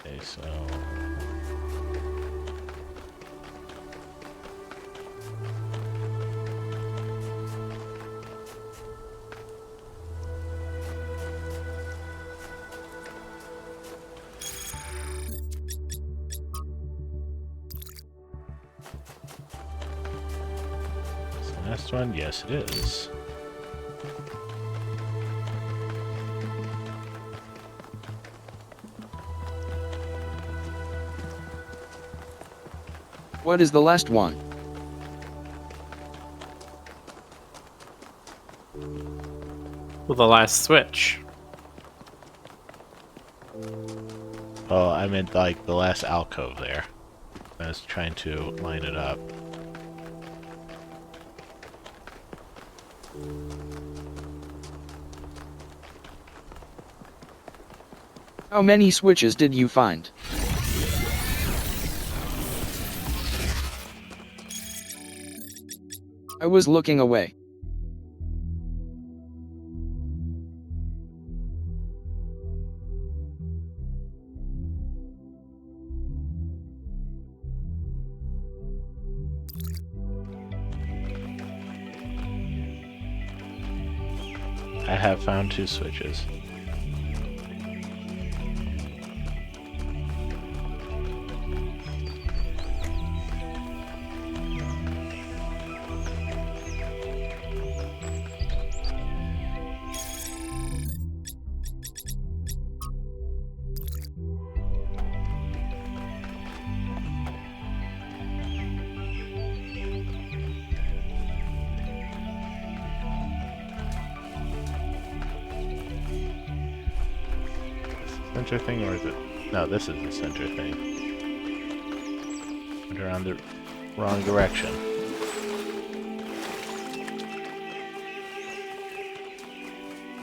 Speaker 2: Okay, so the last one, yes it is.
Speaker 3: What is the last one?
Speaker 1: Well, the last switch.
Speaker 2: Oh, I meant like the last alcove there. I was trying to line it up.
Speaker 3: How many switches did you find? I was looking away.
Speaker 2: I have found 2 switches. Center thing, or is it? No, this is the center thing. Went around the wrong direction.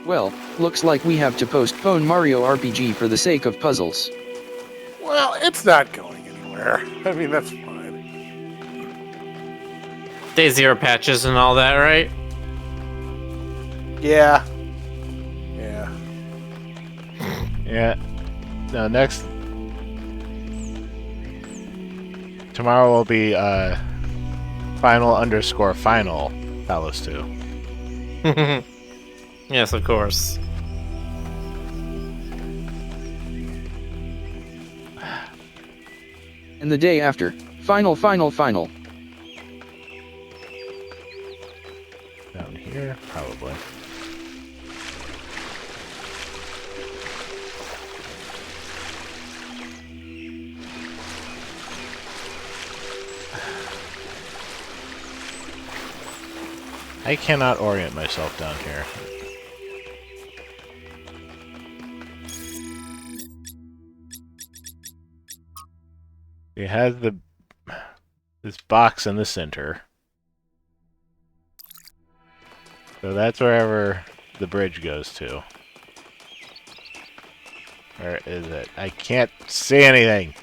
Speaker 3: Well, looks like we have to postpone Mario RPG for the sake of puzzles.
Speaker 6: Well, it's not going anywhere. I mean, that's fine.
Speaker 1: Day 0 patches and all that, right?
Speaker 6: Yeah. Yeah.
Speaker 2: Yeah. No, next... Tomorrow will be, final_final Talos 2.
Speaker 1: Yes, of course.
Speaker 3: And the day after, final.
Speaker 2: Down here, probably. I cannot orient myself down here. It has this box in the center. So that's wherever the bridge goes to. Where is it? I can't see anything.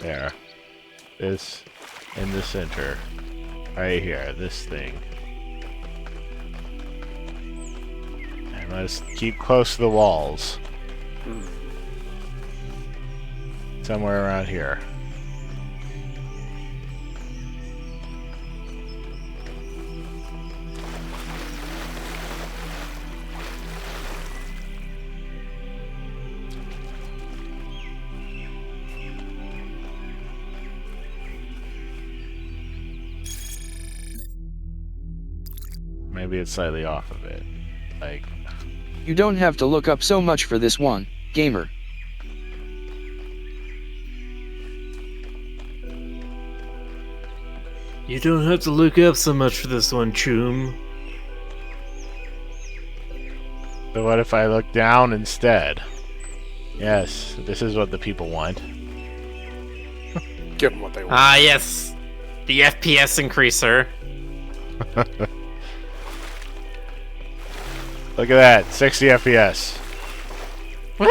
Speaker 2: There. This in the center. Right here, this thing. I must keep close to the walls. Somewhere around here. Maybe it's slightly off of it. Like,
Speaker 3: You don't have to look up so much for this one, gamer.
Speaker 1: You don't have to look up so much for this one, Choom.
Speaker 2: so what if I look down instead? Yes, this is what the people want.
Speaker 6: Give them what they want.
Speaker 1: Ah, yes. The FPS increaser.
Speaker 2: Look at that, 60 FPS.
Speaker 1: Woo!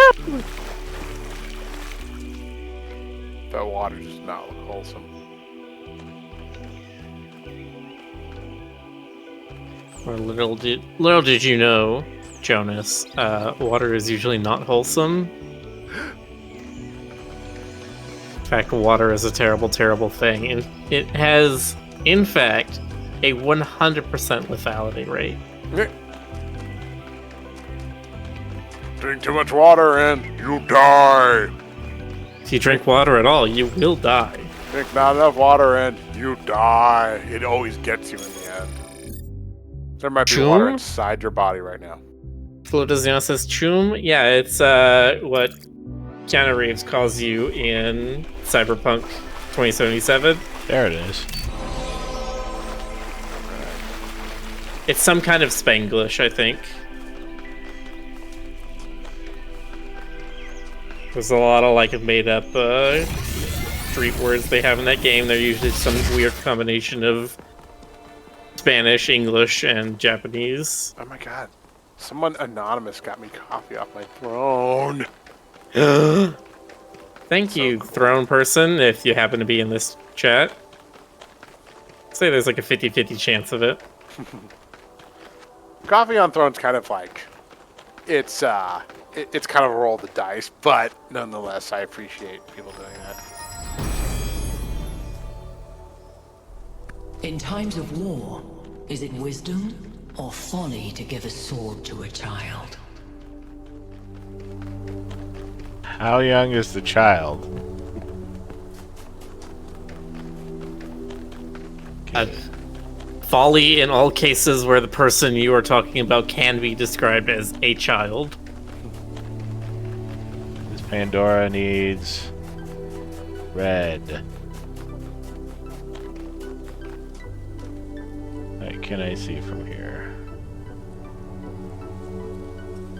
Speaker 6: That water does not look wholesome.
Speaker 1: Or little did you know, Jonas, water is usually not wholesome. In fact, water is a terrible, terrible thing. And it has, in fact, a 100% lethality rate.
Speaker 6: Drink too much water and you die.
Speaker 1: If you drink water at all, you will die.
Speaker 6: Drink not enough water and you die. It always gets you in the end. There might be water
Speaker 1: Choom?
Speaker 6: inside your body right now.
Speaker 1: Flotazion says Choom. Yeah, it's what Keanu Reeves calls you in Cyberpunk 2077.
Speaker 2: There it is.
Speaker 1: It's some kind of Spanglish, I think. There's a lot of like made up street words they have in that game. They're usually some weird combination of Spanish, English, and Japanese.
Speaker 6: Oh my god. Someone anonymous got me coffee off my throne.
Speaker 1: Thank you, throne person, if you happen to be in this chat. Say there's like a 50-50 chance of it.
Speaker 6: Coffee on Throne's kind of like, it's kind of a roll of the dice, but nonetheless, I appreciate people doing that.
Speaker 4: In times of war, is it wisdom or folly to give a sword to a child?
Speaker 2: How young is the child?
Speaker 1: Folly in all cases where the person you are talking about can be described as a child.
Speaker 2: This Pandora needs red. What can I see from here?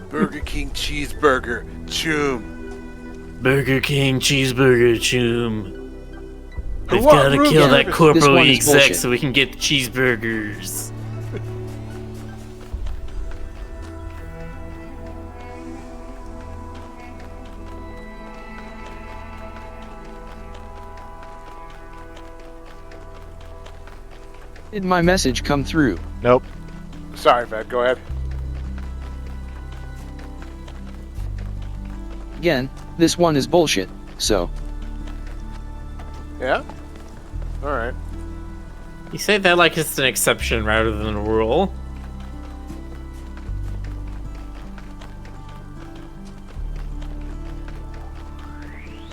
Speaker 6: Burger King cheeseburger, choom.
Speaker 1: Burger King cheeseburger choom. We've
Speaker 6: what,
Speaker 1: gotta
Speaker 6: Roo
Speaker 1: kill
Speaker 6: Croo?
Speaker 1: that
Speaker 3: This
Speaker 1: corporal
Speaker 3: one is
Speaker 1: exec
Speaker 3: bullshit.
Speaker 1: so we can get cheeseburgers.
Speaker 3: Did my message come through?
Speaker 2: Nope.
Speaker 6: Sorry, Fed, go ahead.
Speaker 3: Again, this one is bullshit, so.
Speaker 6: Yeah? Alright.
Speaker 1: You say that like it's an exception rather than a rule.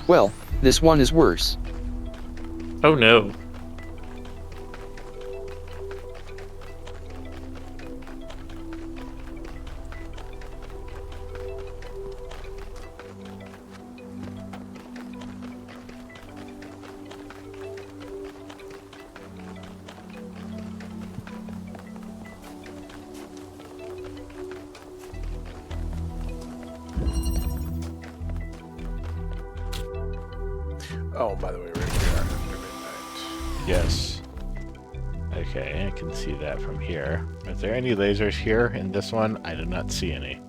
Speaker 3: Well, this one is worse.
Speaker 1: Oh no.
Speaker 6: Oh, by the way, right here. Midnight.
Speaker 2: Yes. Okay, I can see that from here. Are there any lasers here in this one? I do not see any.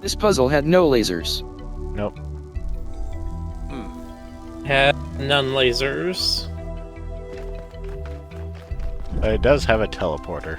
Speaker 3: This puzzle had no lasers.
Speaker 2: Nope.
Speaker 1: Had none lasers.
Speaker 2: But it does have a teleporter.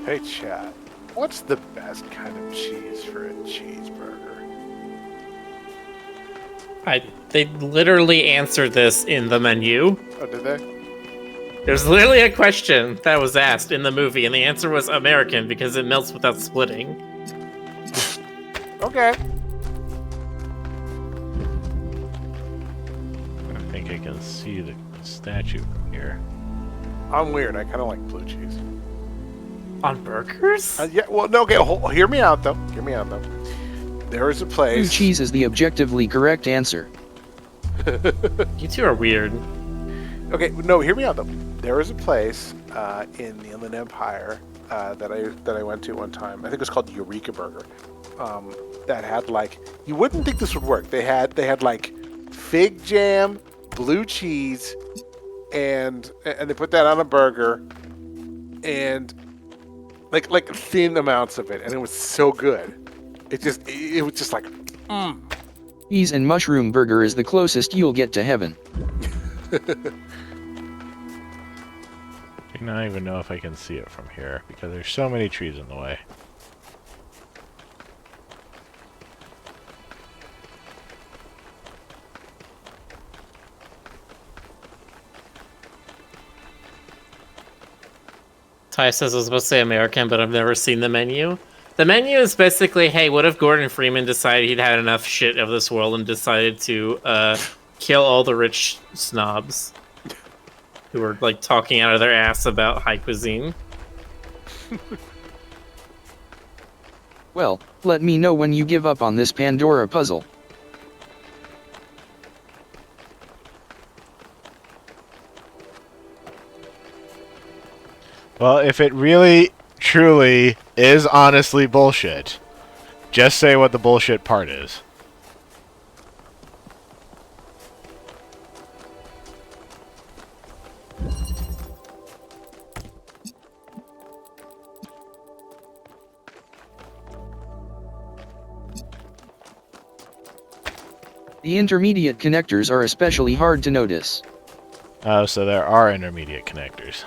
Speaker 6: Hey, chat. What's the best kind of cheese for a cheeseburger?
Speaker 1: They literally answered this in the menu.
Speaker 6: Oh, did they?
Speaker 1: There's literally a question that was asked in the movie, and the answer was American because it melts without splitting.
Speaker 6: Okay.
Speaker 2: I think I can see the statue from here.
Speaker 6: I'm weird. I kind of like blue cheese.
Speaker 1: On burgers?
Speaker 6: Yeah, well, no, okay, hear me out, though. Hear me out, though. There is a place...
Speaker 3: Blue cheese is the objectively correct answer.
Speaker 1: You two are weird.
Speaker 6: Okay, no, hear me out, though. There is a place in the Inland Empire that I went to one time. I think it was called Eureka Burger. That had, like... You wouldn't think this would work. They had like, fig jam, blue cheese, and they put that on a burger, and... Like thin amounts of it, and it was so good. It was just like,
Speaker 3: Cheese and mushroom burger is the closest you'll get to heaven.
Speaker 2: I do not even know if I can see it from here, because there's so many trees in the way.
Speaker 1: Ty says I was supposed to say American, but I've never seen the menu. The menu is basically, hey, what if Gordon Freeman decided he'd had enough shit of this world and decided to kill all the rich snobs who were like talking out of their ass about high cuisine?
Speaker 3: Well, let me know when you give up on this Pandora puzzle.
Speaker 2: Well, if it really, truly is honestly bullshit, just say what the bullshit part is.
Speaker 3: The intermediate connectors are especially hard to notice.
Speaker 2: Oh, so there are intermediate connectors.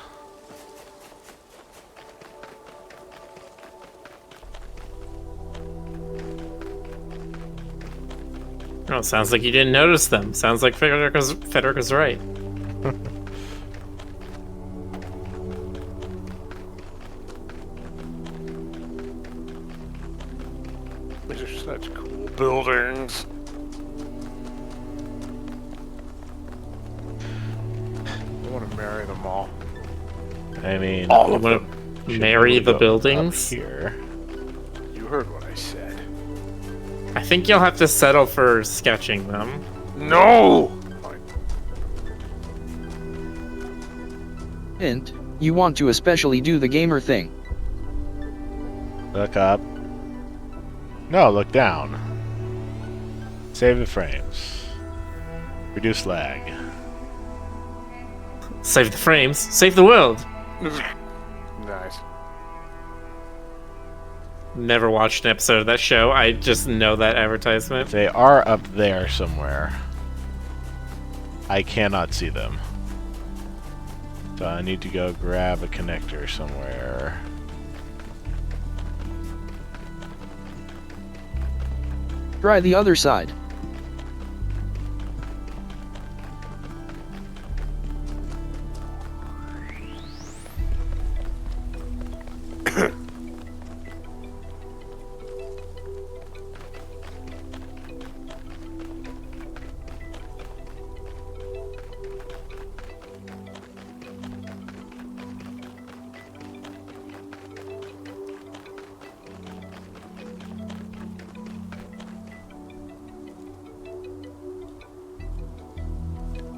Speaker 1: Oh, sounds like you didn't notice them. Sounds like Federico's right.
Speaker 6: these are such cool buildings. I want to marry them all.
Speaker 2: I mean,
Speaker 6: All of
Speaker 1: wanna
Speaker 6: them.
Speaker 1: marry the
Speaker 2: Go
Speaker 1: buildings?
Speaker 2: up here.
Speaker 6: You heard what I said.
Speaker 1: I think you'll have to settle for sketching them.
Speaker 6: No! Fine.
Speaker 3: Hint, you want to especially do the gamer thing.
Speaker 2: Look up. No, look down. Save the frames. Reduce lag.
Speaker 1: Save the frames. Save the world.
Speaker 6: Nice.
Speaker 1: Never watched an episode of that show. I just know that advertisement.
Speaker 2: They are up there somewhere. I cannot see them. So I need to go grab a connector somewhere.
Speaker 3: Try the other side.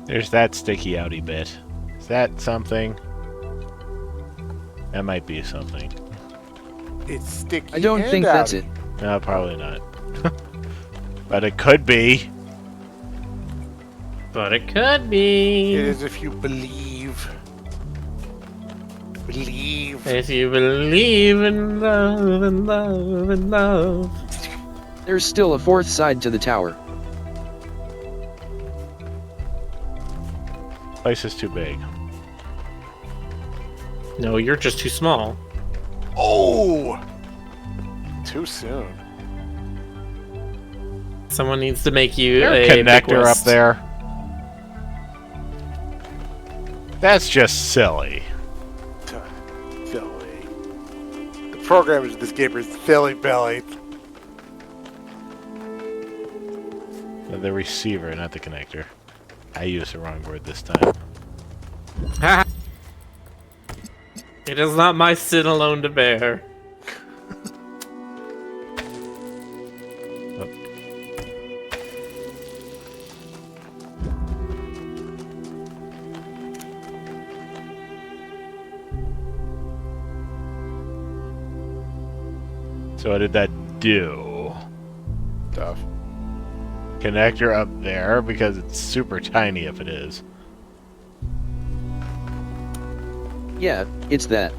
Speaker 2: There's that sticky outy bit. Is that something? That might be something.
Speaker 6: It's sticky.
Speaker 3: I don't
Speaker 6: and
Speaker 3: think that's
Speaker 6: outy.
Speaker 3: it.
Speaker 2: No, probably not. But it could be.
Speaker 1: But it could be.
Speaker 6: It is if you believe. Believe.
Speaker 1: If you believe in love and love and love.
Speaker 3: There's still a fourth side to the tower.
Speaker 2: Place is too big.
Speaker 1: No, you're just too small.
Speaker 6: Oh! Too soon.
Speaker 1: Someone needs to make you
Speaker 2: There's
Speaker 1: a
Speaker 2: a connector
Speaker 1: big
Speaker 2: up
Speaker 1: west.
Speaker 2: there. That's just silly.
Speaker 6: Silly. The programmers of this game are silly belly.
Speaker 2: The receiver, not the connector. I used the wrong word this time.
Speaker 1: It is not my sin alone to bear.
Speaker 2: So what did that do?
Speaker 6: Tough.
Speaker 2: Connector up there, because it's super tiny if it is.
Speaker 3: Yeah, it's that.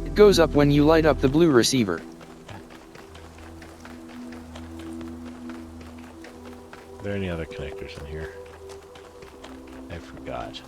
Speaker 3: It goes up when you light up the blue receiver.
Speaker 2: Are there any other connectors in here? I forgot.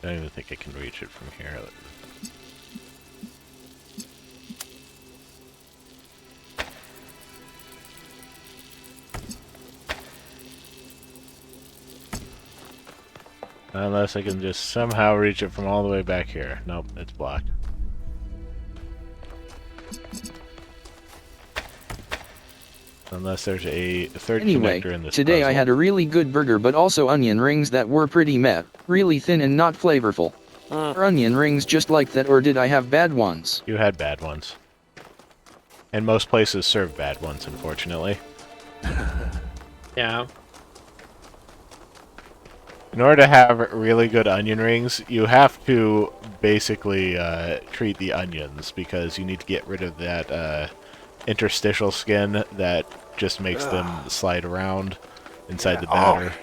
Speaker 2: I don't even think I can reach it from here. Unless I can just somehow reach it from all the way back here. Nope, it's blocked. Unless there's a third
Speaker 3: Anyway,
Speaker 2: connector in this
Speaker 3: today I
Speaker 2: puzzle.
Speaker 3: had a really good burger but also onion rings that were pretty meh, really thin and not flavorful. Are onion rings just like that, or did I have bad ones?
Speaker 2: You had bad ones. And most places serve bad ones, unfortunately.
Speaker 1: Yeah.
Speaker 2: In order to have really good onion rings, you have to basically treat the onions, because you need to get rid of that interstitial skin that just makes them slide around inside the batter.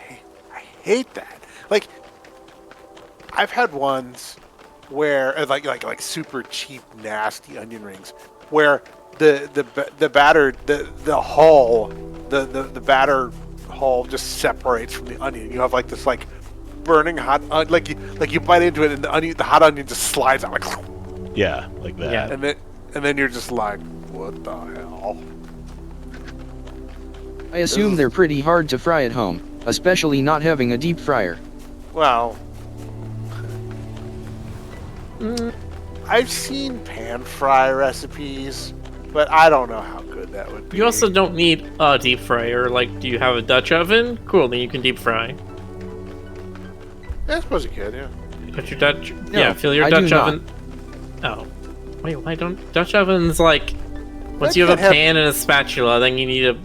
Speaker 6: I hate that. Like, I've had ones where like super cheap, nasty onion rings, where the batter the hull the batter hull just separates from the onion. You have like this like burning hot like you bite into it and the hot onion just slides out like
Speaker 2: Yeah, like that.
Speaker 1: Yeah.
Speaker 6: and then you're just like, what the hell?
Speaker 3: I assume they're pretty hard to fry at home, especially not having a deep fryer.
Speaker 6: Well, I've seen pan fry recipes, but I don't know how good that would be.
Speaker 1: You also don't need a deep fryer. Like, do you have a Dutch oven? Cool, then you can deep fry.
Speaker 6: Yeah, I suppose you could, yeah.
Speaker 1: Put your Dutch...
Speaker 3: No,
Speaker 1: yeah, fill your
Speaker 3: I
Speaker 1: Dutch
Speaker 3: do
Speaker 1: oven... Oh. Wait, why don't... Dutch ovens, like... Once you have a
Speaker 6: can't have-
Speaker 1: pan and a spatula, then you need a...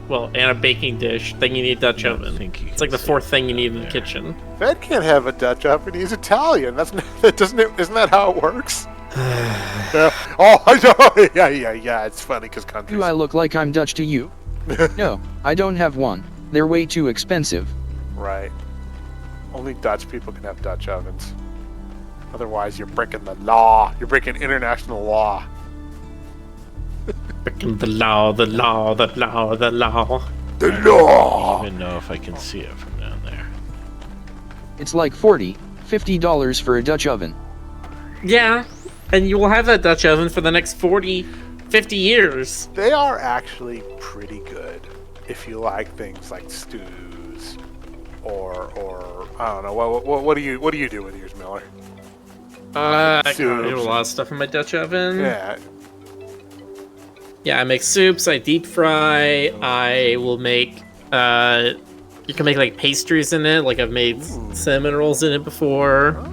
Speaker 1: Well, and a baking dish, then you need a Dutch oven. It's like the fourth thing you need in the kitchen.
Speaker 6: Fed can't have a Dutch oven. He's Italian. Isn't that how it works? Yeah. Oh, I know. Yeah. It's funny because countries.
Speaker 3: Do I look like I'm Dutch to you? No, I don't have one. They're way too expensive.
Speaker 6: Right. Only Dutch people can have Dutch ovens. Otherwise, you're breaking the law. You're breaking international law.
Speaker 1: Freaking the law, the law, the law, the law.
Speaker 6: The
Speaker 2: I
Speaker 6: law.
Speaker 2: don't even know if I can see it from down there.
Speaker 3: It's like $40-50 for a Dutch oven.
Speaker 1: Yeah, and you will have that Dutch oven for the next 40, 50 years.
Speaker 6: They are actually pretty good if you like things like stews or I don't know. What do you do with yours, Miller?
Speaker 1: I do a lot of stuff in my Dutch oven.
Speaker 6: Yeah.
Speaker 1: Yeah, I make soups, I deep fry, I will make, you can make like pastries in it, like I've made cinnamon rolls in it before.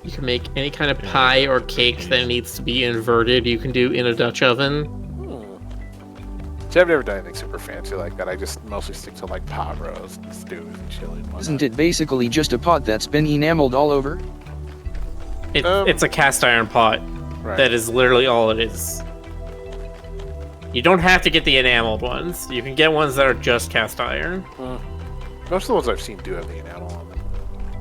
Speaker 1: You can make any kind of pie or cake that needs to be inverted, you can do in a Dutch oven.
Speaker 6: See, I've never done anything super fancy like that. I just mostly stick to like pot roast and stews and chili and whatnot.
Speaker 3: Isn't it basically just a pot that's been enameled all over?
Speaker 1: It's a cast iron pot.
Speaker 6: Right.
Speaker 1: That is literally all it is. You don't have to get the enameled ones. You can get ones that are just cast iron.
Speaker 6: Most of the ones I've seen do have the enamel on them.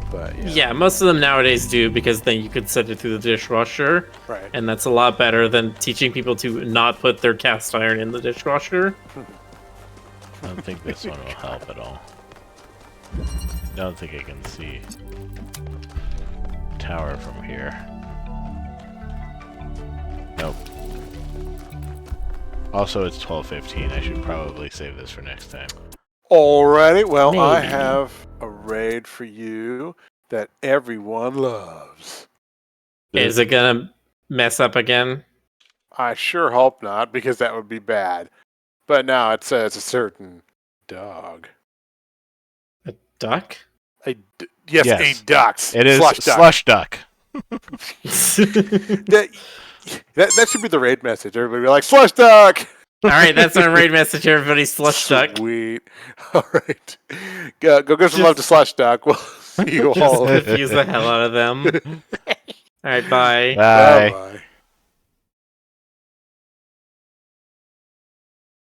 Speaker 6: But
Speaker 1: yeah, most of them nowadays do, because then you could send it through the dishwasher.
Speaker 6: Right.
Speaker 1: And that's a lot better than teaching people to not put their cast iron in the dishwasher.
Speaker 2: I don't think this one will help at all. I don't think I can see tower from here. Nope. Also, it's 12:15. I should probably save this for next time.
Speaker 6: Alrighty, well, I
Speaker 1: Maybe.
Speaker 6: have a raid for you that everyone loves.
Speaker 1: Is it gonna mess up again?
Speaker 6: I sure hope not, because that would be bad. But now it says a certain dog.
Speaker 1: A duck?
Speaker 6: Yes,
Speaker 2: Yes.
Speaker 6: a duck.
Speaker 2: It is
Speaker 6: Slush duck.
Speaker 2: slush duck.
Speaker 6: That should be the raid message. Everybody be like, slush duck!
Speaker 1: Alright, that's our raid message, everybody. Slush duck.
Speaker 6: Sweet. Alright. Go give some love to slush duck. We'll see you
Speaker 1: Just
Speaker 6: all.
Speaker 1: confuse the hell out of them. Alright, bye.
Speaker 2: Bye.
Speaker 6: Bye-bye.